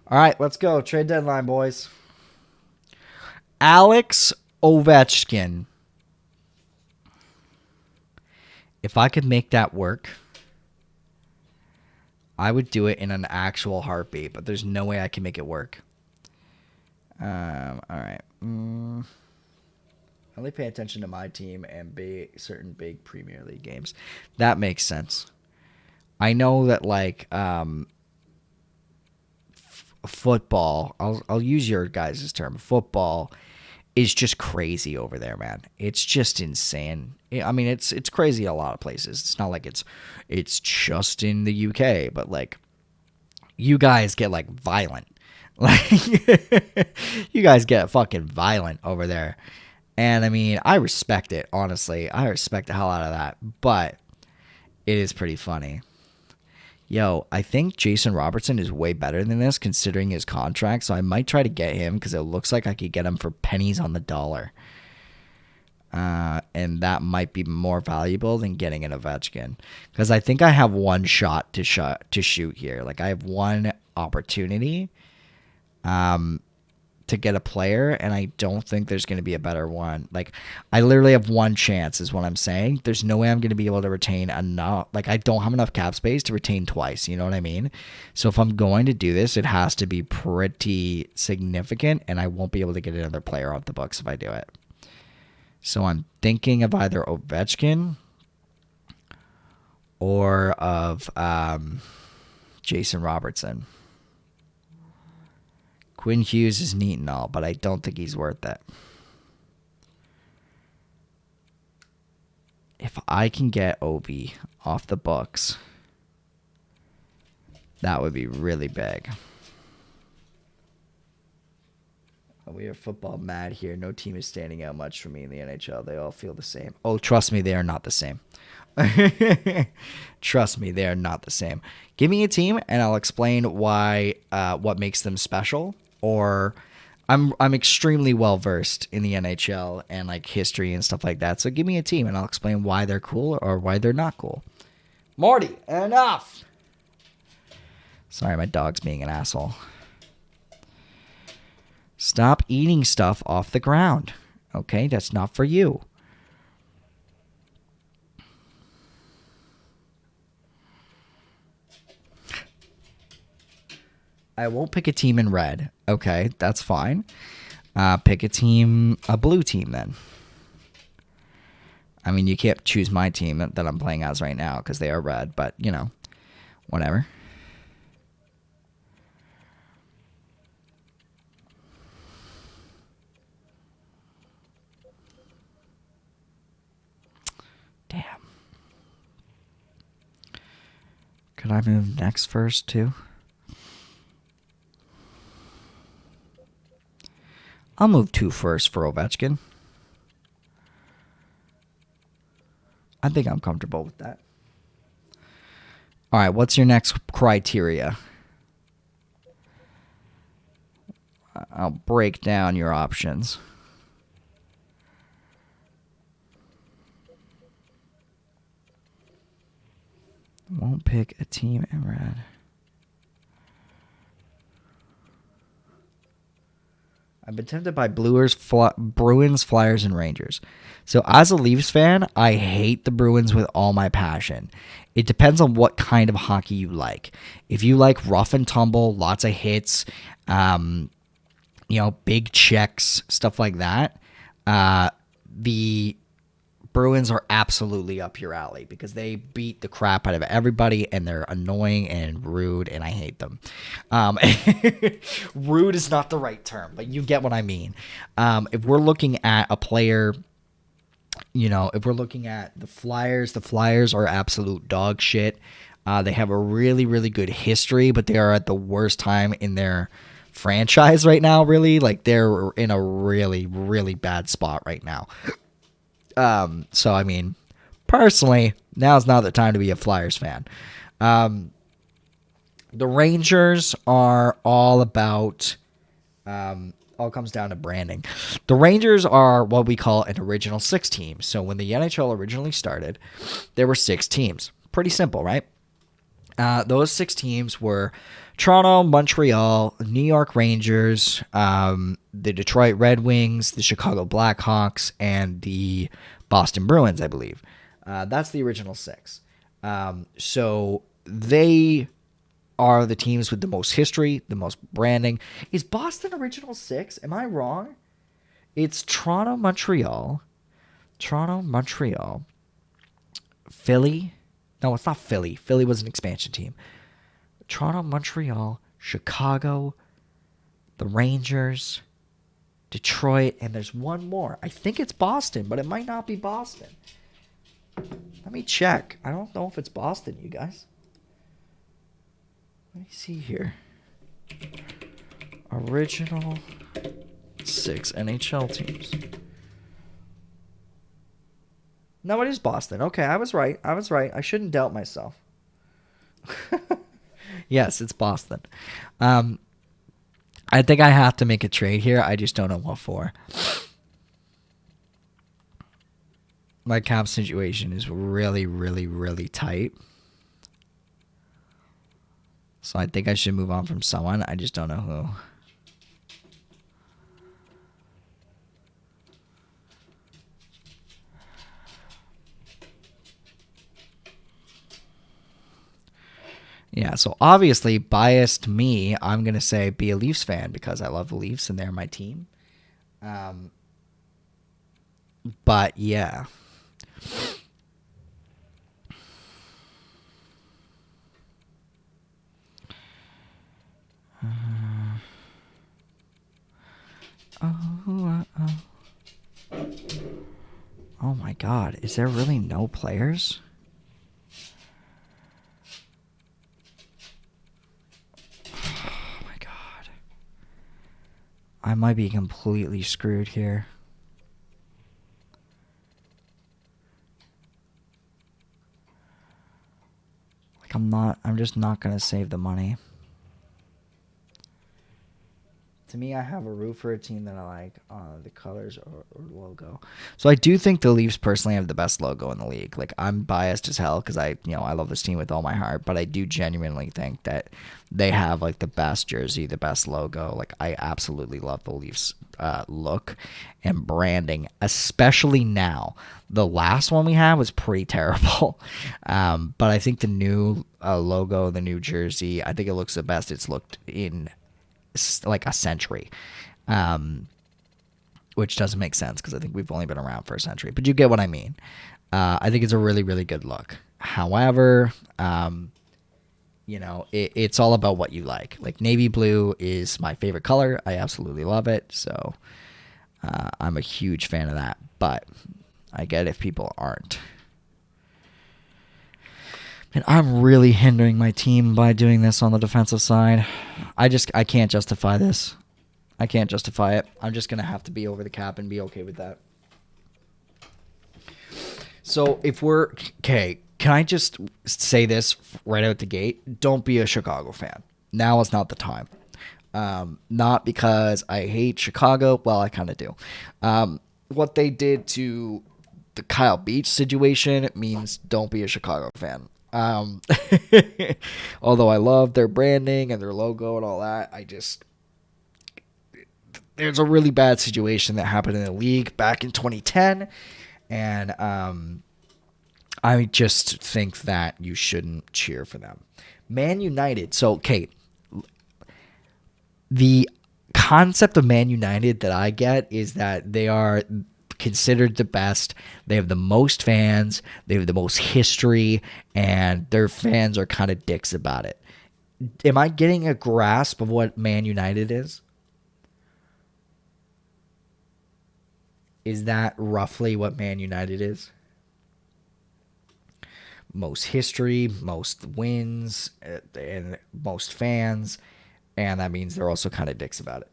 All right, let's go. Trade deadline, boys. Alex Ovechkin. If I could make that work, I would do it in an actual heartbeat, but there's no way I can make it work. All right. Only pay attention to my team and certain big Premier League games. That makes sense. I know that, like, football, I'll use your guys' term. Football is just crazy over there, man. It's just insane. I mean, it's crazy a lot of places. It's not like it's just in the UK, but, like, you guys get, like, violent. Like, you guys get fucking violent over there. And I mean, I respect it, honestly. I respect the hell out of that. But it is pretty funny. Yo, I think Jason Robertson is way better than this considering his contract. So I might try to get him because it looks like I could get him for pennies on the dollar. And that might be more valuable than getting an Ovechkin. Because I think I have one shot to shoot here. Like, I have one opportunity to get a player, and I don't think there's going to be a better one. Like, I literally have one chance is what I'm saying. There's no way I'm going to be able to retain enough. Like, I don't have enough cap space to retain twice. You know what I mean? So if I'm going to do this, it has to be pretty significant, and I won't be able to get another player off the books if I do it. So I'm thinking of either Ovechkin or of Jason Robertson. Quinn Hughes is neat and all, but I don't think he's worth it. If I can get Ovi off the books, that would be really big. We are football mad here. No team is standing out much for me in the NHL. They all feel the same. Oh, trust me, they are not the same. Trust me, they are not the same. Give me a team, and I'll explain why, what makes them special. Or, I'm extremely well versed in the NHL and like history and stuff like that. So give me a team, and I'll explain why they're cool or why they're not cool. Morty, enough. Sorry, my dog's being an asshole. Stop eating stuff off the ground. Okay, that's not for you. I won't pick a team in red. Okay, that's fine. Pick a blue team then. I mean, you can't choose my team that I'm playing as right now because they are red, but, you know, whatever. Damn. Could I move next first, too? I'll move 2 first for Ovechkin. I think I'm comfortable with that. All right, what's your next criteria? I'll break down your options. Won't pick a team in red. I've been tempted by Bruins, Flyers, and Rangers. So as a Leafs fan, I hate the Bruins with all my passion. It depends on what kind of hockey you like. If you like rough and tumble, lots of hits, big checks, stuff like that, the Bruins are absolutely up your alley because they beat the crap out of everybody and they're annoying and rude and I hate them. Rude is not the right term, but you get what I mean. If we're looking at a player, if we're looking at the Flyers are absolute dog shit. They have a really, really good history, but they are at the worst time in their franchise right now, really. Like, they're in a really, really bad spot right now. So, I mean, personally, now's not the time to be a Flyers fan. The Rangers are all about, all comes down to branding. The Rangers are what we call an original 6 team. So when the NHL originally started, there were 6 teams. Pretty simple, right? Those 6 teams were Toronto, Montreal, New York Rangers, the Detroit Red Wings, the Chicago Blackhawks, and the Boston Bruins, I believe. That's the original 6. So they are the teams with the most history, the most branding. Is Boston original 6? Am I wrong? It's Toronto, Montreal, Philly. No, it's not Philly. Philly was an expansion team. Toronto, Montreal, Chicago, the Rangers, Detroit, and there's one more. I think it's Boston, but it might not be Boston. Let me check. I don't know if it's Boston, you guys. Let me see here. Original 6 NHL teams. No, it is Boston. Okay, I was right. I shouldn't doubt myself. Yes, it's Boston. I think I have to make a trade here. I just don't know what for. My cap situation is really, really, really tight. So I think I should move on from someone. I just don't know who. Yeah, so obviously, biased me, I'm going to say be a Leafs fan because I love the Leafs and they're my team. But, yeah. Oh my God, is there really no players? I might be completely screwed here. Like, I'm just not going to save the money. To me, I have a root for a team that I like, the colors or logo. So I do think the Leafs personally have the best logo in the league. Like, I'm biased as hell because I love this team with all my heart, but I do genuinely think that they have like the best jersey, the best logo. Like, I absolutely love the Leafs look and branding, especially now. The last one we had was pretty terrible, but I think the new logo, the new jersey, I think it looks the best it's looked in like a century, which doesn't make sense because I think we've only been around for a century, but you get what I mean. I think it's a really, really good look. However, it's all about what you like. Like, navy blue is my favorite color. I absolutely love it. So I'm a huge fan of that, but I get if people aren't. And I'm really hindering my team by doing this on the defensive side. I can't justify this. I can't justify it. I'm just going to have to be over the cap and be okay with that. So okay, can I just say this right out the gate? Don't be a Chicago fan. Now is not the time. Not because I hate Chicago. Well, I kind of do. What they did to the Kyle Beach situation means don't be a Chicago fan. Although I love their branding and their logo and all that, there's a really bad situation that happened in the league back in 2010, and I just think that you shouldn't cheer for them. Man United. So, Kate, the concept of Man United that I get is that they are considered the best. They have the most fans. They have the most history, and their fans are kind of dicks about it. Am I getting a grasp of what Man United is? Is that roughly what Man United is? Most history, most wins, and most fans, and that means they're also kind of dicks about it.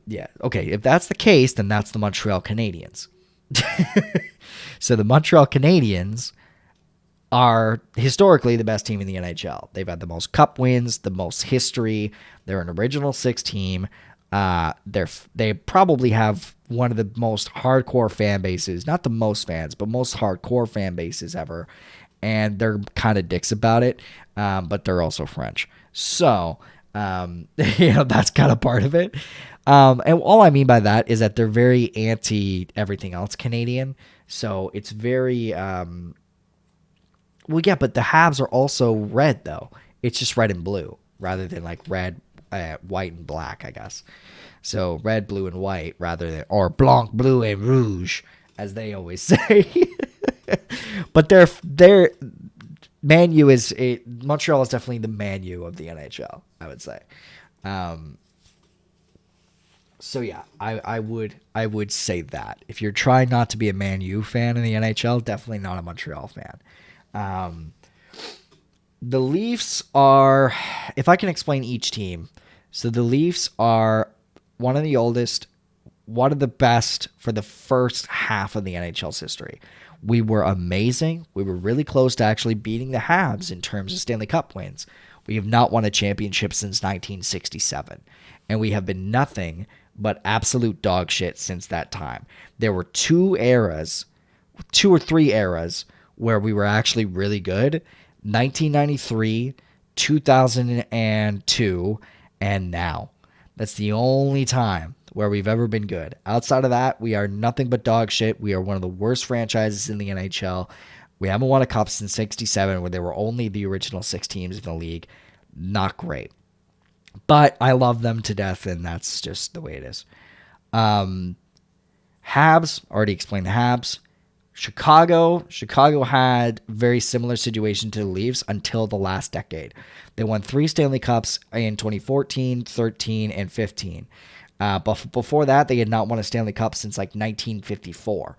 Yeah, okay, if that's the case, then that's the Montreal Canadiens. So the Montreal Canadiens are historically the best team in the NHL. They've had the most cup wins, the most history. They're an original six team. They probably have one of the most hardcore fan bases, not the most fans, but most hardcore fan bases ever. And they're kind of dicks about it, but they're also French. So, that's kind of part of it. And all I mean by that is that they're very anti everything else Canadian. So it's very, well, yeah, but the Habs are also red though. It's just red and blue rather than like red, white and black, I guess. So red, blue, and white rather than, or blanc, bleu, et rouge, as they always say. But they're Man U Montreal is definitely the Man U of the NHL, I would say. So yeah, I would say that if you're trying not to be a Man U fan in the NHL, definitely not a Montreal fan. The Leafs are, if I can explain each team, so the Leafs are one of the oldest, one of the best for the first half of the NHL's history. We were amazing. We were really close to actually beating the Habs in terms of Stanley Cup wins. We have not won a championship since 1967, and we have been nothing but absolute dog shit since that time. There were two or three eras where we were actually really good. 1993, 2002, and now. That's the only time where we've ever been good. Outside of that, we are nothing but dog shit. We are one of the worst franchises in the NHL. We haven't won a cup since 67, where there were only the original six teams in the league. Not great. But I love them to death, and that's just the way it is. Habs, already explained the Habs. Chicago had very similar situation to the Leafs until the last decade. They won 3 Stanley Cups in 2014, 13, and 15. But before that, they had not won a Stanley Cup since like 1954.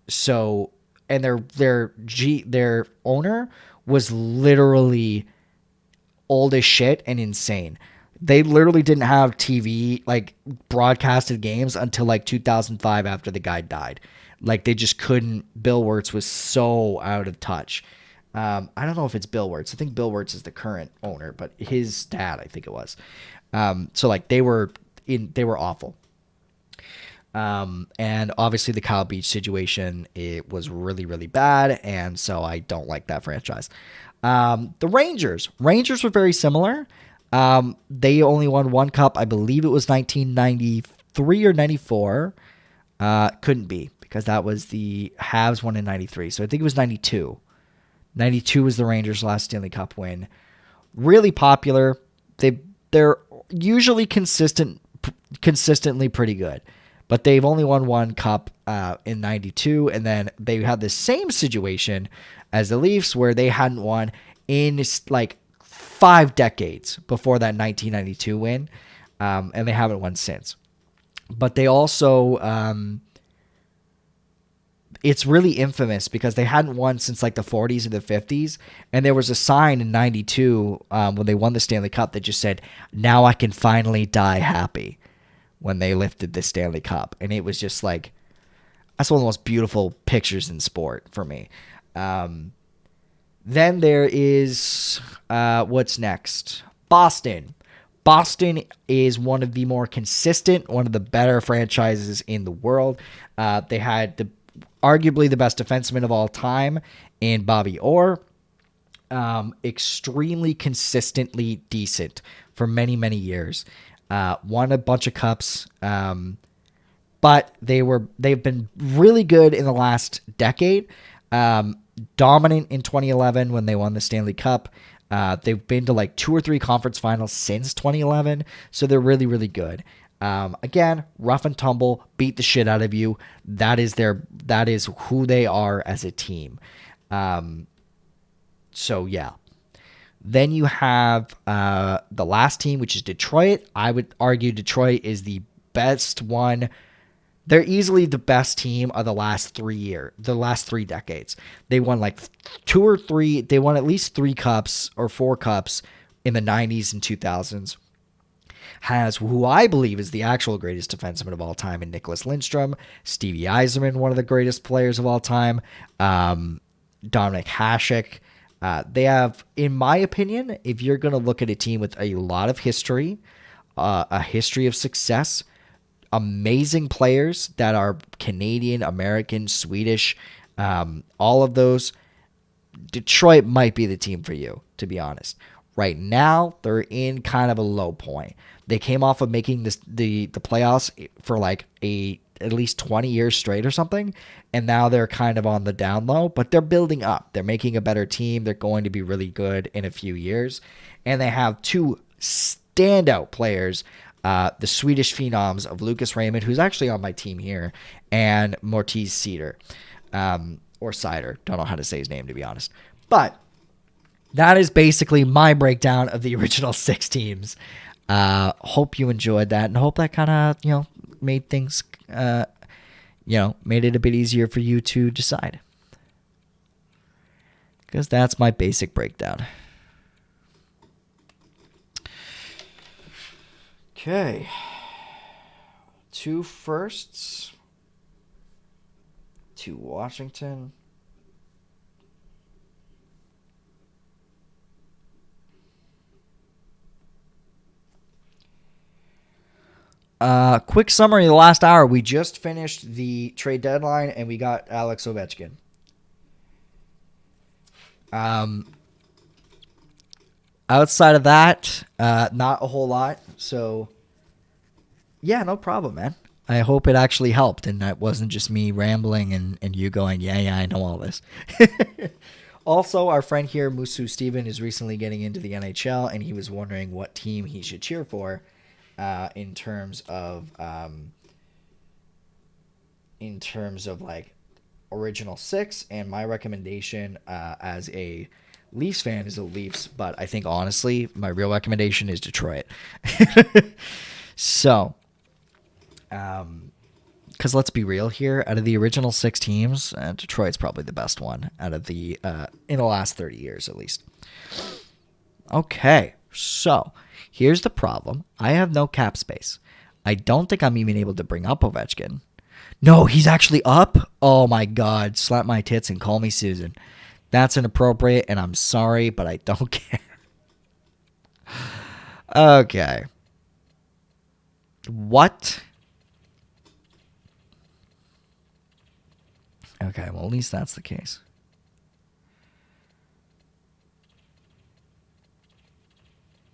So, and their owner was literally old as shit and insane. They literally didn't have TV, like broadcasted games until like 2005 after the guy died. Like they just couldn't. Bill Wirtz was so out of touch. I don't know if it's Bill Wirtz. I think Bill Wirtz is the current owner, but his dad, I think it was. So like they were awful. And obviously the Kyle Beach situation, it was really, really bad. And so I don't like that franchise. The Rangers were very similar. They only won one cup. I believe it was 1993 or 94. Couldn't be because that was the Habs won in 93. So I think it was 92. 92 was the Rangers' last Stanley Cup win. Really popular. They're usually consistently pretty good. But they've only won one cup in 92, and then they had the same situation as the Leafs where they hadn't won in like 5 decades before that 1992 win, and they haven't won since. But they also, it's really infamous because they hadn't won since like the 40s or the 50s, and there was a sign in 92 when they won the Stanley Cup that just said, "Now I can finally die happy," when they lifted the Stanley Cup. And it was just like, that's one of the most beautiful pictures in sport for me. Then there is, what's next? Boston. Boston is one of the more consistent, one of the better franchises in the world. They had arguably the best defenseman of all time in Bobby Orr. Extremely consistently decent for many, many years. Won a bunch of cups, but they've been really good in the last decade. Dominant in 2011 when they won the Stanley Cup. They've been to like 2 or 3 conference finals since 2011, so they're really, really good. Again, rough and tumble, beat the shit out of you. That is who they are as a team. So yeah. Then you have the last team, which is Detroit. I would argue Detroit is the best one. They're easily the best team of the last 3 decades. They won like 2 or 3. They won at least 3 cups or 4 cups in the 90s and 2000s. Has who I believe is the actual greatest defenseman of all time in Nicholas Lindstrom. Stevie Yzerman, one of the greatest players of all time. Dominik Hasek. They have, in my opinion, if you're going to look at a team with a lot of history, a history of success, amazing players that are Canadian, American, Swedish, all of those, Detroit might be the team for you, to be honest. Right now, they're in kind of a low point. They came off of making the playoffs for like at least 20 years straight or something, and now they're kind of on the down low, but they're building up. They're making a better team. They're going to be really good in a few years, and they have 2 standout players, the Swedish phenoms of Lucas Raymond, who's actually on my team here, and Mortiz Seider, or Seider. Don't know how to say his name, to be honest. But that is basically my breakdown of the original 6 teams. Hope you enjoyed that, and hope that kind of, made things, made it a bit easier for you to decide. Because that's my basic breakdown. Okay. 2 firsts. 2 Washington. Quick summary of the last hour. We just finished the trade deadline, and we got Alex Ovechkin. Outside of that, not a whole lot. So, yeah, no problem, man. I hope it actually helped, and that wasn't just me rambling and you going, yeah, I know all this. Also, our friend here, Musu Steven, is recently getting into the NHL, and he was wondering what team he should cheer for. In terms of like original 6, and my recommendation as a Leafs fan is the Leafs, but I think honestly my real recommendation is Detroit. So, because let's be real here, out of the original 6 teams, Detroit's probably the best one out of the in the last 30 years at least. Okay. So, here's the problem. I have no cap space. I don't think I'm even able to bring up Ovechkin. No, he's actually up? Oh my god. Slap my tits and call me Susan. That's inappropriate, and I'm sorry, but I don't care. Okay. What? Okay, well, at least that's the case.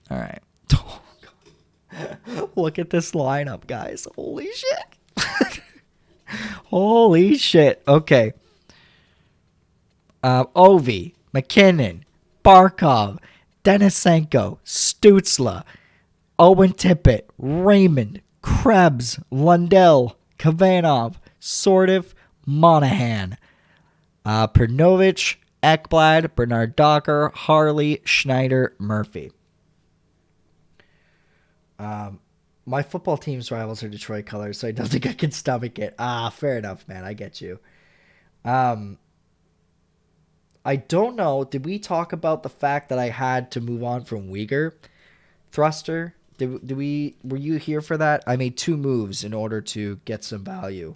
All right. Oh, look at this lineup, guys. Holy shit. Holy shit. Okay. Ovi, McKinnon, Barkov, Denisenko, Stützle, Owen Tippett, Raymond, Krebs, Lundell, Kavanov, Sortif, Monahan, Pernovich, Ekblad, Bernard Docker, Harley, Schneider, Murphy. My football team's rivals are Detroit colors, so I don't think I can stomach it. Fair enough, man. I get you. I don't know. Did we talk about the fact that I had to move on from Uyghur thruster? Were you here for that? I made 2 moves in order to get some value.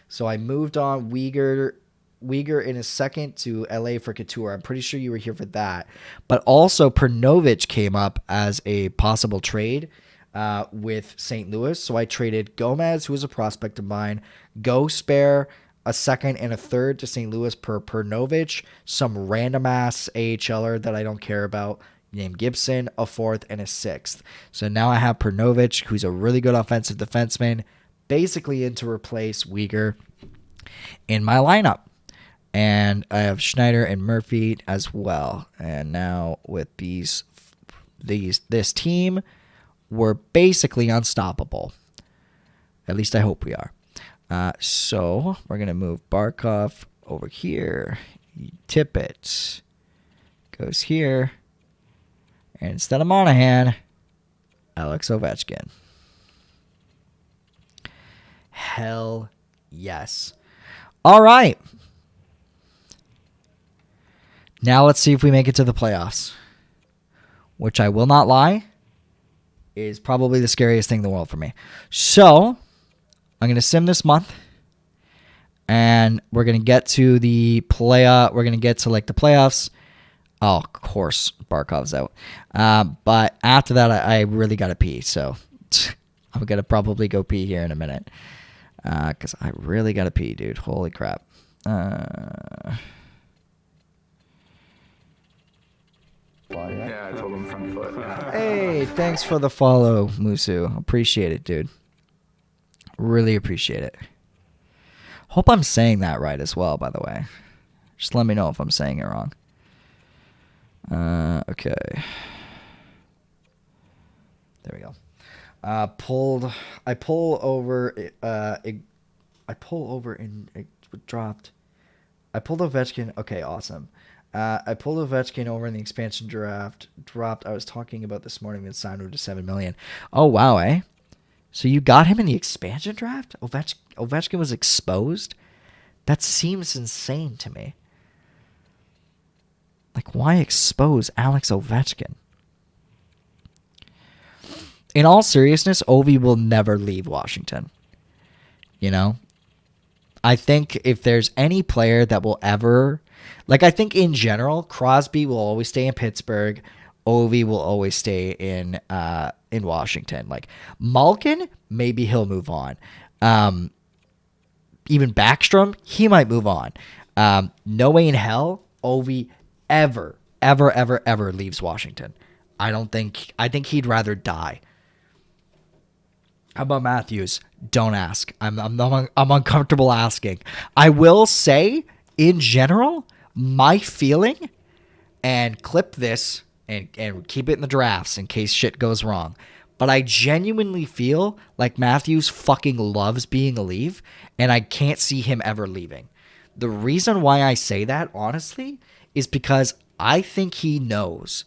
So I moved on Uyghur in a second to LA for Couture. I'm pretty sure you were here for that. But also Pernovich came up as a possible trade with St. Louis. So I traded Gomez, who was a prospect of mine, Go Spare, a second and a third to St. Louis per Pernovich, some random ass AHLer that I don't care about named Gibson, a fourth and a sixth. So now I have Pernovich, who's a really good offensive defenseman, basically in to replace Uyghur in my lineup. And I have Schneider and Murphy as well. And now with this team, we're basically unstoppable. At least I hope we are. So we're going to move Barkov over here. Tippett goes here. And instead of Monahan, Alex Ovechkin. Hell yes. All right. Now let's see if we make it to the playoffs. Which I will not lie, is probably the scariest thing in the world for me. So I'm going to sim this month, and we're going to get to the we're going to get to like the playoffs. Oh, of course, Barkov's out. But after that, I really got to pee. So I'm going to probably go pee here in a minute. Because I really got to pee, dude. Holy crap. Yeah, I told him front foot. Hey, thanks for the follow, Musu. Appreciate it, dude. Really appreciate it. Hope I'm saying that right as well, by the way. Just let me know if I'm saying it wrong. Okay. There we go. I pull over and it dropped. I pulled Ovechkin. Okay, awesome. I pulled Ovechkin over in the expansion draft. Dropped. I was talking about this morning that signed him to $7 million. Oh wow, eh? So you got him in the expansion draft? Ovechkin was exposed? That seems insane to me. Like, why expose Alex Ovechkin? In all seriousness, Ovi will never leave Washington. You know? I think if there's any player that will ever... Like, I think in general, Crosby will always stay in Pittsburgh. Ovi will always stay in Washington. Like, Malkin, maybe he'll move on. Even Backstrom, he might move on. No way in hell Ovi ever leaves Washington. I think he'd rather die. How about Matthews? Don't ask. I'm uncomfortable asking. I will say, in general, my feeling, and clip this and keep it in the drafts in case shit goes wrong, but I genuinely feel like Matthews fucking loves being a Leaf, and I can't see him ever leaving. The reason why I say that, honestly, is because I think he knows.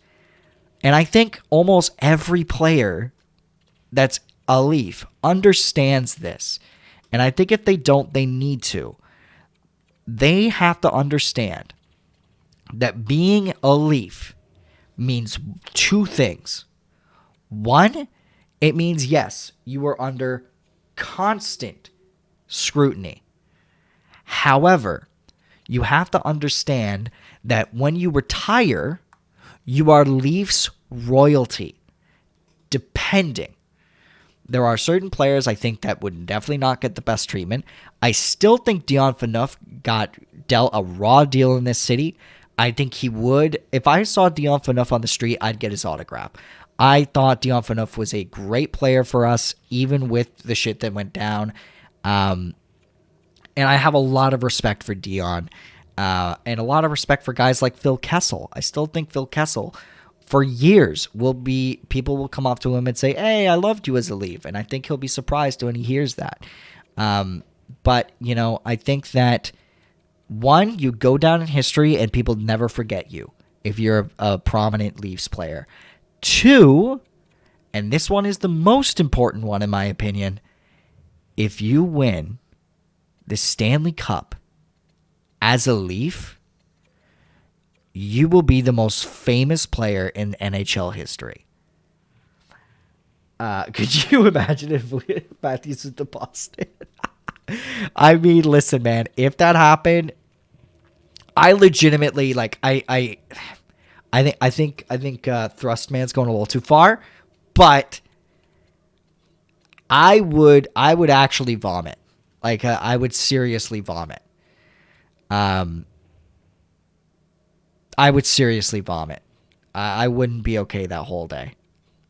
And I think almost every player that's a Leaf understands this. And I think if they don't, they need to. They have to understand that being a Leaf means two things. One, it means, yes, you are under constant scrutiny. However, you have to understand that when you retire, you are Leafs royalty. Depending. There are certain players I think that would definitely not get the best treatment. I still think Dion Phaneuf got dealt a raw deal in this city. I think he would. If I saw Dion Phaneuf on the street, I'd get his autograph. I thought Dion Phaneuf was a great player for us, even with the shit that went down. And I have a lot of respect for Dion and a lot of respect for guys like Phil Kessel. I still think Phil Kessel, for years, people will come up to him and say, hey, I loved you as a Leaf. And I think he'll be surprised when he hears that. But, I think that, one, you go down in history and people never forget you if you're a prominent Leafs player. Two, and this one is the most important one in my opinion, if you win the Stanley Cup as a Leaf, you will be the most famous player in NHL history. Could you imagine if Matthews went to Boston? I mean, listen, man, if that happened, I legitimately, I think Thrustman's going a little too far, but I would actually vomit. I would seriously vomit. I would seriously vomit. I wouldn't be okay that whole day.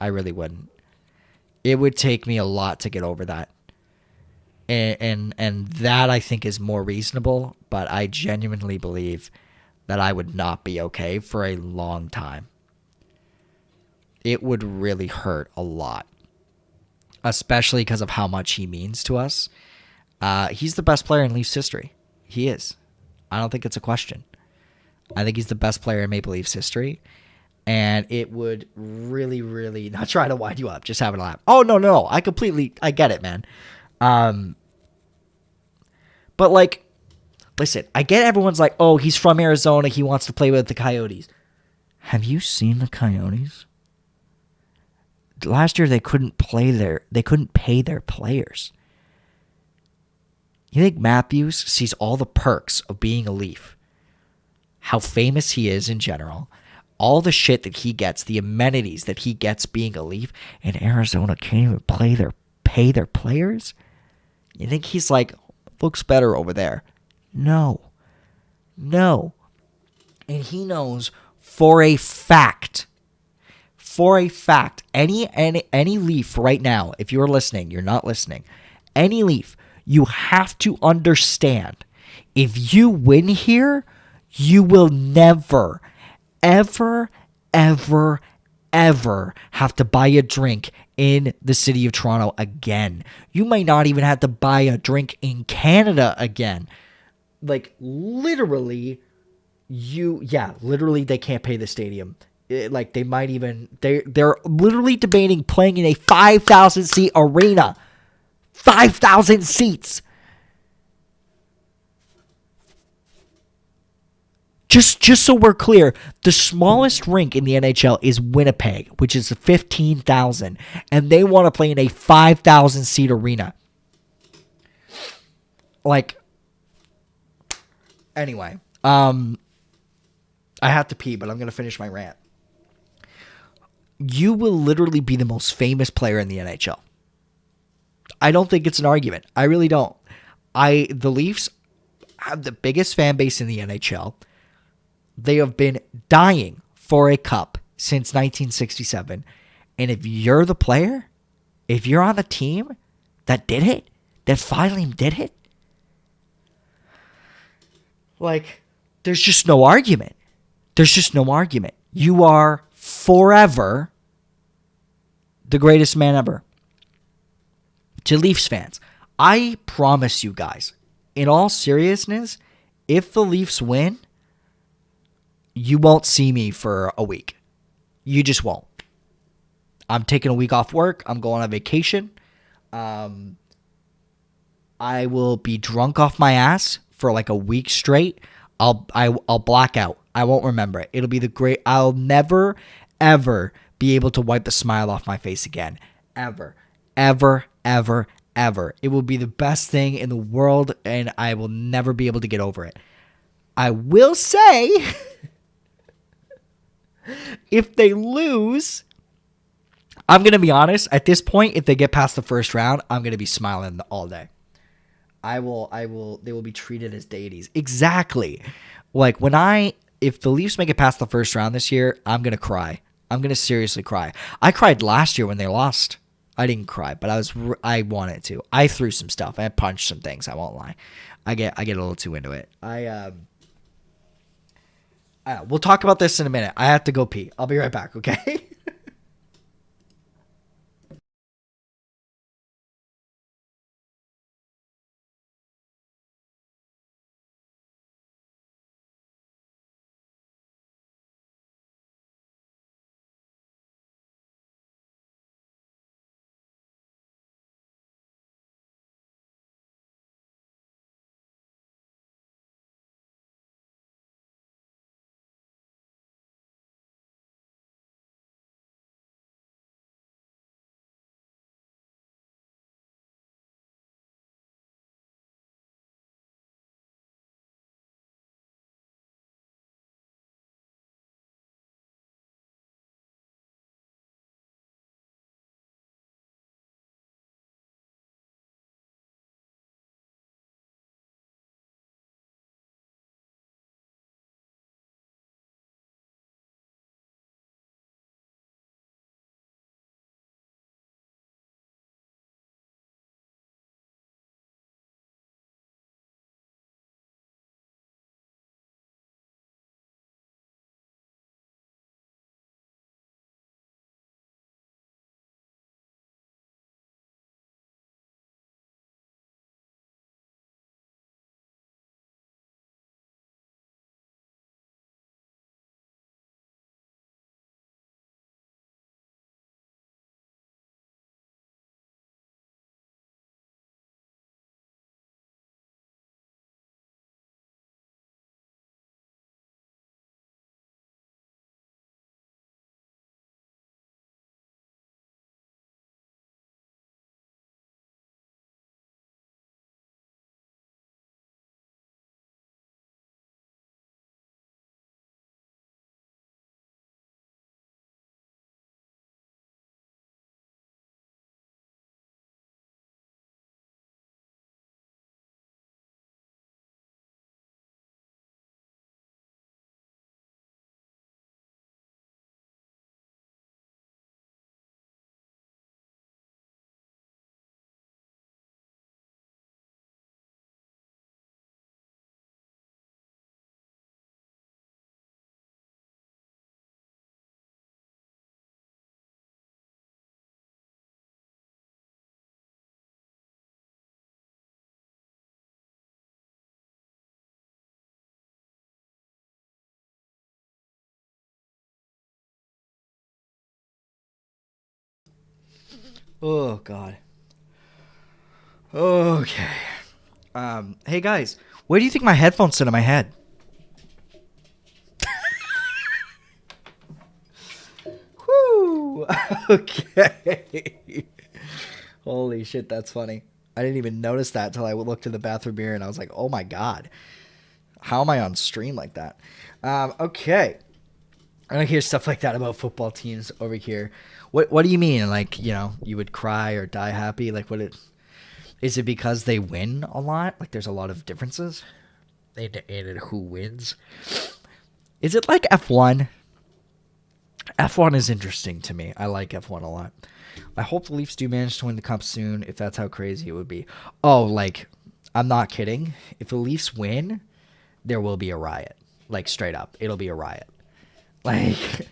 I really wouldn't. It would take me a lot to get over that. And that I think is more reasonable, but I genuinely believe that I would not be okay for a long time. It would really hurt a lot, especially because of how much he means to us. He's the best player in Leafs history. He is. I don't think it's a question. I think he's the best player in Maple Leafs history. And it would really, really, not try to wind you up, just have a laugh. Oh, no. I get it, man. But listen, I get everyone's like, oh, he's from Arizona. He wants to play with the Coyotes. Have you seen the Coyotes? Last year, they couldn't pay their players. You think Matthews sees all the perks of being a Leaf? How famous he is in general, all the shit that he gets, the amenities that he gets being a Leaf, and Arizona can't even pay their players? You think he's like, looks better over there? No. And he knows for a fact, any Leaf right now, if you're listening, you're not listening, any Leaf, you have to understand, if you win here, you will never, ever, ever, ever have to buy a drink in the city of Toronto again. You may not even have to buy a drink in Canada again. Literally, they can't pay the stadium. They're literally debating playing in a 5,000 seat arena. 5,000 seats. Just so we're clear, the smallest rink in the NHL is Winnipeg, which is 15,000, and they want to play in a 5,000 seat arena. Anyway, I have to pee, but I'm going to finish my rant. You will literally be the most famous player in the NHL. I don't think it's an argument. I really don't. The Leafs have the biggest fan base in the NHL. They have been dying for a cup since 1967. And if you're the player, if you're on the team that did it, that finally did it, there's just no argument. You are forever the greatest man ever. To Leafs fans, I promise you guys, in all seriousness, if the Leafs win, you won't see me for a week. You just won't. I'm taking a week off work. I'm going on vacation. I will be drunk off my ass for a week straight. I'll black out. I won't remember it. I'll never, ever be able to wipe the smile off my face again. Ever. Ever, ever, ever. It will be the best thing in the world, and I will never be able to get over it. I will say, if they lose, I'm going to be honest. At this point, if they get past the first round, I'm going to be smiling all day. They will be treated as deities. Exactly. Like if the Leafs make it past the first round this year, I'm going to cry. I'm going to seriously cry. I cried last year when they lost. I didn't cry, but I wanted to. I threw some stuff. I punched some things. I won't lie. I get a little too into it. We'll talk about this in a minute. I have to go pee. I'll be right back, okay? Oh, God. Okay. Hey, guys. Where do you think my headphones sit on my head? Woo! Okay. Holy shit, that's funny. I didn't even notice that until I looked in the bathroom mirror and I was like, oh my God. How am I on stream like that? Okay. I don't hear stuff like that about football teams over here. What do you mean? Like, you would cry or die happy? Like, is it because they win a lot? Like, there's a lot of differences in who wins. Is it like F1? F1 is interesting to me. I like F1 a lot. I hope the Leafs do manage to win the cup soon, if that's how crazy it would be. Oh, like, I'm not kidding. If the Leafs win, there will be a riot. Like, straight up. It'll be a riot. Like,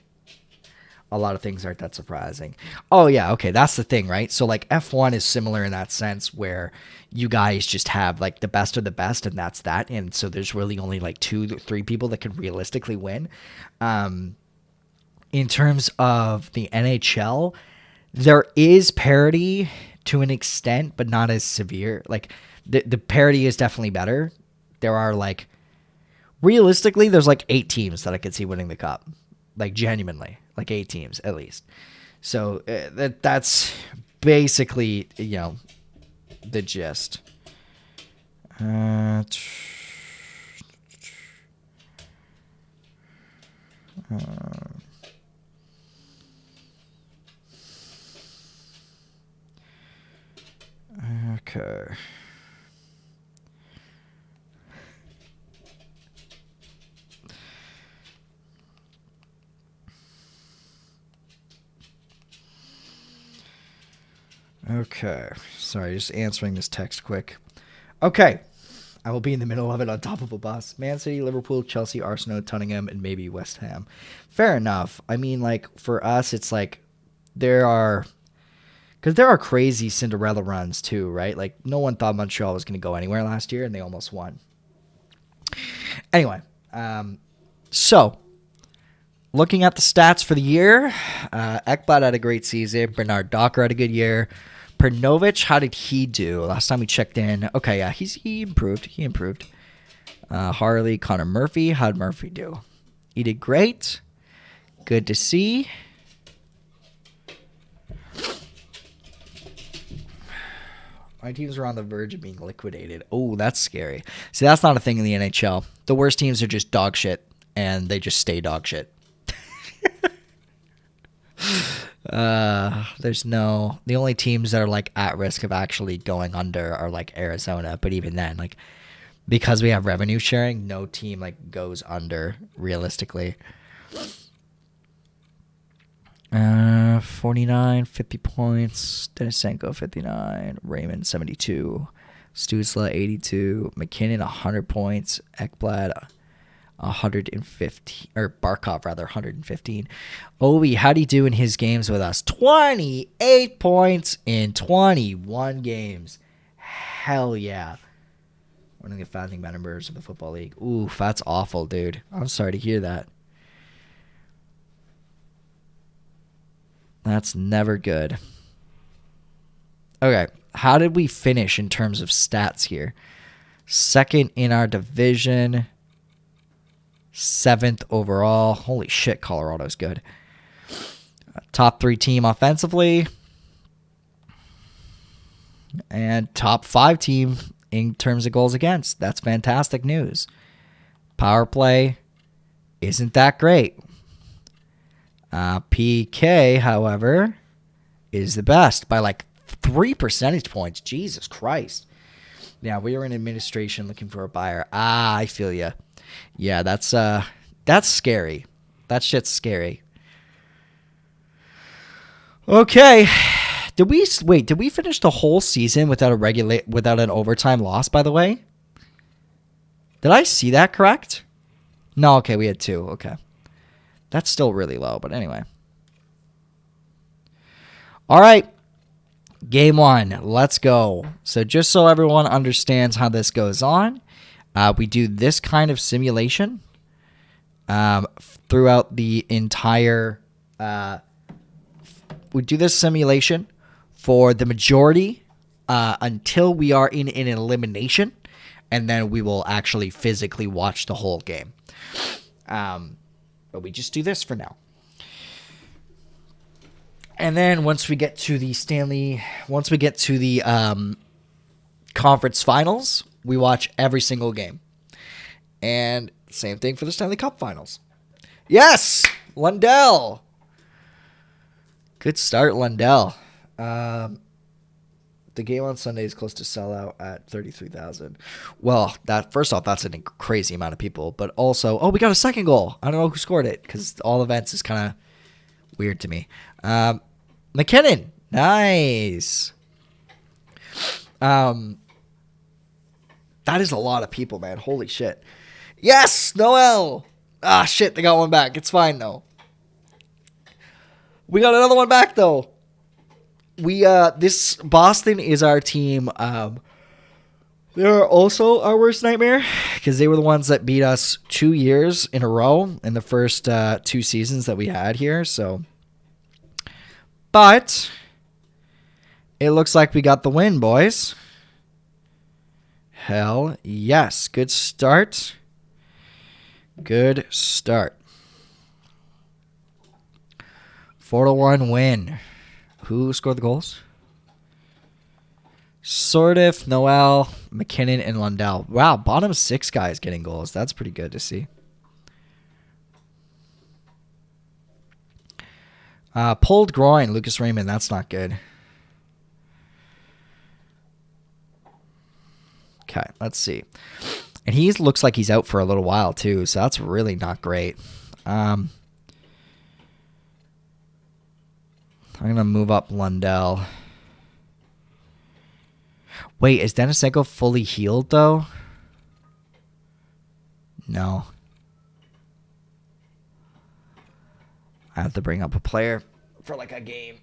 a lot of things aren't that surprising. Oh, yeah, okay, that's the thing, right? So, like, F1 is similar in that sense where you guys just have, like, the best of the best, and that's that. And so there's really only, like, 2 to 3 people that can realistically win. In terms of the NHL, there is parity to an extent, but not as severe. Like, the parity is definitely better. There are, like, realistically, there's, like, 8 teams that I could see winning the cup. Like, genuinely. like 8 teams at least. So that's basically, the gist. Okay. Okay. Sorry, just answering this text quick. Okay. I will be in the middle of it on top of a bus. Man City, Liverpool, Chelsea, Arsenal, Tottenham, and maybe West Ham. Fair enough. I mean, like, for us, it's like there are crazy Cinderella runs too, right? Like, no one thought Montreal was going to go anywhere last year, and they almost won. Anyway, so looking at the stats for the year, Ekblad had a great season. Bernard Docker had a good year. Pernovic, how did he do? Last time we checked in. Okay, yeah, he improved. He improved. Harley, Connor Murphy, how did Murphy do? He did great. Good to see. My teams are on the verge of being liquidated. Oh, that's scary. See, that's not a thing in the NHL. The worst teams are just dog shit, and they just stay dog shit. The only teams that are like at risk of actually going under are like Arizona, but even then, like, because we have revenue sharing, no team like goes under realistically. 49, 50 points. Denisenko 59, Raymond 72, Stützle 82, McKinnon 100 points, Ekblad 150, or Barkov rather 115. Ovi, how'd he do in his games with us? 28 points in 21 games. Hell yeah. One of the founding members of the Football League. Oof, that's awful, dude. I'm sorry to hear that. That's never good. Okay, how did we finish in terms of stats here? Second in our division. 7th overall. Holy shit, Colorado's good. Top 3 team offensively. And top 5 team in terms of goals against. That's fantastic news. Power play isn't that great. PK, however, is the best by like 3 percentage points. Jesus Christ. Yeah, we were in administration looking for a buyer. I feel ya. Yeah, that's scary. That shit's scary. Okay. Did we finish the whole season without an overtime loss, by the way? Did I see that correct? No, okay, we had 2. Okay. That's still really low, but anyway. All right. Game 1. Let's go. So just so everyone understands how this goes on, we do this kind of simulation throughout the entire... we do this simulation for the majority until we are in an elimination, and then we will actually physically watch the whole game. But we just do this for now. And then once we get to the conference finals, we watch every single game. And same thing for the Stanley Cup finals. Yes! Lundell! Good start, Lundell. The game on Sunday is close to sellout at 33,000. Well, first off, that's a crazy amount of people. But also, we got a second goal. I don't know who scored it because all events is kind of weird to me. McKinnon. Nice. That is a lot of people, man. Holy shit. Yes, Noel. Ah, shit, they got one back. It's fine, though. We got another one back, though. This Boston is our team. They're also our worst nightmare because they were the ones that beat us 2 years in a row in the first 2 seasons that we had here. So, but it looks like we got the win, boys. Hell yes. Good start. Good start. 4-1 win. Who scored the goals? Sordif, Noel, McKinnon, and Lundell. Wow, bottom 6 guys getting goals. That's pretty good to see. Pulled groin, Lucas Raymond. That's not good. Okay, let's see. And he looks like he's out for a little while, too, so that's really not great. I'm going to move up Lundell. Wait, is Denisenko fully healed, though? No. I have to bring up a player for, like, a game.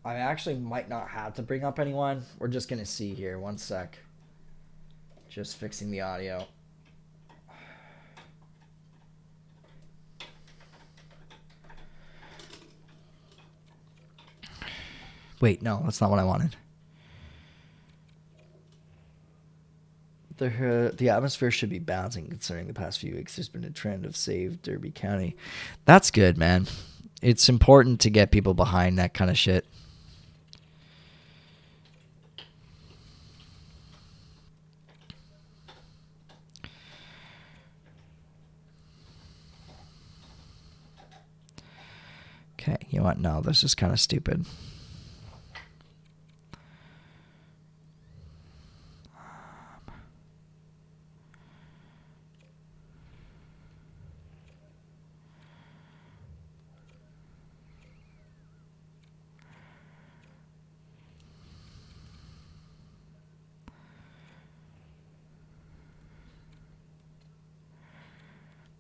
I actually might not have to bring up anyone. We're just going to see here. One sec. Just fixing the audio. Wait, no, that's not what I wanted. The atmosphere should be bouncing concerning the past few weeks. There's been a trend of save Derby County. That's good, man. It's important to get people behind that kind of shit. Okay, you know what? No, this is kind of stupid.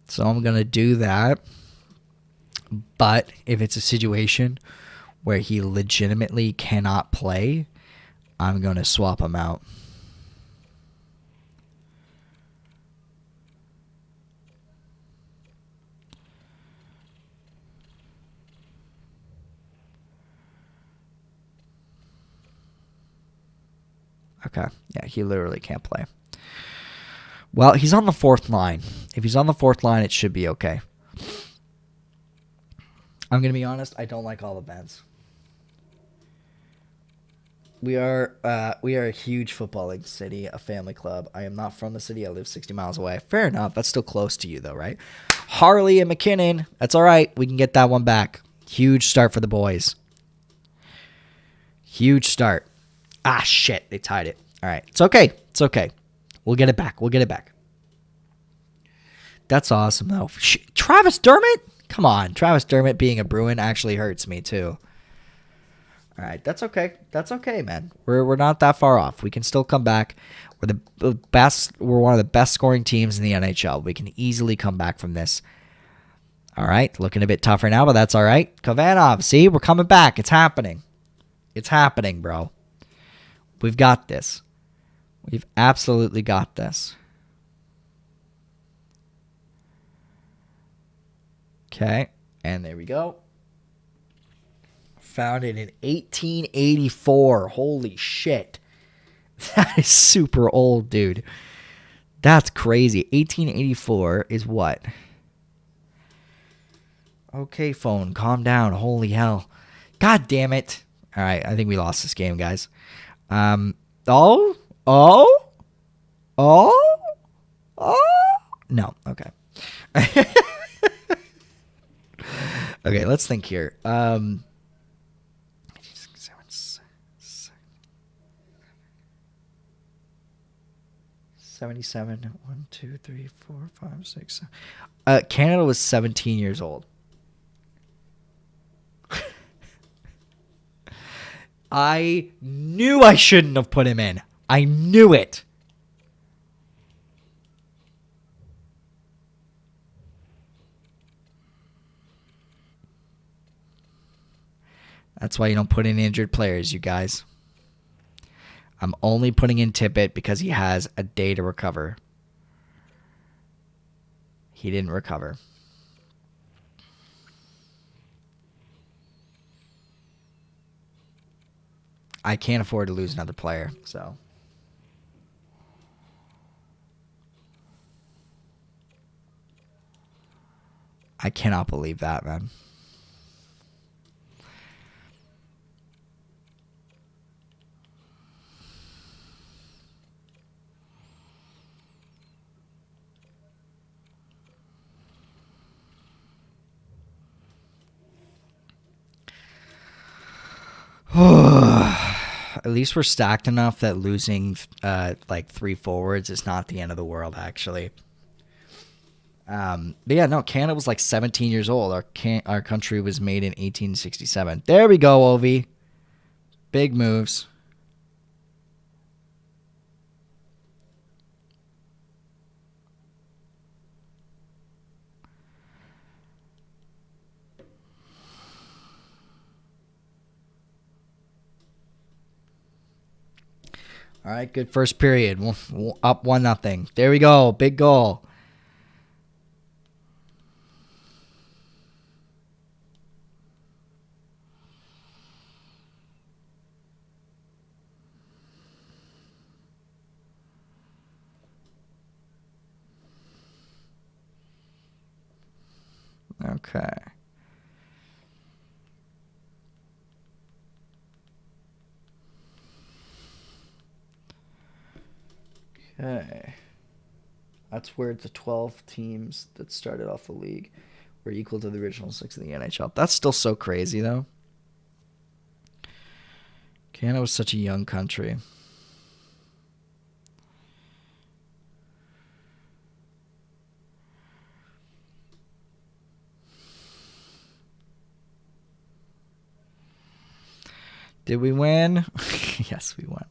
So I'm going to do that. But if it's a situation where he legitimately cannot play, I'm going to swap him out. Okay. Yeah, he literally can't play. Well, he's on the 4th line. If he's on the 4th line, it should be okay. I'm going to be honest, I don't like all the Bens. We are a huge footballing city, a family club. I am not from the city. I live 60 miles away. Fair enough. That's still close to you, though, right? Harley and McKinnon. That's all right. We can get that one back. Huge start for the boys. Huge start. Ah, shit. They tied it. All right. It's okay. It's okay. We'll get it back. We'll get it back. That's awesome, though. Travis Dermott? Come on. Travis Dermott being a Bruin actually hurts me, too. All right. That's okay. That's okay, man. We're not that far off. We can still come back. We're the best. We're one of the best scoring teams in the NHL. We can easily come back from this. All right. Looking a bit tougher now, but that's all right. Kovanov, see? We're coming back. It's happening. It's happening, bro. We've got this. We've absolutely got this. Okay, and there we go. Founded in 1884. Holy shit. That is super old, dude. That's crazy. 1884 is what? Okay, phone, calm down. Holy hell. God damn it. All right, I think we lost this game, guys. Oh? No, okay. Okay, let's think here. 77. 1, 2, 3, 4, 5, 6. Canada was 17 years old. I knew I shouldn't have put him in. I knew it. That's why you don't put in injured players, you guys. I'm only putting in Tippett because he has a day to recover. He didn't recover. I can't afford to lose another player, so. I cannot believe that, man. At least we're stacked enough that losing like 3 forwards is not the end of the world, actually. But yeah, no, Canada was like 17 years old. Our country was made in 1867. There we go, Ovi. Big moves. All right, good first period. Up 1-0. There we go. Big goal. Okay. Okay. That's where the 12 teams that started off the league were equal to the original 6 of the NHL. That's still so crazy, though. Canada was such a young country. Did we win? Yes, we won.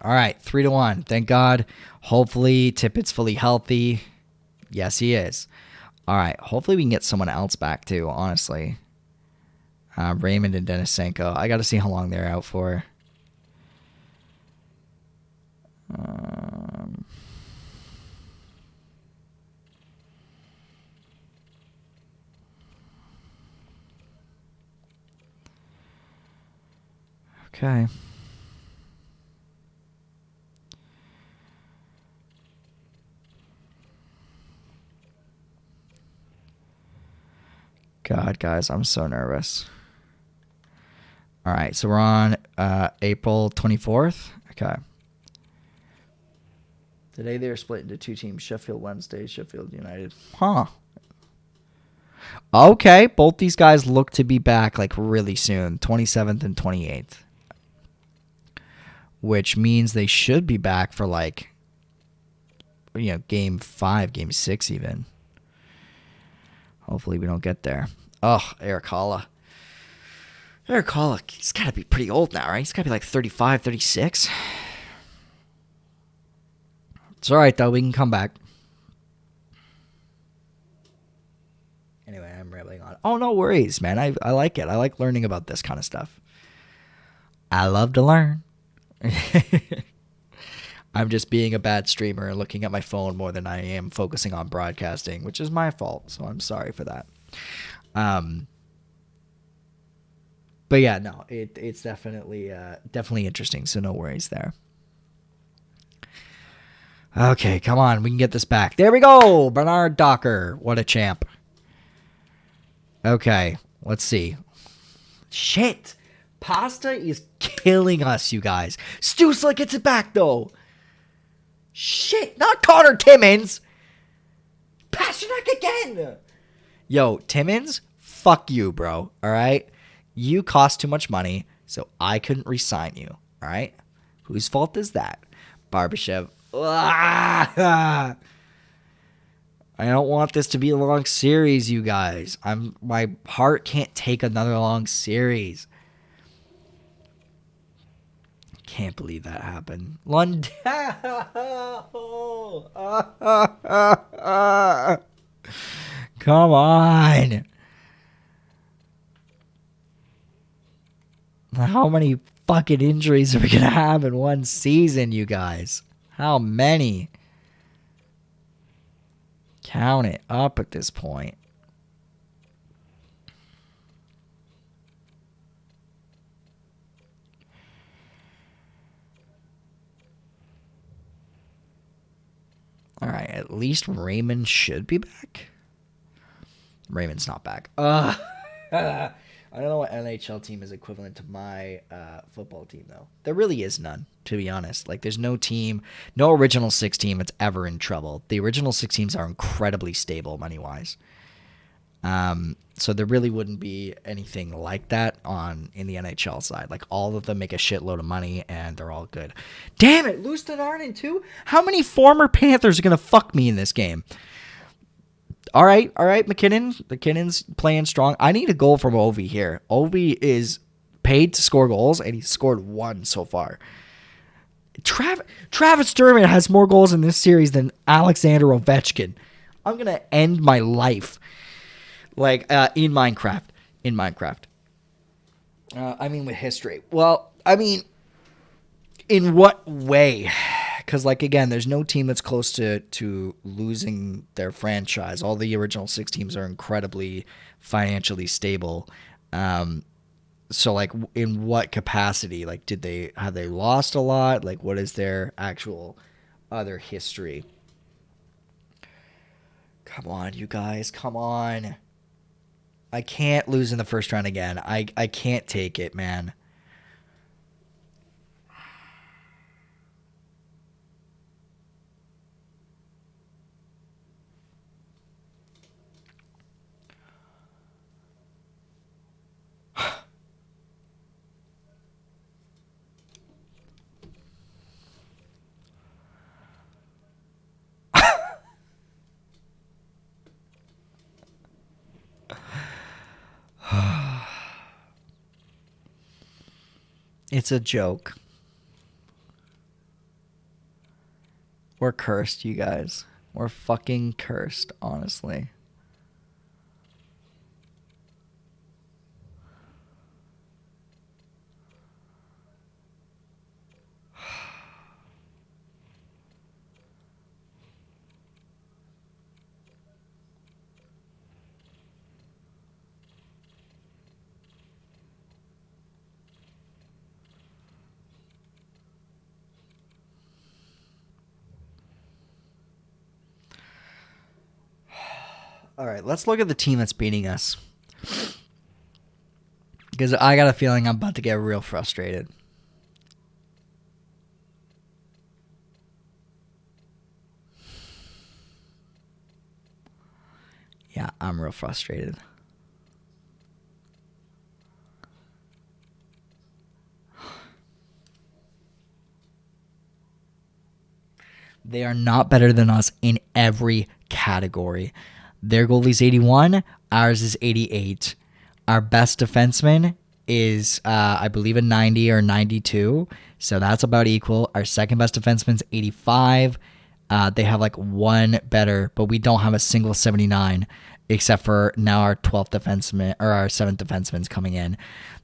All right, 3-1. Thank God. Hopefully, Tippett's fully healthy. Yes, he is. All right, hopefully we can get someone else back too, honestly. Raymond and Denisenko. I got to see how long they're out for. Okay. God, guys, I'm so nervous. All right, so we're on April 24th. Okay. Today they were split into 2 teams, Sheffield Wednesday, Sheffield United. Huh. Okay, both these guys look to be back like really soon, 27th and 28th. Which means they should be back for like, game 5, game 6 even. Hopefully we don't get there. Oh, Erik Haula. Erik Haula, he's got to be pretty old now, right? He's got to be like 35, 36. It's all right, though. We can come back. Anyway, I'm rambling on. Oh, no worries, man. I like it. I like learning about this kind of stuff. I love to learn. I'm just being a bad streamer and looking at my phone more than I am focusing on broadcasting, which is my fault. So I'm sorry for that. But yeah, no, it's definitely interesting. So no worries there. Okay, come on. We can get this back. There we go. Bernard Docker. What a champ. Okay, let's see. Shit. Pasta is killing us, you guys. Stützle gets it back, though. Shit, not Connor Timmins. Pasternak again. Yo, Timmins, fuck you, bro. All right? You cost too much money, so I couldn't re-sign you. All right? Whose fault is that? Barbashev. I don't want this to be a long series, you guys. My heart can't take another long series. Can't believe that happened. Lundell. Come on. How many fucking injuries are we going to have in one season, you guys? How many? Count it up at this point. at least Raymond should be back. Raymond's not back. I don't know what NHL team is equivalent to my football team, though. There really is none, to be honest. Like, there's no team, no original six team that's ever in trouble. The original six teams are incredibly stable money-wise. So there really wouldn't be anything like that in the NHL side. Like, all of them make a shitload of money, and they're all good. Damn it, Lewiston Arden, too? How many former Panthers are going to fuck me in this game? All right, McKinnon. McKinnon's playing strong. I need a goal from Ovi here. Ovi is paid to score goals, and he's scored one so far. Travis Dermott has more goals in this series than Alexander Ovechkin. I'm going to end my life in Minecraft. I mean, with history. Well, I mean, in what way? Because, again, there's no team that's close to losing their franchise. All the original six teams are incredibly financially stable. So, in what capacity? Have they lost a lot? What is their actual other history? Come on, you guys. Come on. I can't lose in the first round again. I can't take it, man. It's a joke. We're cursed, you guys. We're fucking cursed, honestly. All right, let's look at the team that's beating us. Because I got a feeling I'm about to get real frustrated. Yeah, I'm real frustrated. They are not better than us in every category. Their goalie's 81. Ours is 88. Our best defenseman is, I believe, a 90 or 92. So that's about equal. Our second best defenseman's 85. They have one better, but we don't have a single 79, except for now our 12th defenseman or our 7th defenseman's coming in.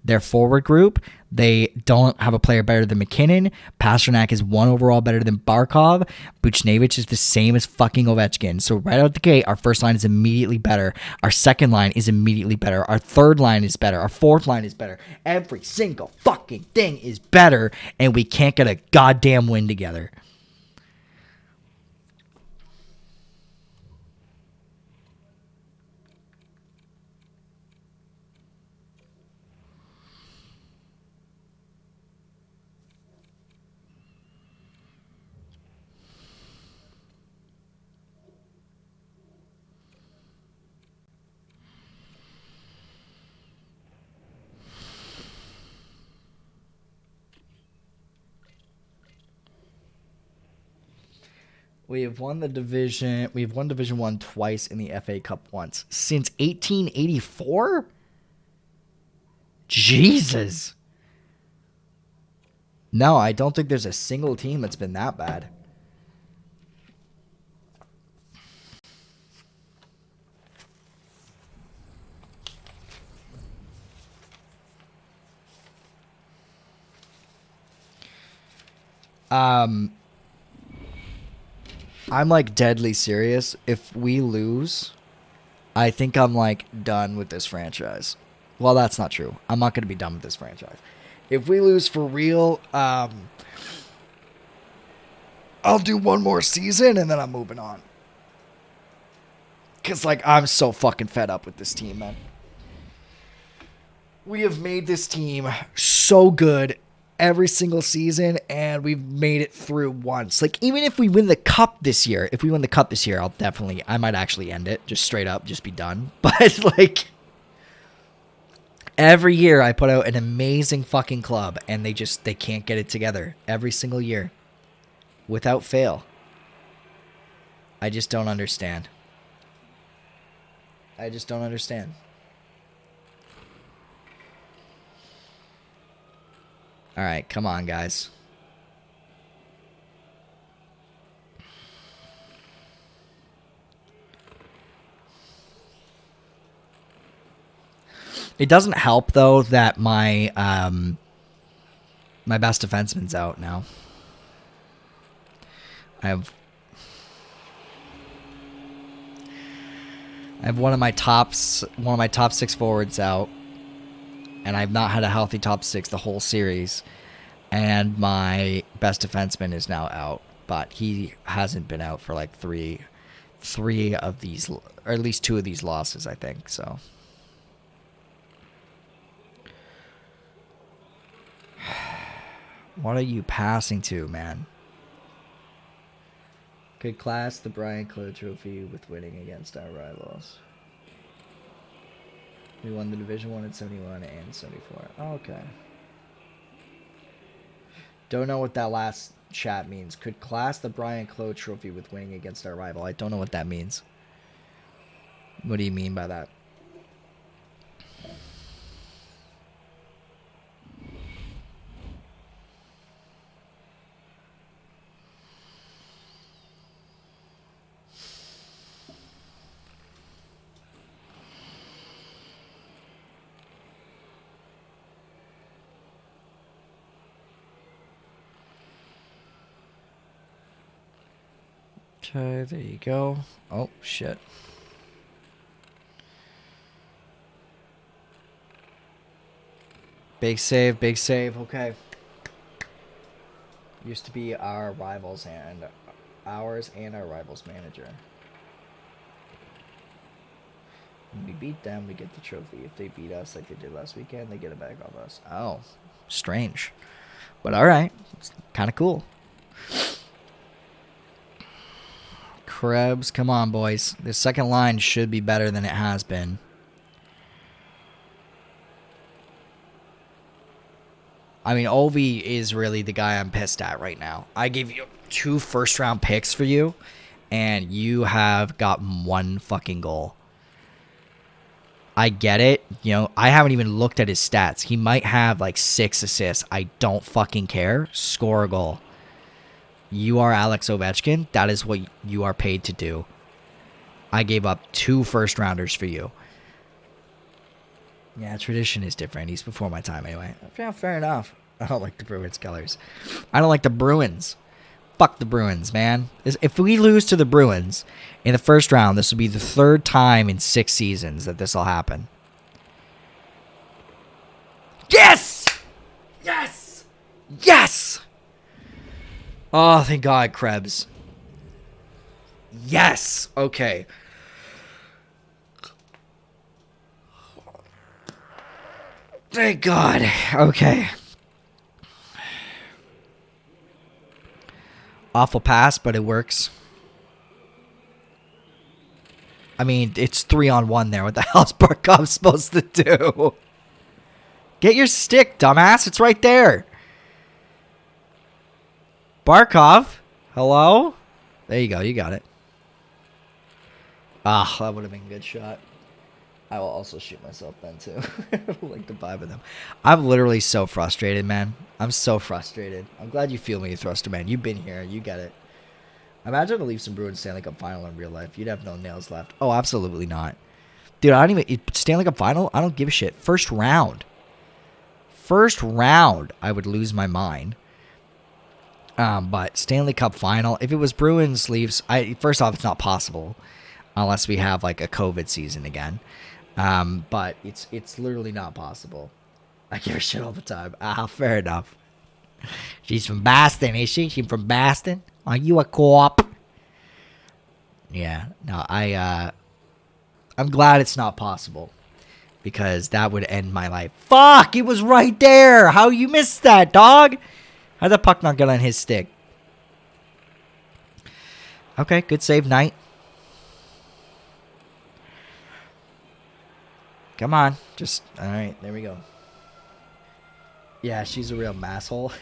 Their forward group, they don't have a player better than McKinnon. Pasternak is 1 overall better than Barkov. Buchnevich is the same as fucking Ovechkin. So right out the gate, our first line is immediately better. Our second line is immediately better. Our third line is better. Our fourth line is better. Every single fucking thing is better, and we can't get a goddamn win together. We have won the division. We've won Division 1 twice in the FA Cup once. Since 1884? Jesus. No, I don't think there's a single team that's been that bad. I'm deadly serious. If we lose, I think I'm done with this franchise. Well, that's not true. I'm not going to be done with this franchise. If we lose for real, I'll do one more season and then I'm moving on. Because, like, I'm so fucking fed up with this team, man. We have made this team so good every single season, and we've made it through once. Like, even if we win the cup this year, I might actually end it. Just straight up, just be done. But, like, every year I put out an amazing fucking club, and they can't get it together. Every single year. Without fail. I just don't understand. I just don't understand. All right, come on, guys. It doesn't help though that my best defenseman's out now. I have one of my top 6 forwards out, and I've not had a healthy top 6 the whole series. And my best defenseman is now out, but he hasn't been out for like three of these, or at least 2 of these losses, I think. So, what are you passing to, man? Could class the Brian Clough Trophy with winning against our rivals. We won the Division 1 at 71 and 74. Oh, okay. Don't know what that last chat means. Could class the Brian Clough Trophy with winning against our rival. I don't know what that means. What do you mean by that? Okay, there you go. Oh, shit. Big save, okay. Used to be our rivals and our rivals manager. When we beat them, we get the trophy. If they beat us like they did last weekend, they get it back off us. Oh, strange. But alright. It's kind of cool. Krebs, come on, boys. The second line should be better than it has been. I mean, Ovi is really the guy I'm pissed at right now. I gave you 2 first-round picks for you, and you have gotten 1 fucking goal. I get it. You know, I haven't even looked at his stats. He might have like 6 assists. I don't fucking care. Score a goal. You are Alex Ovechkin. That is what you are paid to do. I gave up 2 first-rounders for you. Yeah, tradition is different. He's before my time anyway. Yeah, fair enough. I don't like the Bruins colors. I don't like the Bruins. Fuck the Bruins, man. If we lose to the Bruins in the first round, this will be the 3rd time in 6 seasons that this will happen. Yes! Yes! Yes! Oh, thank God, Krebs. Yes! Okay. Thank God. Okay. Awful pass, but it works. I mean, it's 3-on-1 there. What the hell's Barkov supposed to do? Get your stick, dumbass. It's right there. Barkov. Hello? There you go. You got it. Ah, that would have been a good shot. I will also shoot myself then, too. I don't like the vibe of them. I'm literally so frustrated, man. I'm so frustrated. I'm glad you feel me, Thruster, man. You've been here. You get it. Imagine the Leafs and Bruins Stanley Cup final in real life. You'd have no nails left. Oh, absolutely not. Dude, I don't even... Stanley Cup final? I don't give a shit. First round. First round, I would lose my mind. But Stanley Cup final, if it was Bruins, Leafs, first off, it's not possible. Unless we have, like, a COVID season again. But it's literally not possible. I give a shit all the time. Fair enough. She's from Boston, is she? She's from Boston? Are you a co-op? Yeah. No, I'm glad it's not possible. Because that would end my life. Fuck! It was right there! How you missed that, dog? How'd the puck not get on his stick? Okay, good save, Knight. Come on. Just, alright, there we go. Yeah, she's a real masshole.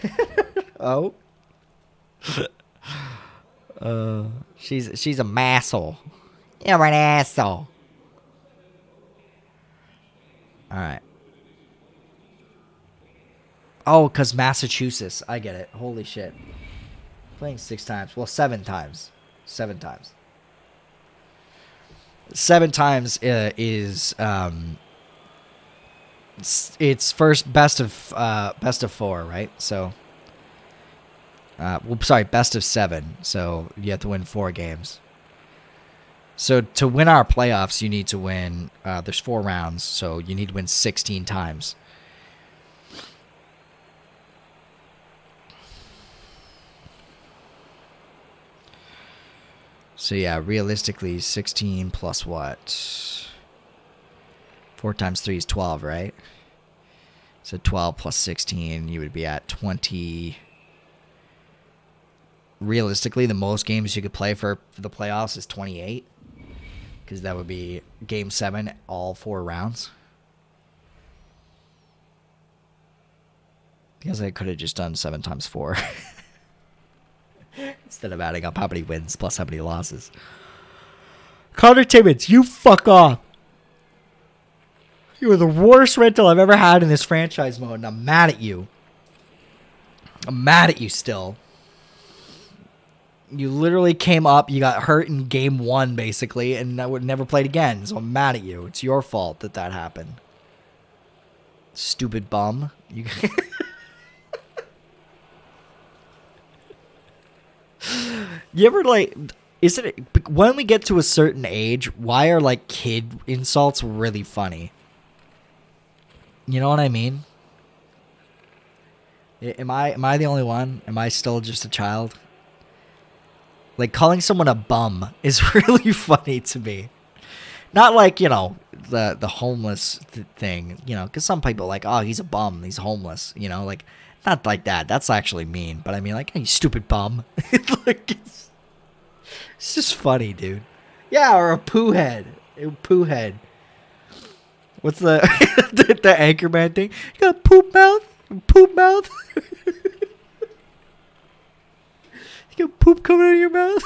Oh. She's a masshole. You're an asshole. Alright. Oh, because Massachusetts. I get it. Holy shit. Playing 6 times. Well, 7 times. 7 times. 7 times is it's first best of 4, right? So well, sorry, best of 7. So you have to win 4 games. So to win our playoffs, you need to win. There's 4 rounds, so you need to win 16 times. So yeah, realistically, 16 plus what? 4 times 3 is 12, right? So 12 plus 16, you would be at 20. Realistically, the most games you could play for the playoffs is 28. Because that would be game 7, all 4 rounds. I guess I could have just done 7 times 4. Instead of adding up how many wins plus how many losses. Connor Timmins, you fuck off. You are the worst rental I've ever had in this franchise mode, and I'm mad at you. I'm mad at you still. You literally came up, you got hurt in game 1, basically, and I would never played again, so I'm mad at you. It's your fault that happened. Stupid bum. You... You ever, like... Isn't it... When we get to a certain age, why are, like, kid insults really funny? You know what I mean? Am I the only one? Am I still just a child? Like, calling someone a bum is really funny to me. Not like, you know, the homeless thing, you know, because some people are like, oh, he's a bum, he's homeless, you know, like, not like that. That's actually mean. But I mean, like, hey, you stupid bum. Like, it's just funny, dude. Yeah, or a poo head. Poo head. What's the the Anchorman thing? You got poop mouth? Poop mouth? You got poop coming out of your mouth?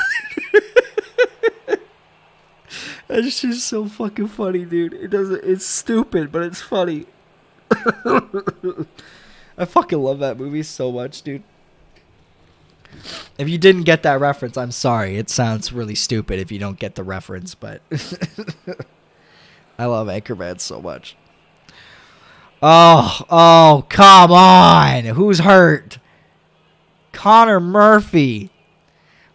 That's just so fucking funny, dude. It's stupid, but it's funny. I fucking love that movie so much, dude. If you didn't get that reference, I'm sorry. It sounds really stupid if you don't get the reference, but I love Anchorman so much. Oh, come on. Who's hurt? Connor Murphy.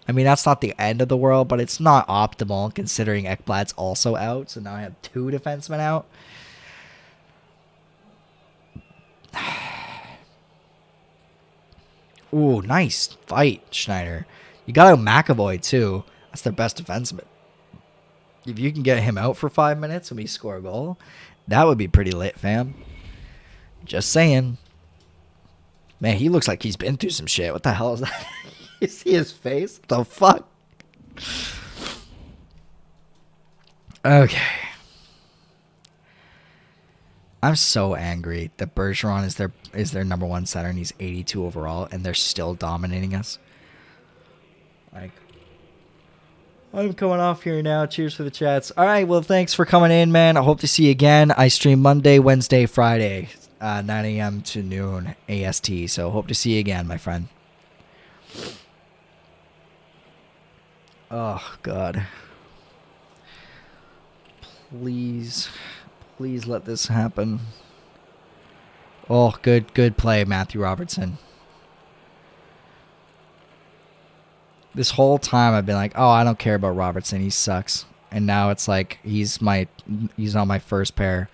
I mean, that's not the end of the world, but it's not optimal considering Ekblad's also out. So now I have 2 defensemen out. Ooh, nice fight, Schneider. You got out McAvoy, too. That's their best defenseman. If you can get him out for 5 minutes and we score a goal, that would be pretty lit, fam. Just saying. Man, he looks like he's been through some shit. What the hell is that? You see his face? What the fuck? Okay. I'm so angry that Bergeron is their number 1 center and he's 82 overall and they're still dominating us. Like, I'm coming off here now. Cheers for the chats. All right, well, thanks for coming in, man. I hope to see you again. I stream Monday, Wednesday, Friday, 9 a.m. to noon AST. So hope to see you again, my friend. Oh, God. Please let this happen. Oh, good play, Matthew Robertson. This whole time I've been like, oh, I don't care about Robertson. He sucks. And now it's like he's on my first pair.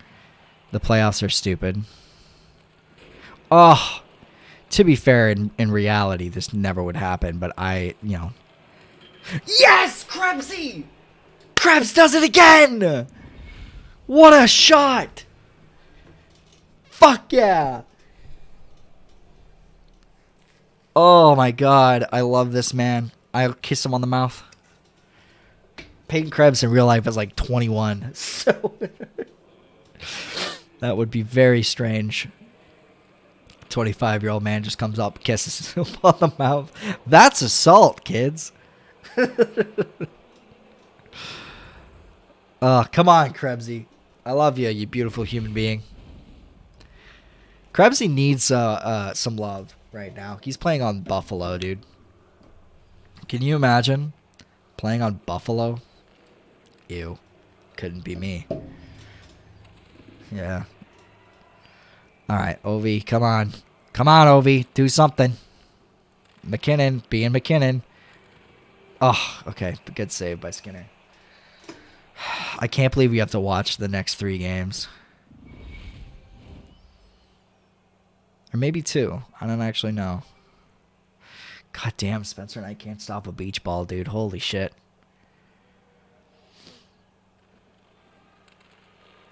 The playoffs are stupid. Oh, to be fair, in reality, this never would happen. But Yes, Krebsy! Krebs does it again! What a shot! Fuck yeah! Oh my god, I love this man. I'll kiss him on the mouth. Peyton Krebs in real life is like 21, so that would be very strange. 25-year-old man just comes up, kisses him on the mouth. That's assault, kids. Come on, Krebsy. I love you, you beautiful human being. Krebsy needs some love right now. He's playing on Buffalo, dude. Can you imagine playing on Buffalo? Ew. Couldn't be me. Yeah. All right, Ovi, come on. Come on, Ovi. Do something. McKinnon, being McKinnon. Oh, okay. Good save by Skinner. I can't believe we have to watch the next 3 games. Or maybe 2. I don't actually know. God damn, Spencer Knight can't stop a beach ball, dude. Holy shit.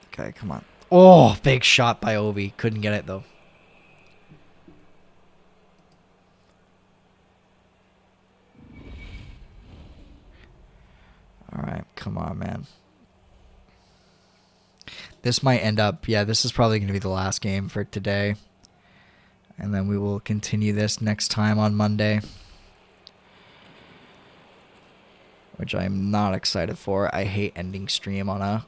Okay, come on. Oh, big shot by Ovi. Couldn't get it, though. All right, come on, man. This might end up... Yeah, this is probably going to be the last game for today. And then we will continue this next time on Monday. Which I'm not excited for. I hate ending stream on a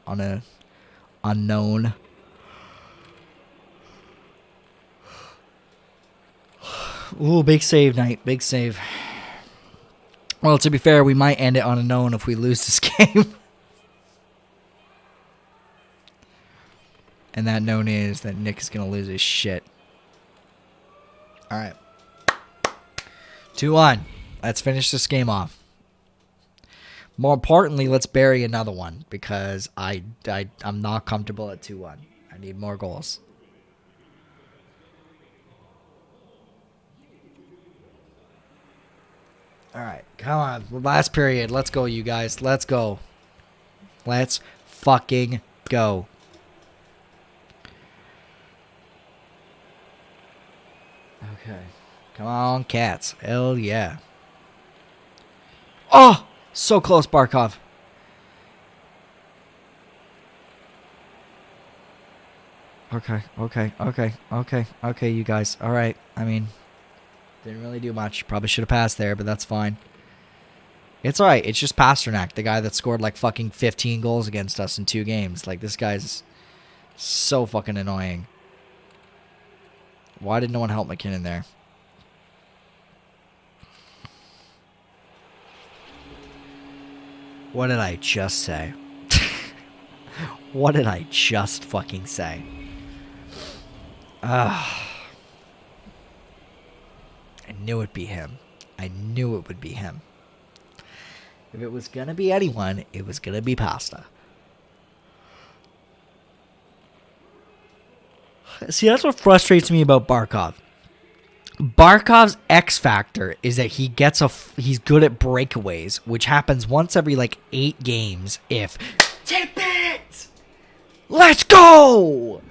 unknown. Ooh, big save, Knight. Big save. Well, to be fair, we might end it on a known if we lose this game. And that known is that Nick is going to lose his shit. All right. 2-1. Let's finish this game off. More importantly, let's bury another one because I'm not comfortable at 2-1. I need more goals. All right. Come on. Last period. Let's go, you guys. Let's go. Let's fucking go. Okay. Come on, Cats. Hell yeah. Oh! So close, Barkov. Okay, you guys. All right. I mean, didn't really do much. Probably should have passed there, but that's fine. It's all right. It's just Pasternak, the guy that scored like fucking 15 goals against us in 2 games. Like, this guy's so fucking annoying. Why did no one help McKinnon there? What did I just say? What did I just fucking say? I knew it'd be him. I knew it would be him. If it was gonna be anyone, it was gonna be Pasta. See, that's what frustrates me about Barkov. Barkov's X factor is that he's good at breakaways, which happens once every like 8 games. If tip it, let's go.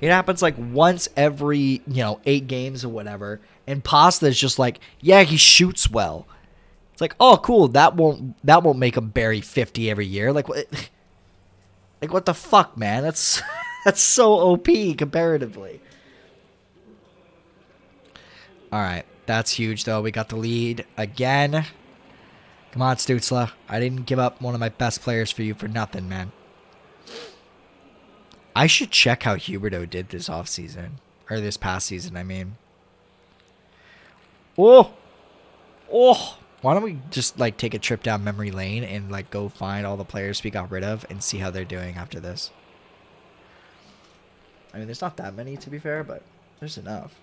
It happens like once every 8 games or whatever, and Pasta is just like, yeah, he shoots well. It's like, oh, cool. That won't make him bury 50 every year. Like what the fuck, man? That's so OP comparatively. All right, that's huge, though. We got the lead again. Come on, Stützle. I didn't give up one of my best players for you for nothing, man. I should check how Huberdeau did this offseason. Or this past season, I mean. Oh! Why don't we just, like, take a trip down memory lane and, like, go find all the players we got rid of and see how they're doing after this? I mean, there's not that many, to be fair, but there's enough.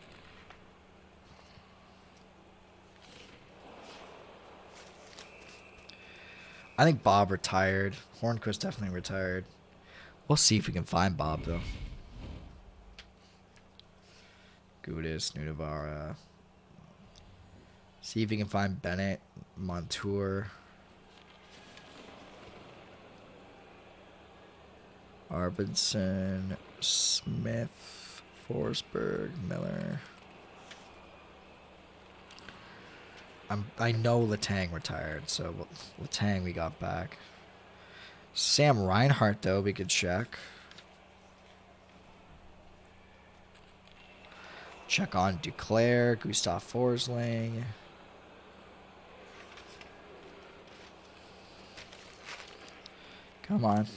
I think Bob retired. Hornquist definitely retired. We'll see if we can find Bob, though. Gudis, Nudavara. See if we can find Bennett, Montour. Arvidsson, Smith, Forsberg, Miller. I know Letang retired, so Letang we got back. Sam Reinhart, though, we could check. Check on Duclair, Gustav Forsling. Come on.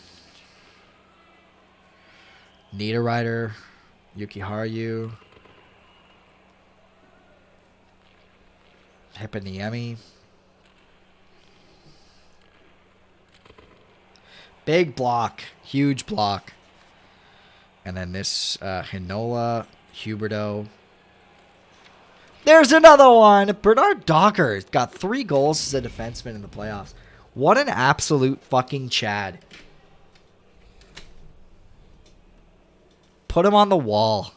Niederreiter, Yuki Haru, Hipaniemi. Big block. Huge block. And then this Hinola, Huberto. There's another one. Bernard Docker got 3 goals as a defenseman in the playoffs. What an absolute fucking Chad. Put him on the wall.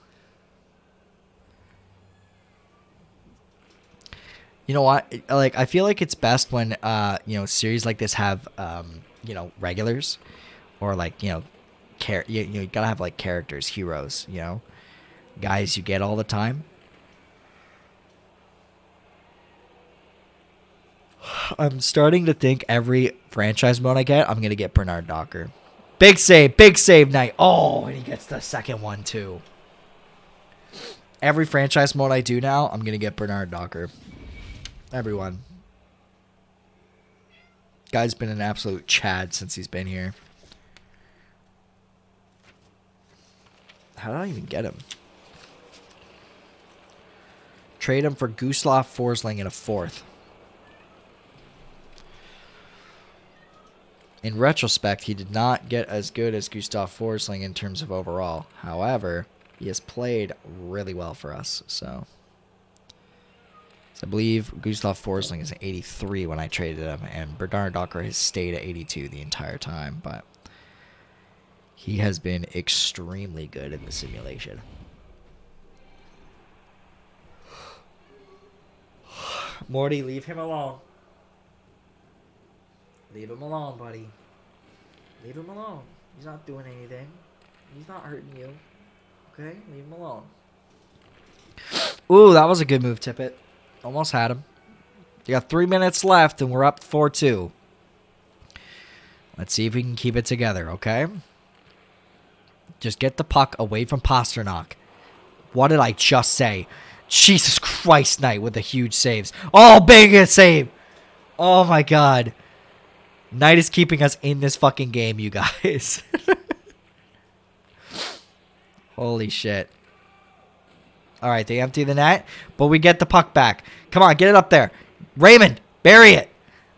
You know what? Like, I feel like it's best when, series like this have, regulars. Or, like, you gotta have, like, characters, heroes, guys you get all the time. I'm starting to think every franchise mode I get, I'm going to get Bernard Docker. Big save night. Oh, and he gets the second one, too. Every franchise mode I do now, I'm going to get Bernard Docker. Everyone. Guy's been an absolute Chad since he's been here. How did I even get him? Trade him for Gustav Forsling in a 4th. In retrospect, he did not get as good as Gustav Forsling in terms of overall. However, he has played really well for us. So I believe Gustav Forsling is an 83 when I traded him, and Bernard Docker has stayed at 82 the entire time. But he has been extremely good in the simulation. Morty, leave him alone. Leave him alone, buddy. Leave him alone. He's not doing anything. He's not hurting you. Okay? Leave him alone. Ooh, that was a good move, Tippett. Almost had him. You got 3 minutes left, and we're up 4-2. Let's see if we can keep it together, okay? Just get the puck away from Pasternak. What did I just say? Jesus Christ, Knight with the huge saves. Oh, big save. Oh, my God. Knight is keeping us in this fucking game, you guys. Holy shit. All right, they empty the net, but we get the puck back. Come on, get it up there. Raymond, bury it.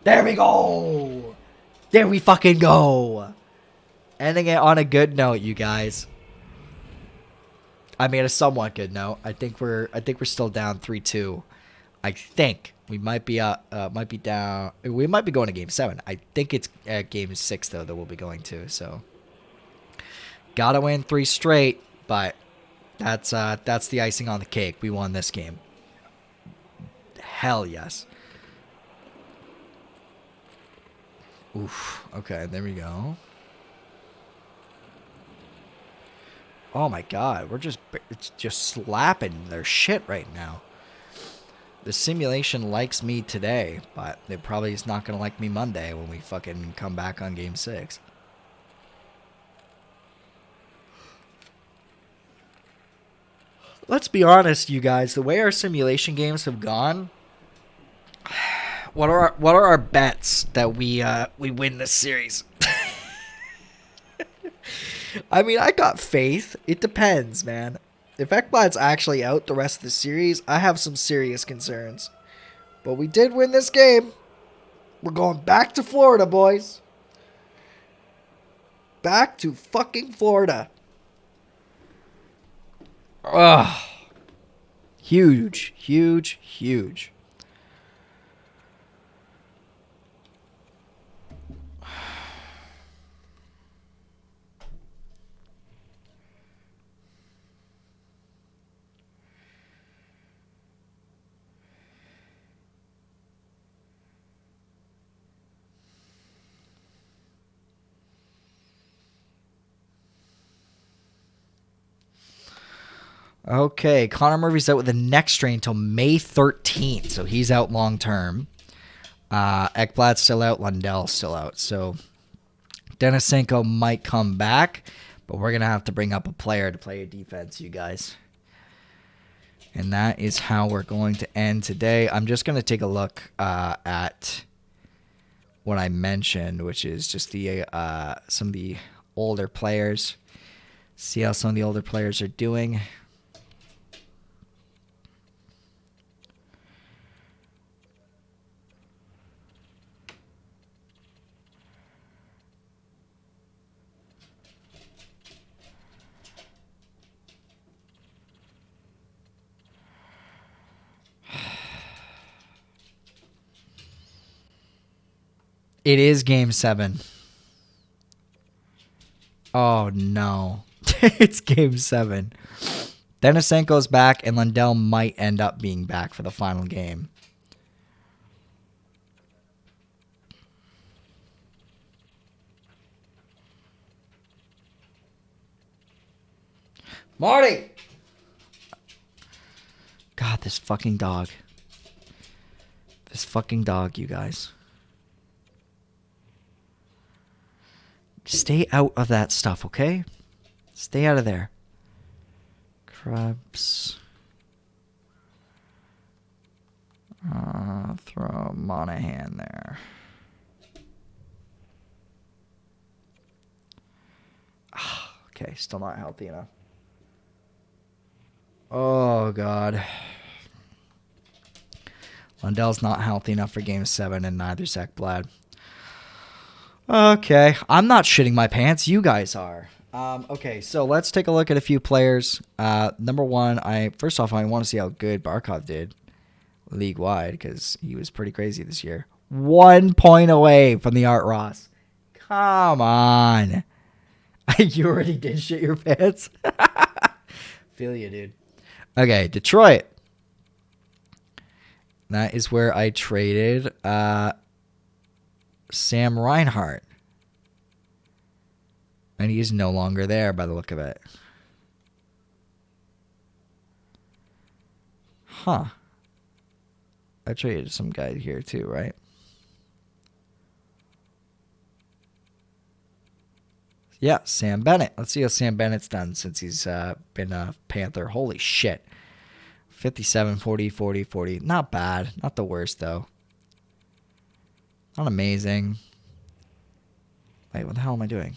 There we go. There we fucking go. Ending it on a good note, you guys. I mean, a somewhat good note. I think we're still down 3-2. I think we might be down. We might be going to game 7. I think it's game 6 though that we'll be going to. So gotta win 3 straight, but that's the icing on the cake. We won this game. Hell yes. Oof. Okay, there we go. Oh my God, it's just slapping their shit right now. The simulation likes me today, but it probably is not going to like me Monday when we fucking come back on game 6. Let's be honest, you guys. The way our simulation games have gone, what are our bets that we win this series? I mean, I got faith. It depends, man. If Ekblad's actually out the rest of the series, I have some serious concerns. But we did win this game. We're going back to Florida, boys. Back to fucking Florida. Ugh. Huge, huge, huge. Okay, Connor Murphy's out with a neck strain until May 13th, so he's out long term. Ekblad's still out, Lundell's still out. So Denisenko might come back, but we're going to have to bring up a player to play a defense, you guys. And that is how we're going to end today. I'm just going to take a look at what I mentioned, which is just the some of the older players. See how some of the older players are doing. It is Game 7. Oh, no. It's Game 7. Denisenko's back, and Lundell might end up being back for the final game. Marty! God, this fucking dog. This fucking dog, you guys. Stay out of that stuff, okay? Stay out of there. Krebs. Throw Monahan there. Okay, still not healthy enough. Oh, God. Lundell's not healthy enough for Game 7, and neither's Ekblad. Okay, I'm not shitting my pants. You guys are. Okay, so let's take a look at a few players. Number one, first off, I want to see how good Barkov did league-wide, because he was pretty crazy this year. 1 point away from the Art Ross. Come on. You already did shit your pants? Feel you, dude. Okay, Detroit. That is where I traded Sam Reinhart. And he's no longer there by the look of it. Huh. I traded some guy here too, right? Yeah, Sam Bennett. Let's see how Sam Bennett's done since he's been a Panther. Holy shit. 57, 40, 40, 40. Not bad. Not the worst, though. Not amazing. Wait, what the hell am I doing?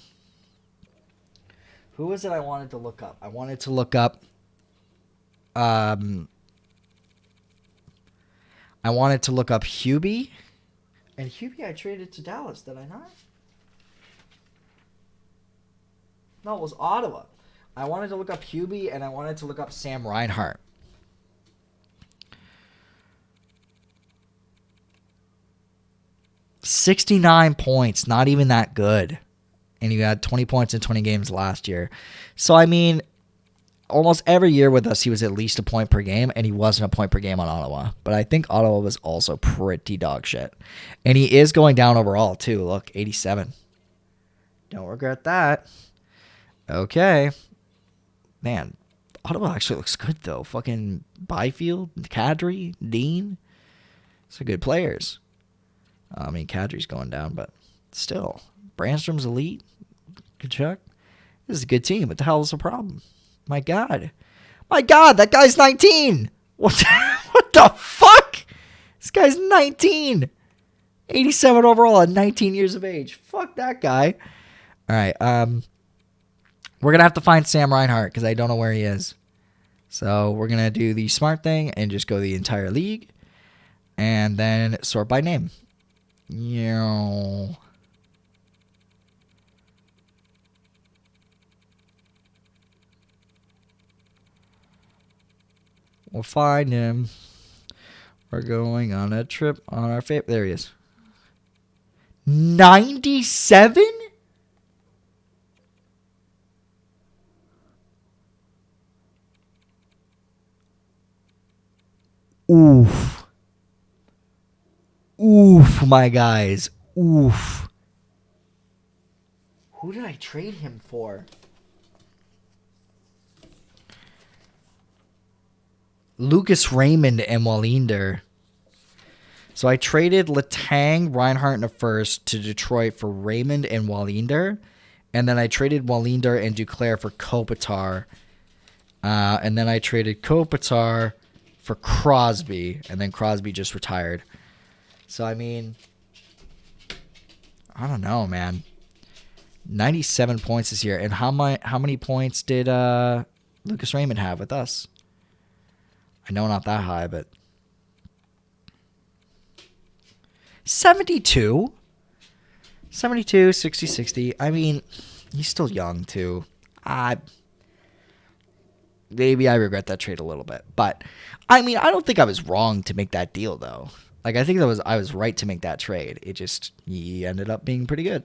Who was it I wanted to look up? I wanted to look up... I wanted to look up Hubie. And Hubie I traded to Dallas, did I not? No, it was Ottawa. I wanted to look up Hubie, and I wanted to look up Sam Reinhart. $69 points, not even that good. And he had 20 points in 20 games last year. So, I mean, almost every year with us, he was at least a point per game, and he wasn't a point per game on Ottawa. But I think Ottawa was also pretty dog shit. And he is going down overall, too. Look, 87. Don't regret that. Okay. Man, Ottawa actually looks good, though. Fucking Byfield, Kadri, Dean. Those are good players. I mean, Kadri's going down, but still. Brandstrom's elite. Kachuk. This is a good team. What the hell is the problem? My God. My God, that guy's 19. What the fuck? This guy's 19. 87 overall at 19 years of age. Fuck that guy. All right. We're going to have to find Sam Reinhart because I don't know where he is. So we're going to do the smart thing and just go the entire league and then sort by name. We'll find him. We're going on a trip on our favorite. There he is. 97? Oof. Oof, my guys. Oof. Who did I trade him for? Lucas Raymond and Wallinder. So I traded Letang, Reinhardt in a first to Detroit for Raymond and Wallinder. And then I traded Wallinder and Duclair for Kopitar. And then I traded Kopitar for Crosby. And then Crosby just retired. So, I mean, I don't know, man. 97 points this year. And how many points did Lucas Raymond have with us? I know not that high, but 72? 72, 60, 60. I mean, he's still young, too. Maybe I regret that trade a little bit. But, I mean, I don't think I was wrong to make that deal, though. Like, I think I was right to make that trade. He ended up being pretty good.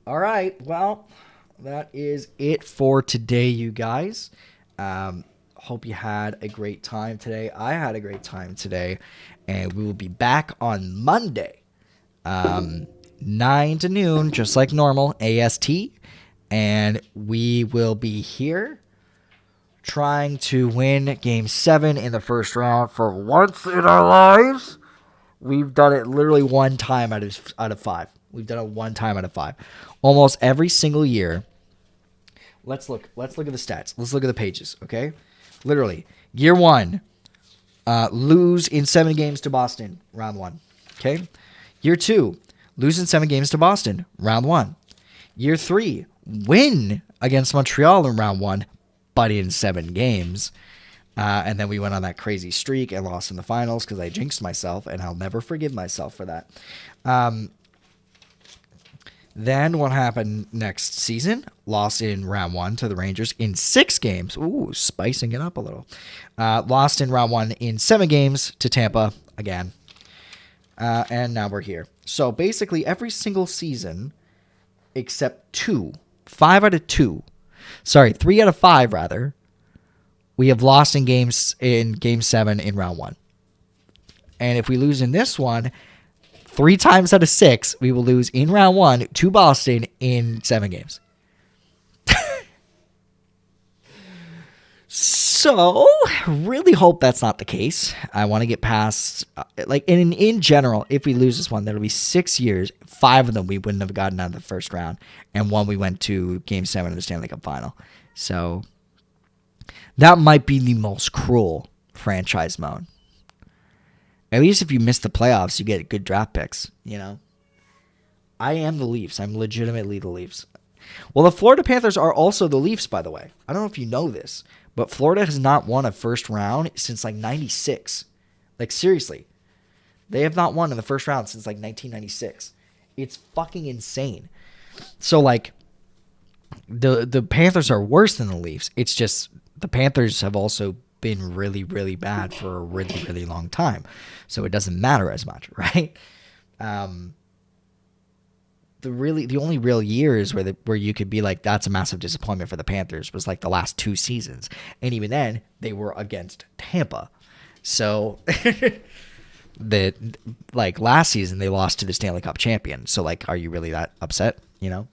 All right. Well, that is it for today, you guys. Hope you had a great time today. I had a great time today. And we will be back on Monday, 9 to noon, just like normal, AST. And we will be here trying to win Game 7 in the first round for once in our lives. We've done it literally one time out of 5. We've done it one time out of 5. Almost every single year. Let's look at the stats. Let's look at the pages, okay? Literally, year 1. Lose in 7 games to Boston, round 1. Okay? Year 2, lose in 7 games to Boston, round 1. Year 3, win against Montreal in round 1, but in 7 games. And then we went on that crazy streak and lost in the finals because I jinxed myself, and I'll never forgive myself for that. Then what happened next season? Lost in round 1 to the Rangers in 6 games. Ooh, spicing it up a little. Lost in round 1 in 7 games to Tampa again. And now we're here. So basically every single season except 3 out of 5 rather, we have lost in game 7 in round 1. And if we lose in this one, 3 times out of 6, we will lose in round 1 to Boston in 7 games. So, really hope that's not the case. I want to get past, in general, if we lose this one, that'll be 6 years. 5 of them we wouldn't have gotten out of the first round, and 1 we went to Game 7 of the Stanley Cup Final. So, that might be the most cruel franchise mode. At least if you miss the playoffs, you get good draft picks, you know? I am the Leafs. I'm legitimately the Leafs. Well, the Florida Panthers are also the Leafs, by the way. I don't know if you know this, but Florida has not won a first round since, 96. Seriously. They have not won in the first round since, 1996. It's fucking insane. So, the Panthers are worse than the Leafs. It's just the Panthers have also been really, really bad for a really, really long time. So it doesn't matter as much, right? The only real years where you could be like, that's a massive disappointment for the Panthers was the last 2 seasons. And even then, they were against Tampa. So last season they lost to the Stanley Cup champion. So are you really that upset, you know?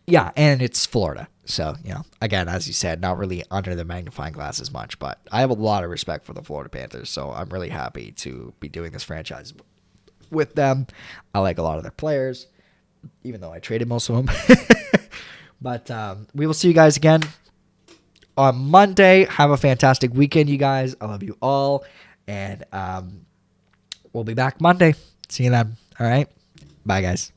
Yeah, and it's Florida. So, again, as you said, not really under the magnifying glass as much, but I have a lot of respect for the Florida Panthers, so I'm really happy to be doing this franchise with them. I like a lot of their players, even though I traded most of them. But we will see you guys again on Monday. Have a fantastic weekend, you guys. I love you all, and we'll be back Monday. See you then. All right? Bye, guys.